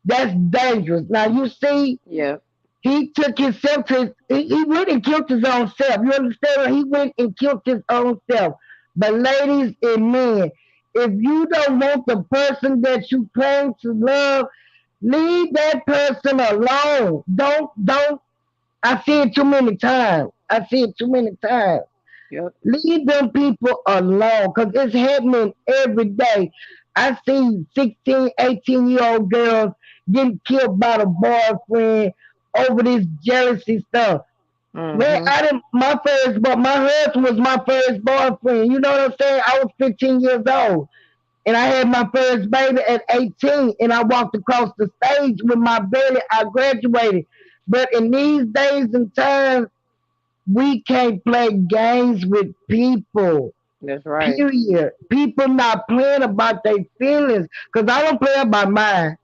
that's dangerous. Now you see, Yeah. he took himself he went and killed his own self. You understand? He went and killed his own self. But ladies and men, if you don't want the person that you claim to love, leave that person alone. Don't. I see it too many times. I see it too many times. Yep. Leave them people alone because it's happening every day. I see 16, 18-year-old girls getting killed by the boyfriend over this jealousy stuff. Man, Hmm. I didn't, but my husband was my first boyfriend. You know what I'm saying? I was 15 years old and I had my first baby at 18 and I walked across the stage with my baby. I graduated. But in these days and times, we can't play games with people. That's right. Period. People not playing about their feelings because I don't play about mine.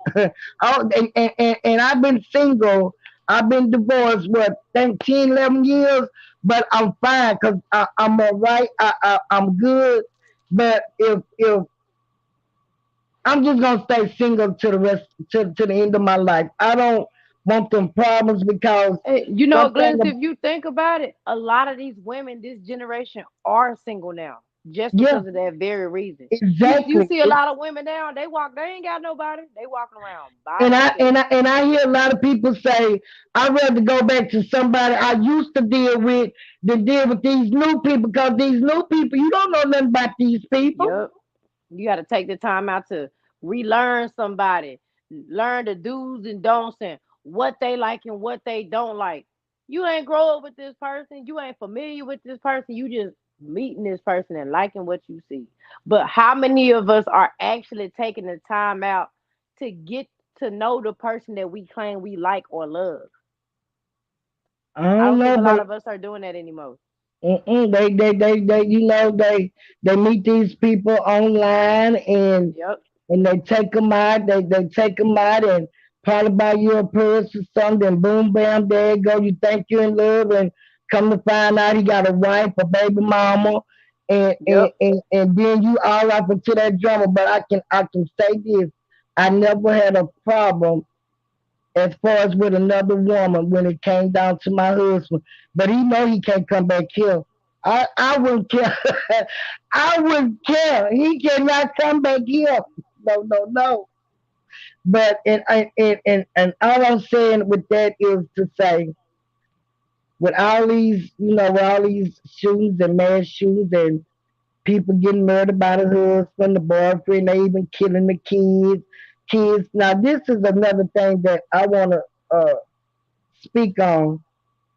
And I've been single. I've been divorced, what, 10, 11 years, but I'm fine because I'm all right. I'm good. But if I'm just gonna stay single to the rest to the end of my life. I don't want them problems because Hey, one thing. Glennis, if you think about it, a lot of these women this generation are single now, just Yeah, because of that very reason. You exactly. see a lot of women now, they ain't got nobody. They walking around by And I themselves. and I and I hear a lot of people say, I'd rather go back to somebody I used to deal with than deal with these new people because these new people, you don't know nothing about these people. Yep. You got to take the time out to relearn somebody, learn the do's and don'ts and what they like and what they don't like. You ain't grow up with this person. You ain't familiar with this person. You just meeting this person and liking what you see. But how many of us are actually taking the time out to get to know the person that we claim we like or love? I I don't don't think know, a lot but of us are doing that anymore. Mm-mm. They meet these people online Yep. and they take them out. They take them out and probably buy you a purse or something. Boom, bam, there you go. You think you're in love, and come to find out he got a wife, a baby mama, Yep. and then you all up into that drama. But I can say this: I never had a problem as far as with another woman when it came down to my husband. But he know he can't come back here. I wouldn't care. I wouldn't care. He cannot come back here. No, no, no. But and all I'm saying with that is to say, with all these, with all these shootings and mass shootings and people getting murdered by the husband, the boyfriend, they even killing the kids. Kids. Now this is another thing that I want to speak on.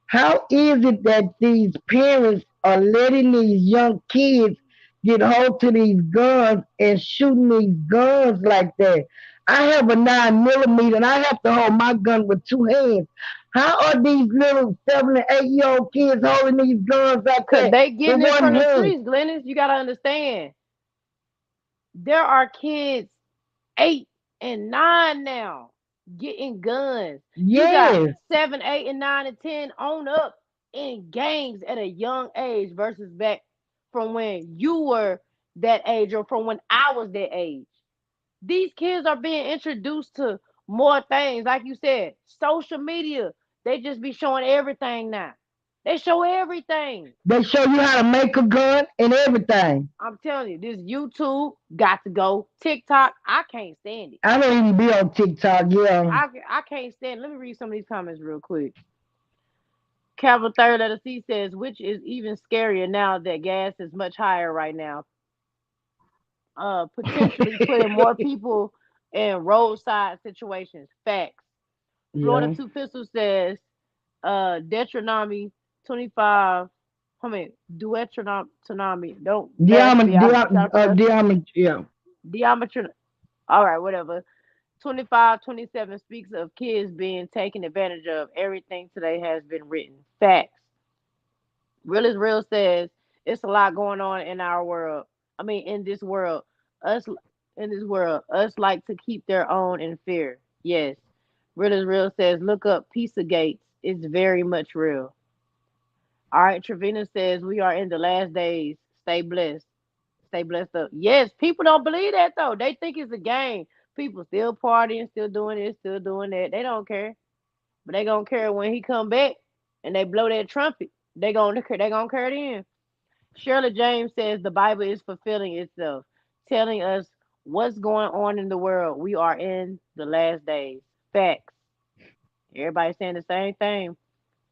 How is it that these parents are letting these young kids get hold to these guns and shooting these guns like that? I have a 9 millimeter and I have to hold my gun with two hands. How are these little 7 and 8 year old kids holding these guns like Cause that they with getting it one from the hand? streets, Glennis. You gotta understand. There are kids 8 and 9 now getting guns. You got Yes, 7, 8, and 9 and 10 on up in gangs at a young age versus back from when you were that age or from when I was that age. These kids are being introduced to more things. Like you said, social media, they just be showing everything now. They show everything. they show you how to make a gun and everything. I'm telling you, this YouTube got to go. TikTok, I can't stand it. I don't even be on TikTok. Yeah, I can't stand it. Let me read some of these comments real quick. Capital third letter C says, which is even scarier now that gas is much higher right now. Potentially putting more people in roadside situations. Facts. Florida yeah. Two Pistols says, Deuteronomy 25. I mean, Deuteronomy. Don't Diamond, be out of touch. diamond, yeah. Diameter. All right, whatever. 25:27 speaks of kids being taken advantage of. Everything today has been written. Facts. Real is real says it's a lot going on in our world. I mean, in this world, us in this world, us like to keep their own in fear. Yes. Real is real says look up Pizza Gates. It's very much real. All right. Trevina says we are in the last days. Stay blessed. Stay blessed up. Yes. People don't believe that though. They think it's a game. People still partying, still doing this, still doing that. They don't care. But they gonna care when he come back and they blow that trumpet. They gonna care then. Shirley James says the Bible is fulfilling itself, telling us what's going on in the world. We are in the last days. Facts. Everybody saying the same thing.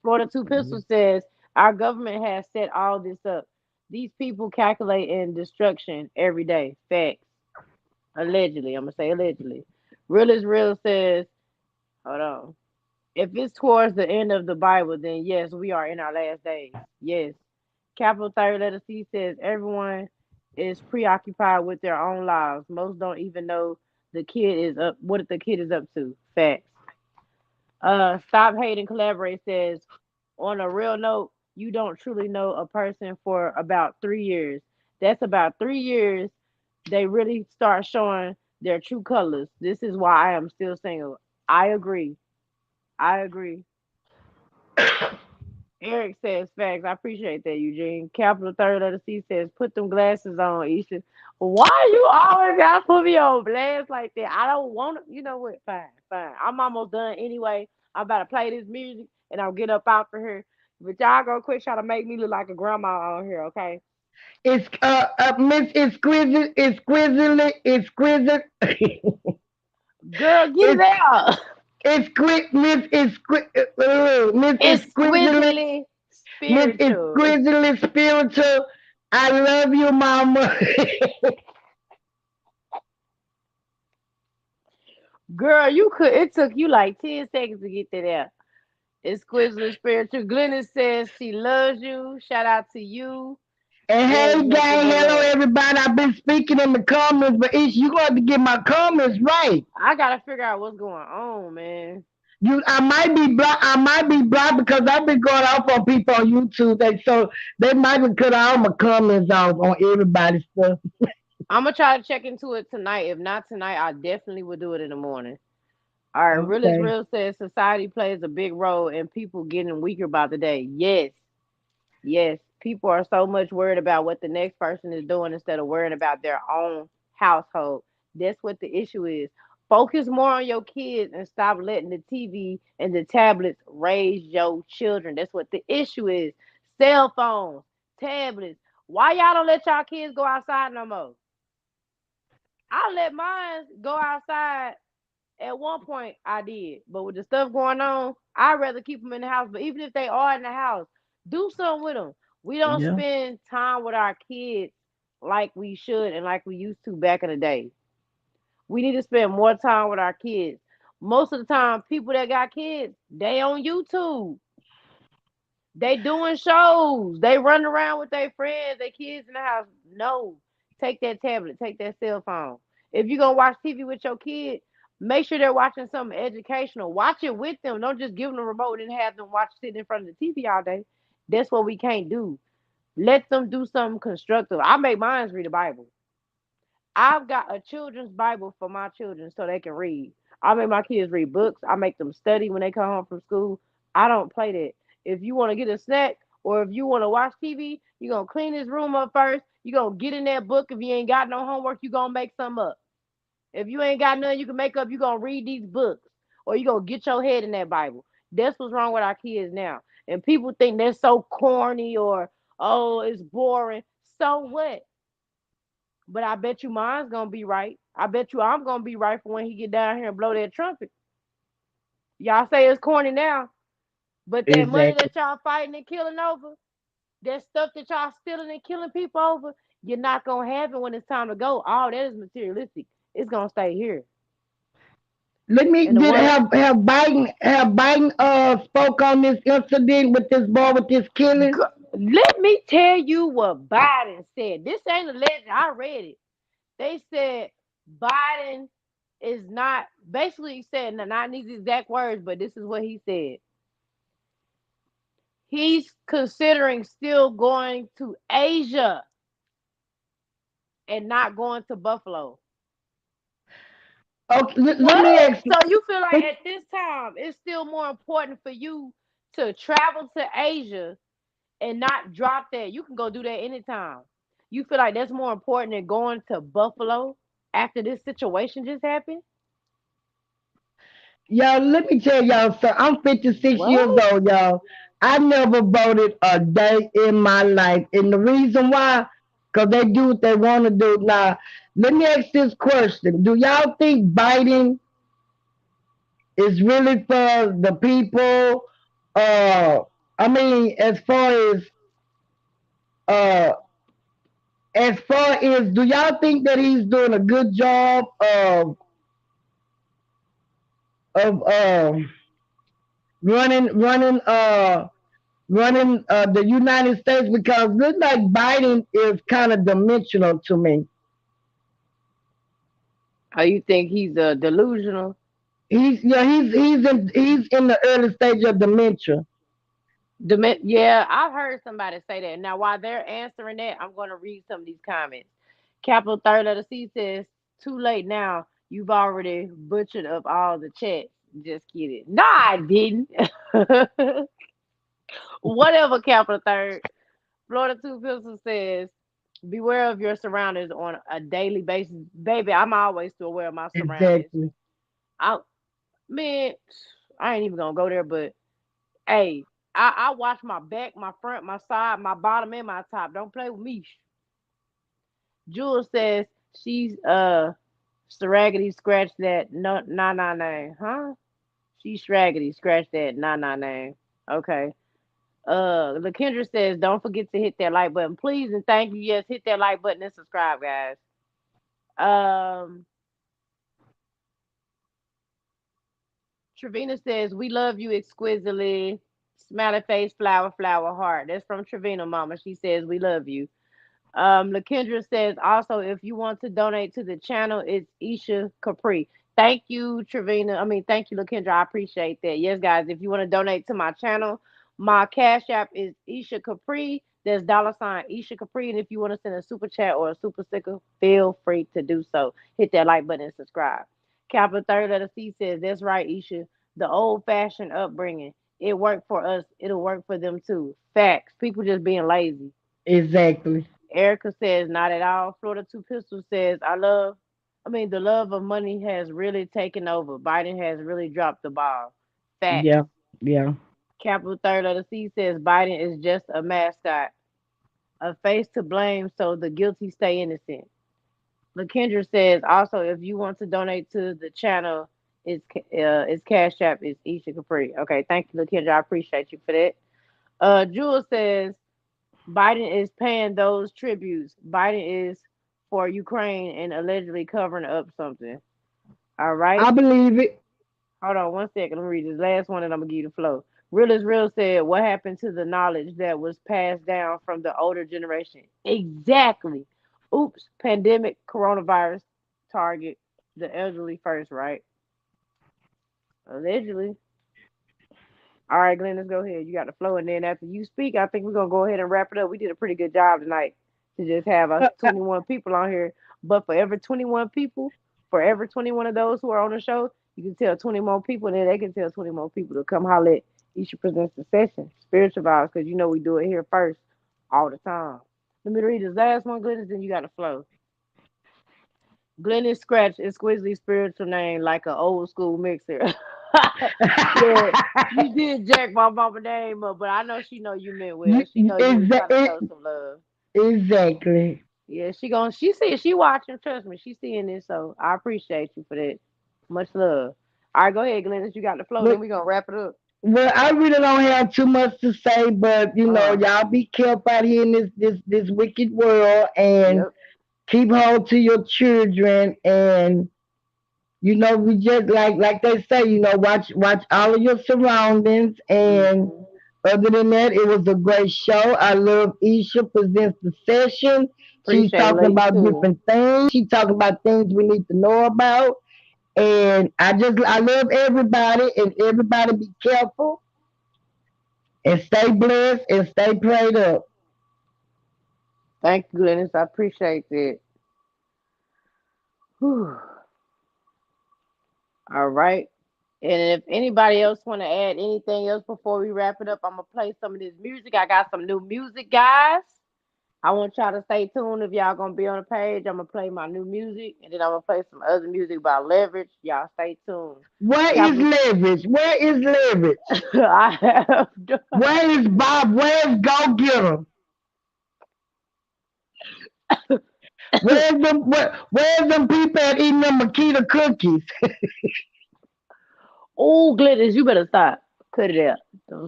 Florida Two Pistols says our government has set all this up. These people calculate in destruction every day. Facts. Allegedly. I'm gonna say allegedly. Real is real says, hold on. If it's towards the end of the Bible, then yes, we are in our last days. Yes. Capital third letter C says everyone is preoccupied with their own lives. Most don't even know the kid is up what the kid is up to. Facts. Stop hating, collaborate says on a real note, you don't truly know a person for about 3 years. That's about 3 years they really start showing their true colors. This is why I am still single. I agree. I agree. Eric says facts. I appreciate that, Eugene. Capital third letter C says put them glasses on, Isha. Why you always gotta put me on blast like that? I don't want to. You know what? Fine, fine. I'm almost done anyway. I'm about to play this music and I'll get up out for here. But y'all gonna quit trying to make me look like a grandma on here, okay? It's Miss Exquisite, exquisitely, exquisite. Girl, get it it's out. exquisite, Miss Exquisitely, Exquisitely Miss spiritual. Exquisitely spiritual. I love you, Mama. Girl, you could. It took you like 10 seconds to get that out. Exquisitely spiritual. Glennis says she loves you. Shout out to you. And There's hey, nothing gang, but hello love. everybody. I've been speaking in the comments, but each you got to get my comments right. I gotta figure out what's going on, man. I might be blocked. I might be blocked because I've been going off on people on YouTube. So they might be cut all my comments off on everybody's stuff. I'm gonna try to check into it tonight. If not tonight, I definitely will do it in the morning. All right, real is Okay. real says society plays a big role in people getting weaker by the day. Yes, yes. People are so much worried about what the next person is doing instead of worrying about their own household. That's what the issue is. Focus more on your kids and stop letting the TV and the tablets raise your children. That's what the issue is. Cell phones, tablets. Why y'all don't let y'all kids go outside no more? I let mine go outside. At one point, I did, but with the stuff going on, I'd rather keep them in the house. But even if they are in the house, do something with them. We don't Yeah. spend time with our kids like we should and like we used to back in the day. We need to spend more time with our kids. Most of the time, people that got kids, they on YouTube. They doing shows. They running around with their friends, their kids in the house. No, take that tablet, take that cell phone. If you're gonna watch TV with your kid, make sure they're watching something educational. Watch it with them. Don't just give them the remote and have them watch sitting in front of the TV all day. That's what we can't do. Let them do something constructive. I make mine read the Bible. I've got a children's Bible for my children so they can read. I make my kids read books. I make them study when they come home from school. I don't play that. If you want to get a snack or if you want to watch TV, you're going to clean this room up first. You're going to get in that book. If you ain't got no homework, you're going to make some up. If you ain't got nothing you can make up, you're going to read these books or you're going to get your head in that Bible. That's what's wrong with our kids now. And people think they're so corny or, oh, it's boring. So what? But I bet you mine's gonna be right. I bet you I'm gonna be right for when he get down here and blow that trumpet. Y'all say it's corny now, but that money Exactly. that y'all fighting and killing over, that stuff that y'all stealing and killing people over, you're not gonna have it when it's time to go. All that is materialistic. It's gonna stay here. Let me And the did one, have Biden spoke on this incident with this boy with this killing. let me tell you what Biden said. This ain't a legend. I read it. They said Biden is not basically he said not these exact words, but this is what he said. He's considering still going to Asia and not going to Buffalo. Okay, let me What? ask you. So you feel like at this time it's still more important for you to travel to Asia and not drop that? You can go do that anytime. You feel like that's more important than going to Buffalo after this situation just happened? Y'all, let me tell y'all something. I'm 56 years What? old, y'all. I never voted a day in my life. And the reason why, because they do what they want to do. Now, let me ask this question. Do y'all think Biden is really for the people? Uh, I mean, uh, do y'all think that he's doing a good job of running the United States because look like Biden is kind of dimensional to me. Oh, you think he's delusional? He's in the early stage of dementia. Yeah, I've heard somebody say that. Now, while they're answering that, I'm going to read some of these comments. Capital third letter C says, "Too late now. You've already butchered up all the chats." Just kidding. No, I didn't. Whatever, capital third. Florida Two Pistol says, "Beware of your surroundings on a daily basis." Baby, I'm always still aware of my surroundings. Exactly. I, man, I ain't even going to go there, but hey, I watch my back, my front, my side, my bottom, and my top. Don't play with me. Jules says she's scraggity scratch that no nah nah name. Huh? She's scraggity scratch that nah nah name. Okay. LaKendra says don't forget to hit that like button. Please and thank you. Yes, hit that like button and subscribe, guys. Um Trevina says we love you exquisitely. Smiley face, flower, flower, heart. That's from Trevina, mama. She says we love you. LaKendra says also if you want to donate to the channel, it's Isha Capri. Thank you, Trevina. I mean, thank you, Lakendra. I appreciate that. Yes, guys, if you want to donate to my channel, my cash app is Esha Capri. There's dollar sign Esha Capri. And if you want to send a super chat or a super sticker, feel free to do so. Hit that like button and subscribe. Capital third letter C says, that's right, Esha. The old fashioned upbringing. It worked for us. It'll work for them too. Facts. People just being lazy. Exactly. Erica says, not at all. Florida Two Pistols says, the love of money has really taken over. Biden has really dropped the ball. Facts. Yeah. Yeah. Capital third letter C says, Biden is just a mascot, a face to blame so the guilty stay innocent. Lakendra says, also, if you want to donate to the channel, it's Cash App, it's Isha Capri. Okay, thank you, Lakendra. I appreciate you for that. Jewel says, Biden is paying those tributes. Biden is for Ukraine and allegedly covering up something. All right. I believe it. Hold on one second. Let me read this last one and I'm going to give you the flow. Real is real said, what happened to the knowledge that was passed down from the older generation? Exactly. Oops. Pandemic, coronavirus, target, the elderly first, right? Allegedly. All right, Glenn, let's go ahead. You got the flow, and then after you speak, I think we're gonna go ahead and wrap it up. We did a pretty good job tonight to just have us Uh, uh, 21 people on here. But for every 21 people, for every 21 of those who are on the show, you can tell 20 more people, and then they can tell 20 more people to come holler at Isha Presents the Session, Spiritual Vibes, because you know we do it here first all the time. Let me read this last one, Glenn, then you got the flow. Glennis Scratch exquisitely spiritual name like an old school mixer. Yeah, you did jack my mama name up, but I know she know you meant well. She know you was trying to show some love. exactly. Yeah, she see she watching, trust me, she seeing this, so I appreciate you for that. Much love. All right, go ahead, Glennis. You got the flow, then Look, we gonna wrap it up. well, I really don't have too much to say, but Uh y'all be careful out here in this wicked world, and yep. keep hold to your children, and we just like they say, watch all of your surroundings, and Hmm. other than that, it was a great show. I love Isha presents the session. She's Appreciate it, talking love you about too. different things. She's talking about things we need to know about. And I love everybody, and everybody be careful and stay blessed and stay prayed up. Thank you, Glennis. I appreciate that. Whew. All right. And if anybody else want to add anything else before we wrap it up, I'm gonna play some of this music. I got some new music, guys. I want y'all to stay tuned. If y'all gonna be on the page, I'm gonna play my new music, and then I'm gonna play some other music about leverage. Y'all stay tuned. Where is Capital. leverage? Where is leverage? I have. Where is Bob? Where's Go Getter? Where's them people at eating them Makita cookies? Oh, Gladys, you better stop. Cut it out.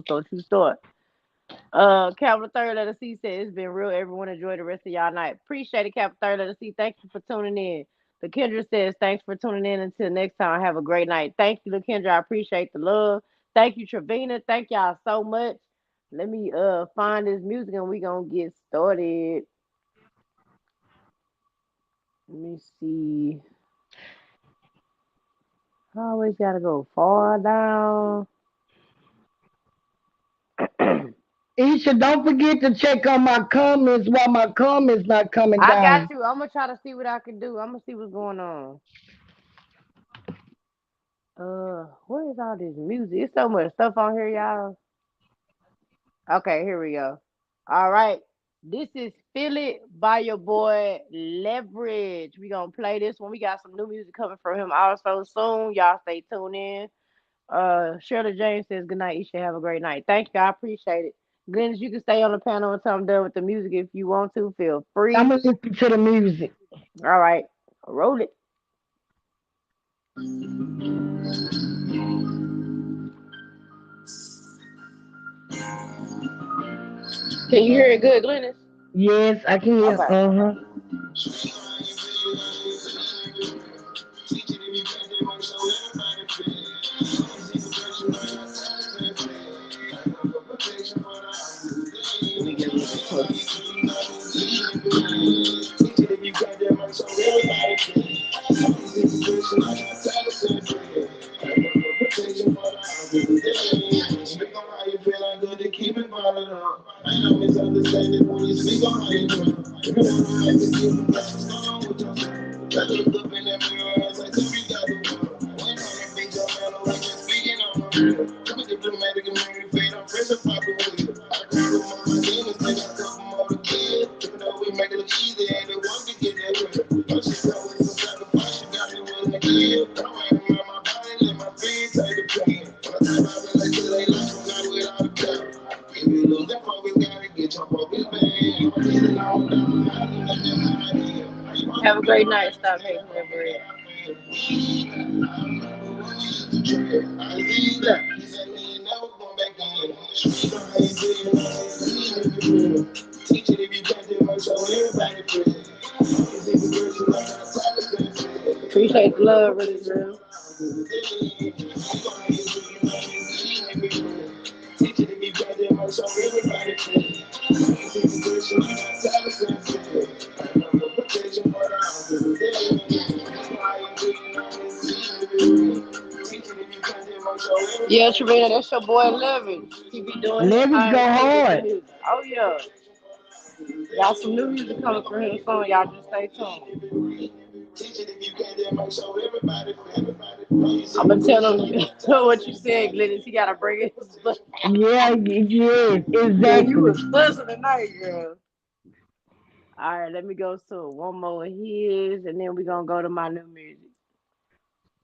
Don't you start. Capital Third Letter C said it's been real. Everyone enjoy the rest of y'all night. Appreciate it, Capital Third Letter C. Thank you for tuning in. The Kendra says thanks for tuning in. Until next time, have a great night. Thank you, Kendra. I appreciate the love. Thank you, Trevina. Thank y'all so much. Let me find this music and we gonna get started. Let me see. I always gotta go far down. Isha, don't forget to check on my comments while my comments not coming I got down. you. I'm gonna try to see what I can do. I'm gonna see what's going on. What is all this music? It's so much stuff on here, y'all. Okay, here we go. All right. This is Feel It by your boy Leverage. We gonna play this one. We got some new music coming from him also soon. Y'all stay tuned in. Shirley James says good night. You should have a great night. Thank you. I appreciate it. Glennis, you can stay on the panel until I'm done with the music if you want to. Feel I'm free. gonna listen to the music. All right. Roll it. Can you hear it good, Glennis? Yes, I can hear. Okay. Uh-huh. Let me get a little closer. Have a great night. Stop hating that bread. Appreciate the love, really, girl. Yeah, Trevina, that's your boy Levin. He be doing his Let it thing go too with the hard. music. Oh yeah, got some new music coming from him soon. Y'all just stay tuned. I'm gonna tell him what you said, Glennis. He gotta bring it. Yeah, yes, Yeah, you exactly. was buzzing tonight, girl. All right, let me go to one more of his, and then we gonna go to my new music.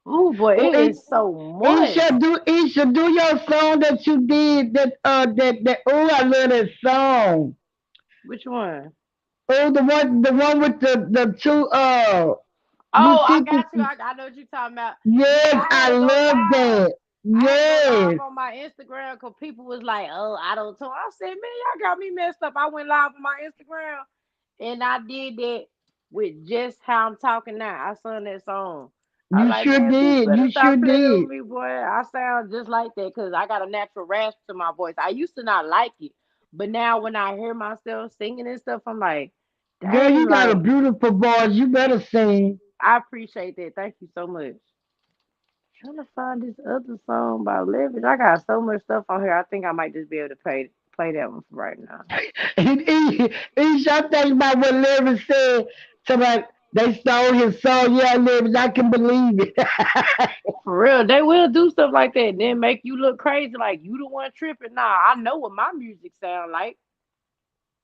Oh boy, Oh, it is so much. Isha, do your song that you did that oh I love that song. Which one? Oh the one with the two Oh, I musicians. got you. I know what you're talking about. Yeah, Yes, I had I to go love live. that. I had to go live Yes. on my Instagram because people was like, "Oh, I don't talk." I said, "Man, y'all got me messed up." I went live on my Instagram and I did that with just how I'm talking now. I sung that song. I was You like, sure man, people did. better You sure stop playing with did. me, boy. I sound just like that because I got a natural rasp to my voice. I used to not like it, but now when I hear myself singing and stuff, I'm like, Girl, dang, you got a like beautiful voice. You better sing. I appreciate that. Thank you so much. Trying to find this other song by Leverage. I got so much stuff on here. I think I might just be able to play that one for right now. Each I think about what Larry said. Somebody they stole his song. Yeah, Larry, I can believe it. For real, they will do stuff like that and then make you look crazy like you the one tripping. Nah, I know what my music sound like.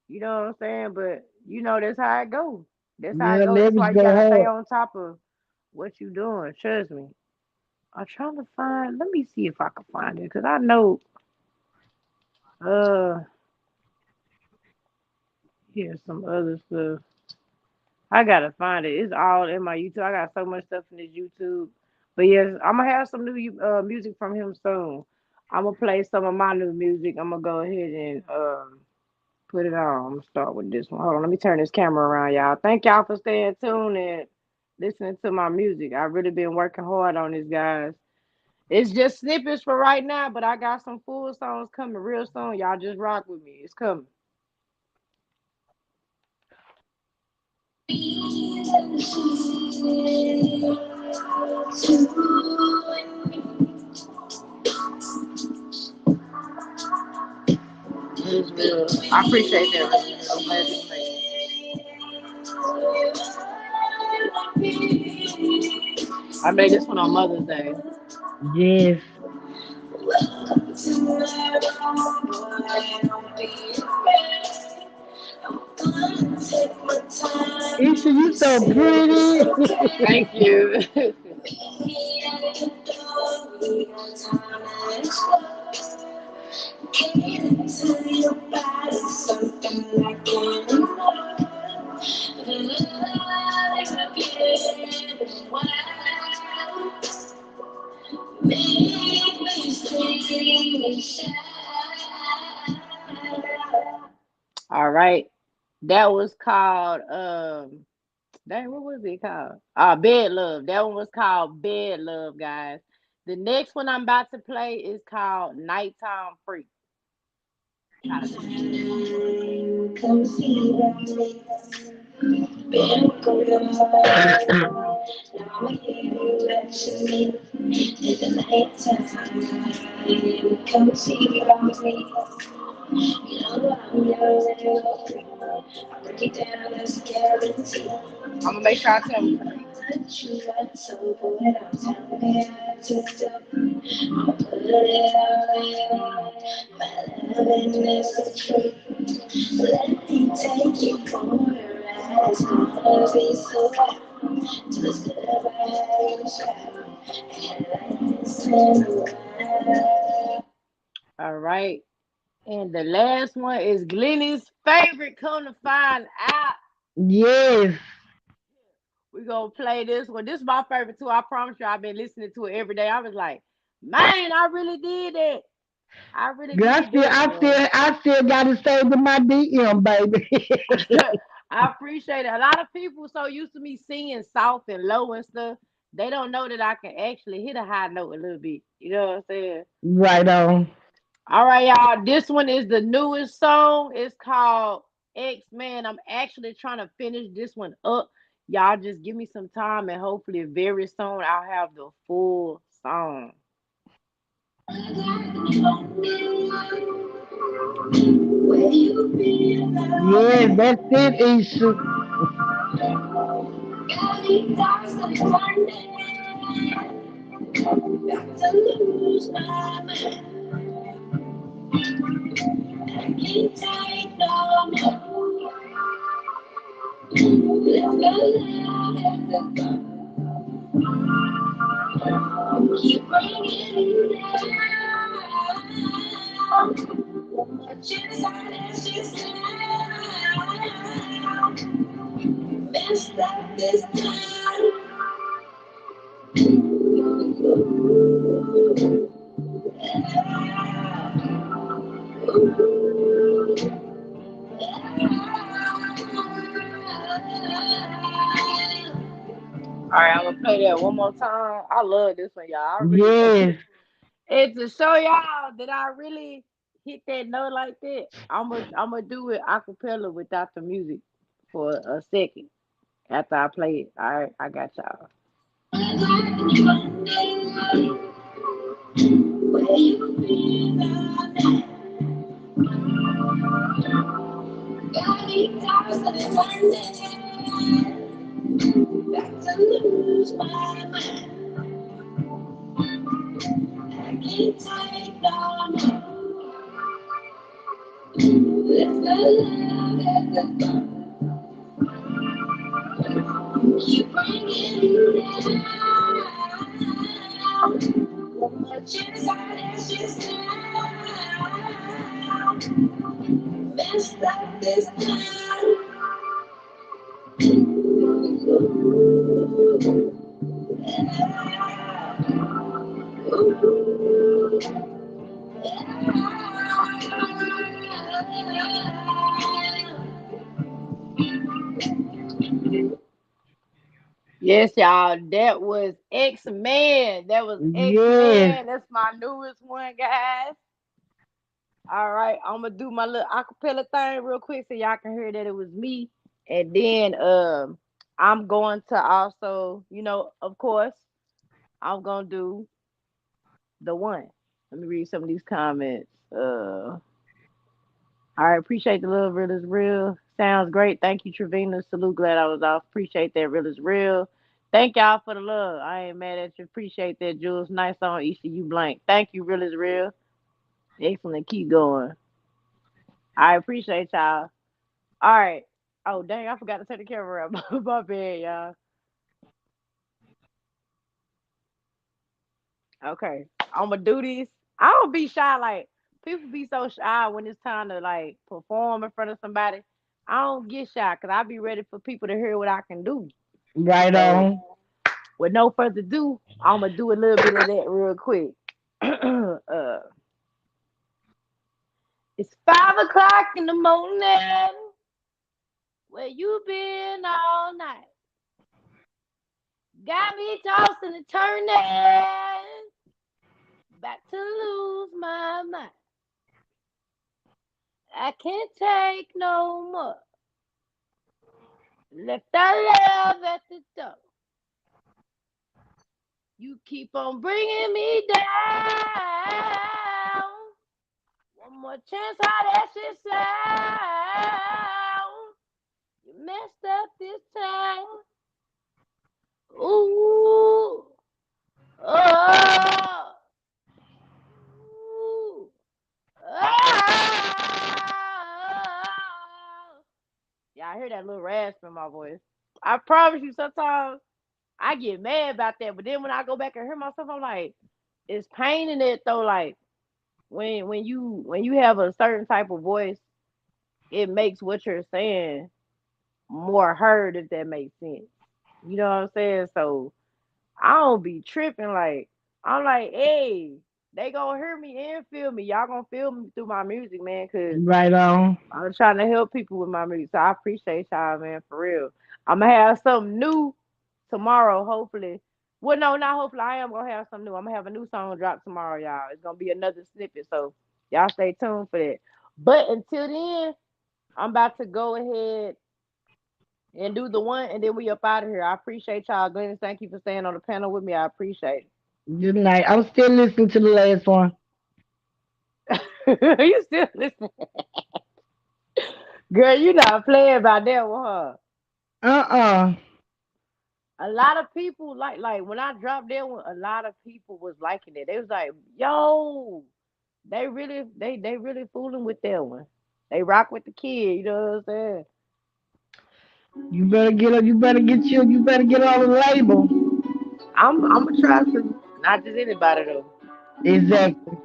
You know what I'm saying? But you know that's how it go. That's how it Yeah, go. That's Larry's why you go gotta stay hard. on top of what you doing. Trust me. I'm trying to find. Let me see if I can find it because I know. Uh, here's some other stuff. I gotta find it. It's all in my YouTube. I got so much stuff in this YouTube. But yes, I'm gonna have some new music from him soon. I'm gonna play some of my new music. I'm gonna go ahead and put it on. I'm gonna start with this one. Hold on, let me turn this camera around, y'all. Thank y'all for staying tuned and listening to my music. I've really been working hard on this, guys. It's just snippets for right now, but I got some full songs coming real soon. Y'all just rock with me. It's coming. It's real. I appreciate that. Really. I'm glad you made it. I made this one on Mother's Day. Yes. Isha, you so pretty. Thank you. All right. That was called dang, what was it called? Bed Love. That one was called Bed Love, guys. The next one I'm about to play is called Nighttime Freak. You know what I'm yelling. I break it down as guarantee. I'm gonna make sure I tell them. What you got so good, I'm telling me how to stop. I'll put it all in. My loving is the truth. Let me take you for a ride. It's gonna be so fun. Twisted up, I had you shout. And like this in a while. All right. And the last one is Glenny's favorite. Come to find out, Yes. we gonna play this one. This is my favorite too. I promise you, I've been listening to it every day. I was like, man, I really did it. I really Girl, did that, boy. I still got it saved in my DM, baby. I appreciate it. A lot of people so used to me singing soft and low and stuff, they don't know that I can actually hit a high note a little bit. You know what I'm saying? Right on. All right, y'all. This one is the newest song. It's called X Man. I'm actually trying to finish this one up. Y'all just give me some time and hopefully very soon I'll have the full song. Where you been? Yes, that's it, Isha. Got me lost and wondering. Got to lose my mind. I can't take no more. Let's go loud at the bar. Keep bringing you down. One more chance, I let you down. Messed up this time. All right, I'm gonna play that one more time. I love this one, y'all. I really Yes. and to show y'all that I really hit that note like that, I'm gonna do it a cappella without the music for a second after I play it. All right, I got y'all. Where you been all night? Got me tossing and turning. Got to lose my mind. I can't take no more. Let's go loud at the bar. Keep bringing you down. One more chance, I let you down. Messed up this time. Yes, y'all. That was X Man. That was X Yes. Man. That's my newest one, guys. All right, I'm gonna do my little acapella thing real quick so y'all can hear that it was me. And then I'm going to also, of course, I'm gonna do the one. Let me read some of these comments. All right, appreciate the love, real is real. Sounds great. Thank you, Trevina. Salute, glad I was off. Appreciate that, real is real. Thank y'all for the love. I ain't mad at you. Appreciate that, Jules. Nice on ECU blank. Thank you, real is real. Excellent. Keep going. I appreciate y'all. All right. Oh dang, I forgot to turn the camera up. My bad, y'all. Okay. I'ma do this. I don't be shy like people be so shy when it's time to like perform in front of somebody. I don't get shy because I be ready for people to hear what I can do. Right So on. with no further ado, I'ma do a little bit of that real quick. It's 5 o'clock in the morning. Where you been all night? Got me tossing and turning. Back to lose my mind. I can't take no more. Left our love at the door. You keep on bringing me down. One more chance, how that shit sound. You messed up this time. Ooh, oh, ooh, oh. Yeah, I hear that little rasp in my voice. I promise you, sometimes I get mad about that, but then when I go back and hear myself, I'm like, it's pain in it though. Like when you have a certain type of voice, it makes what you're saying more heard, if that makes sense. You know what I'm saying? So I don't be tripping. Like I'm like, hey, they gonna hear me and feel me. Y'all gonna feel me through my music, man. Cause Right on. I'm trying to help people with my music. So I appreciate y'all, man, for real. I'm gonna have something new tomorrow, hopefully. Well, no, not hopefully. I am gonna have something new. I'm gonna have a new song drop tomorrow, y'all. It's gonna be another snippet, so y'all stay tuned for that. But until then, I'm about to go ahead and do the one, and then we up out of here. I appreciate y'all, Glenn. Thank you for staying on the panel with me. I appreciate Good night. I'm still listening to the last one. it. You still listening, girl? You not playing about that one, huh? Uh-uh. A lot of people like when I dropped that one. A lot of people was liking it. They was like, "Yo, they really fooling with that one. They rock with the kid." You know what I'm saying? You better get on the label. I'm gonna try to, not just anybody though. Exactly.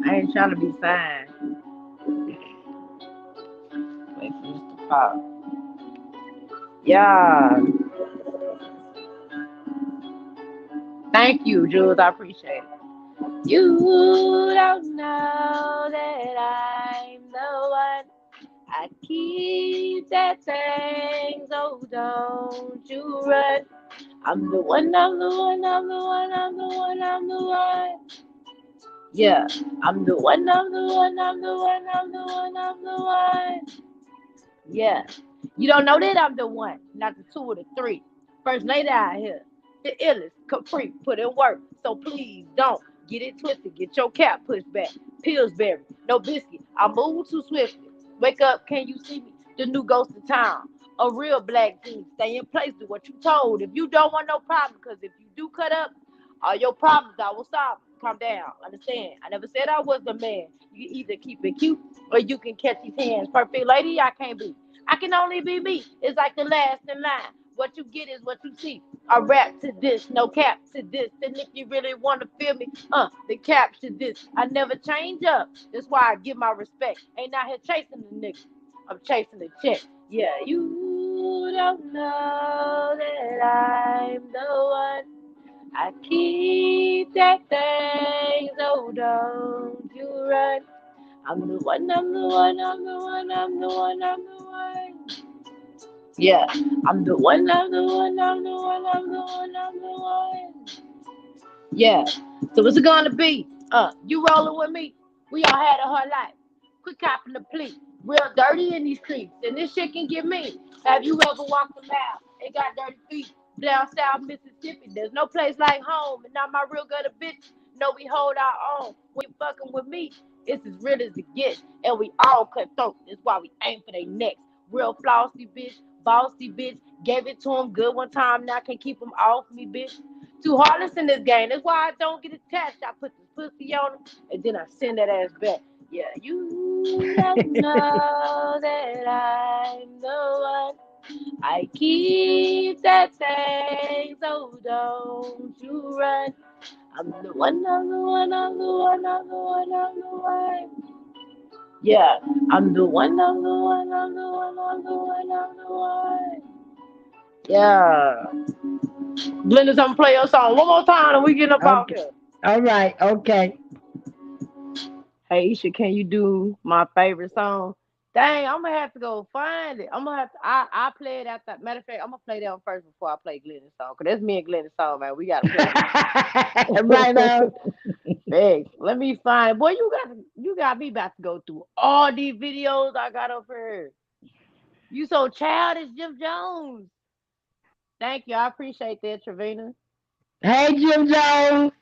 I ain't trying to be signed. Wait for Mr. Pop. Yeah, thank you, Jules. I appreciate it. You don't know that I'm the one. I keep that thing, so don't you run. I'm the one, I'm the one, I'm the one, I'm the one, I'm the one. Yeah, I'm the one, I'm the one, I'm the one, I'm the one, I'm the one. Yeah. You don't know that I'm the one, not the two or the three. First lady out here, the illest, Capri, put in work. So please don't get it twisted. Get your cap pushed back. Pillsbury, no biscuit. I move too swiftly. Wake up, can you see me? The new ghost of town. A real black genius. Stay in place, do what you told. If you don't want no problem, because if you do cut up, all your problems I will solve. Calm down. Understand? I never said I was the man. You either keep it cute or you can catch his hands. Perfect lady, I can't be. I can only be me. It's like the last in line. What you get is what you see. I rap to this, no cap to this. And if you really want to feel me, the cap to this. I never change up. That's why I give my respect. Ain't out here chasing the nigga. I'm chasing the check. Yeah, you don't know that I'm the one. I keep that thing, so don't you run. I'm the one, I'm the one, I'm the one, I'm the one, I'm the one. Yeah, I'm the one, I'm the one, I'm the one, I'm the one, I'm the one. Yeah. So what's it gonna be? You rolling with me? We all had a hard life. Quit copping the plea. Real dirty in these streets, and this shit can get me. Have you ever walked a mile and got dirty feet? Down south Mississippi, there's no place like home, and not my real gutter bitch. No, we hold our own. When you fucking with me, it's as real as it gets, and we all cut throat. That's why we aim for their necks. Real flossy bitch, bossy bitch. Gave it to him good one time, now can't keep him off me, bitch. Too heartless in this game. That's why I don't get attached. I put this pussy on him and then I send that ass back. Yeah, you don't know that I'm the one. I keep that thing, so don't you run. I'm the one, I'm the one, I'm the one, I'm the one, I'm the one. Yeah, I'm the one, I'm the one, I'm the one, I'm the one, I'm the one. Yeah. Blenders, I'm gonna play your song one more time and we getting up out Okay. here. All right. Okay. Hey Isha, can you do my favorite song? Dang, I'm gonna have to go find it. I'm gonna have to. I play it after. Matter of fact, I'm gonna play that one first before I play Glenda's song. Cause that's me and Glenda's song, man. We gotta play Right on. that. Thanks. Let me find. Boy, you got me about to go through all these videos I got up here. You so childish, Jim Jones. Thank you. I appreciate that, Trevina. Hey, Jim Jones.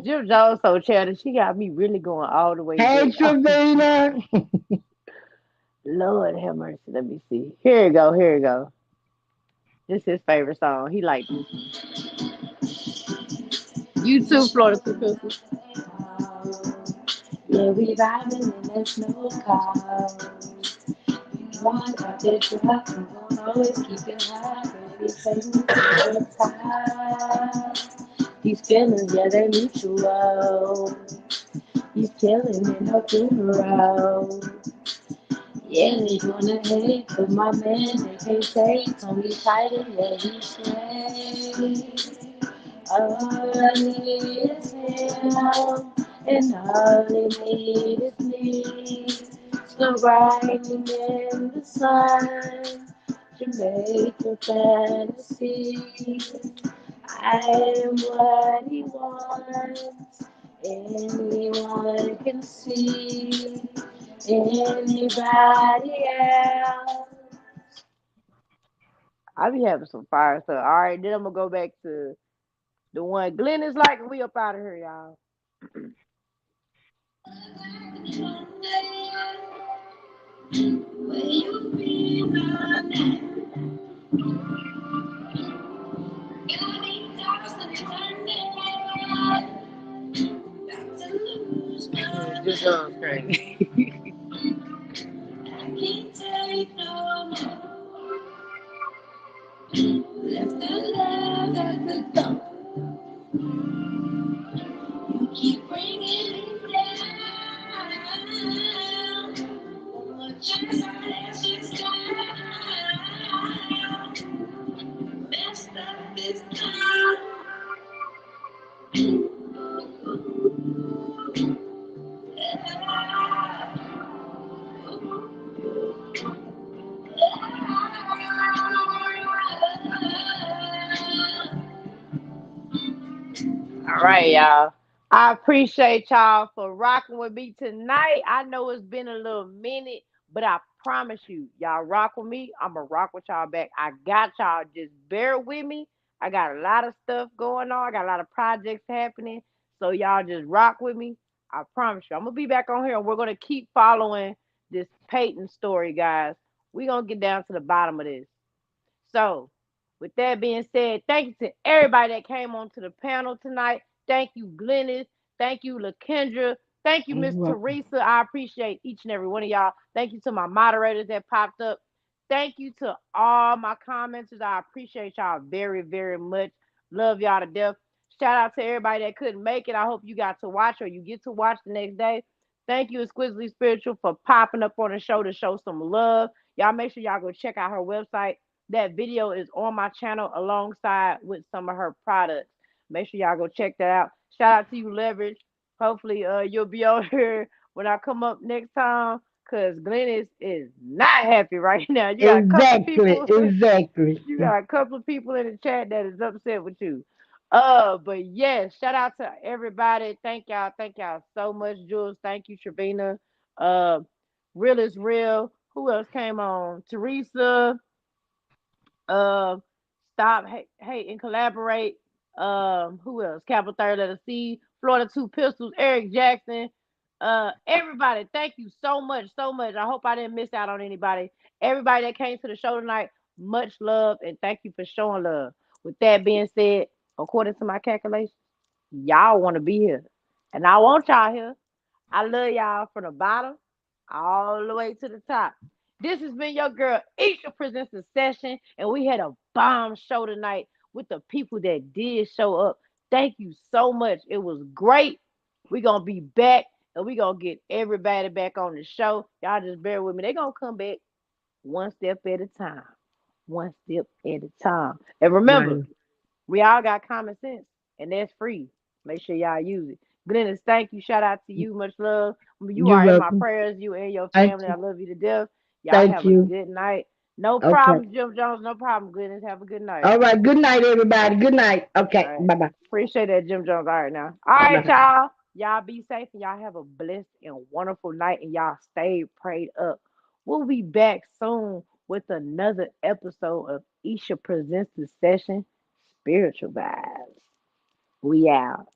Jim Jones so childish. She got me really going all the way Hey, back. Trevina. Lord have mercy. Let me see. Here you go. Here you go. This is his favorite song. He like this one. You too, Florida Pistol. Yeah, we vibing in that snow car. Walk out there to rock, we gon' always keep it high. Baby, say we the time. These feelings, yeah, they're mutual. He's chilling in a funeral. Yeah, they gonna hate, but my man, they can't say. Told me tight and yeah, he say. All I need is him, and all he need is me. Still riding in the sun, Jamaican fantasy. I am what he wants, anyone can see. Anybody else? I be having some fire stuff. All right, then I'm gonna go back to the one Glenn is like, and we up out of here, y'all. Just sounds crazy. All right, y'all. I appreciate y'all for rocking with me tonight. I know it's been a little minute, but I promise you, y'all rock with me. I'ma rock with y'all back. I got y'all. Just bear with me. I got a lot of stuff going on. I got a lot of projects happening. So y'all just rock with me. I promise you. I'm gonna be back on here and we're gonna keep following this Peyton story, guys. We're gonna get down to the bottom of this. So, with that being said, thank you to everybody that came onto the panel tonight. Thank you, Glennis. Thank you, LaKendra. Thank you, You're Miss welcome. Teresa. I appreciate each and every one of y'all. Thank you to my moderators that popped up. Thank you to all my commenters. I appreciate y'all very, very much. Love y'all to death. Shout out to everybody that couldn't make it. I hope you got to watch or you get to watch the next day. Thank you, Exquisitely Spiritual, for popping up on the show to show some love. Y'all make sure y'all go check out her website. That video is on my channel alongside with some of her products. Make sure y'all go check that out. Shout out to you, Leverage. Hopefully, you'll be on here when I come up next time. Cause Glennis is not happy right now. You got a couple of Exactly, people. exactly. You got a couple of people in the chat that is upset with you. But yes, shout out to everybody. Thank y'all so much, Jules. Thank you, Trevina. Uh, Real is real. Who else came on? Teresa. Uh, Stop hate and collaborate. Who else? Capital Third Letter C, Florida Two Pistols, Eric Jackson. Everybody, thank you so much, so much. I hope I didn't miss out on anybody. Everybody that came to the show tonight, much love and thank you for showing love. With that being said, according to my calculations, y'all want to be here, and I want y'all here. I love y'all from the bottom all the way to the top. This has been your girl, Isha presents a session, and we had a bomb show tonight with the people that did show up. Thank you so much. It was great. We're gonna be back and we're gonna get everybody back on the show. Y'all just bear with me. They're gonna come back one step at a time. One step at a time. And remember, Right. we all got common sense, and that's free. Make sure y'all use it. Glennis, thank you. Shout out to you. Much love. You You're are in my welcome. prayers. You and your Thank family. I you. love you to death. Y'all Thank have a you. good night. No Okay. problem, Jim Jones. No problem, Glennis. Have a good night. All right. Good night, everybody. Good night. All Okay. right. Bye bye. Appreciate that, Jim Jones. All right, now. All Bye right, bye. y'all. Y'all be safe and y'all have a blessed and wonderful night and y'all stay prayed up. We'll be back soon with another episode of Isha Presents the Session Spiritual Vibes. We out.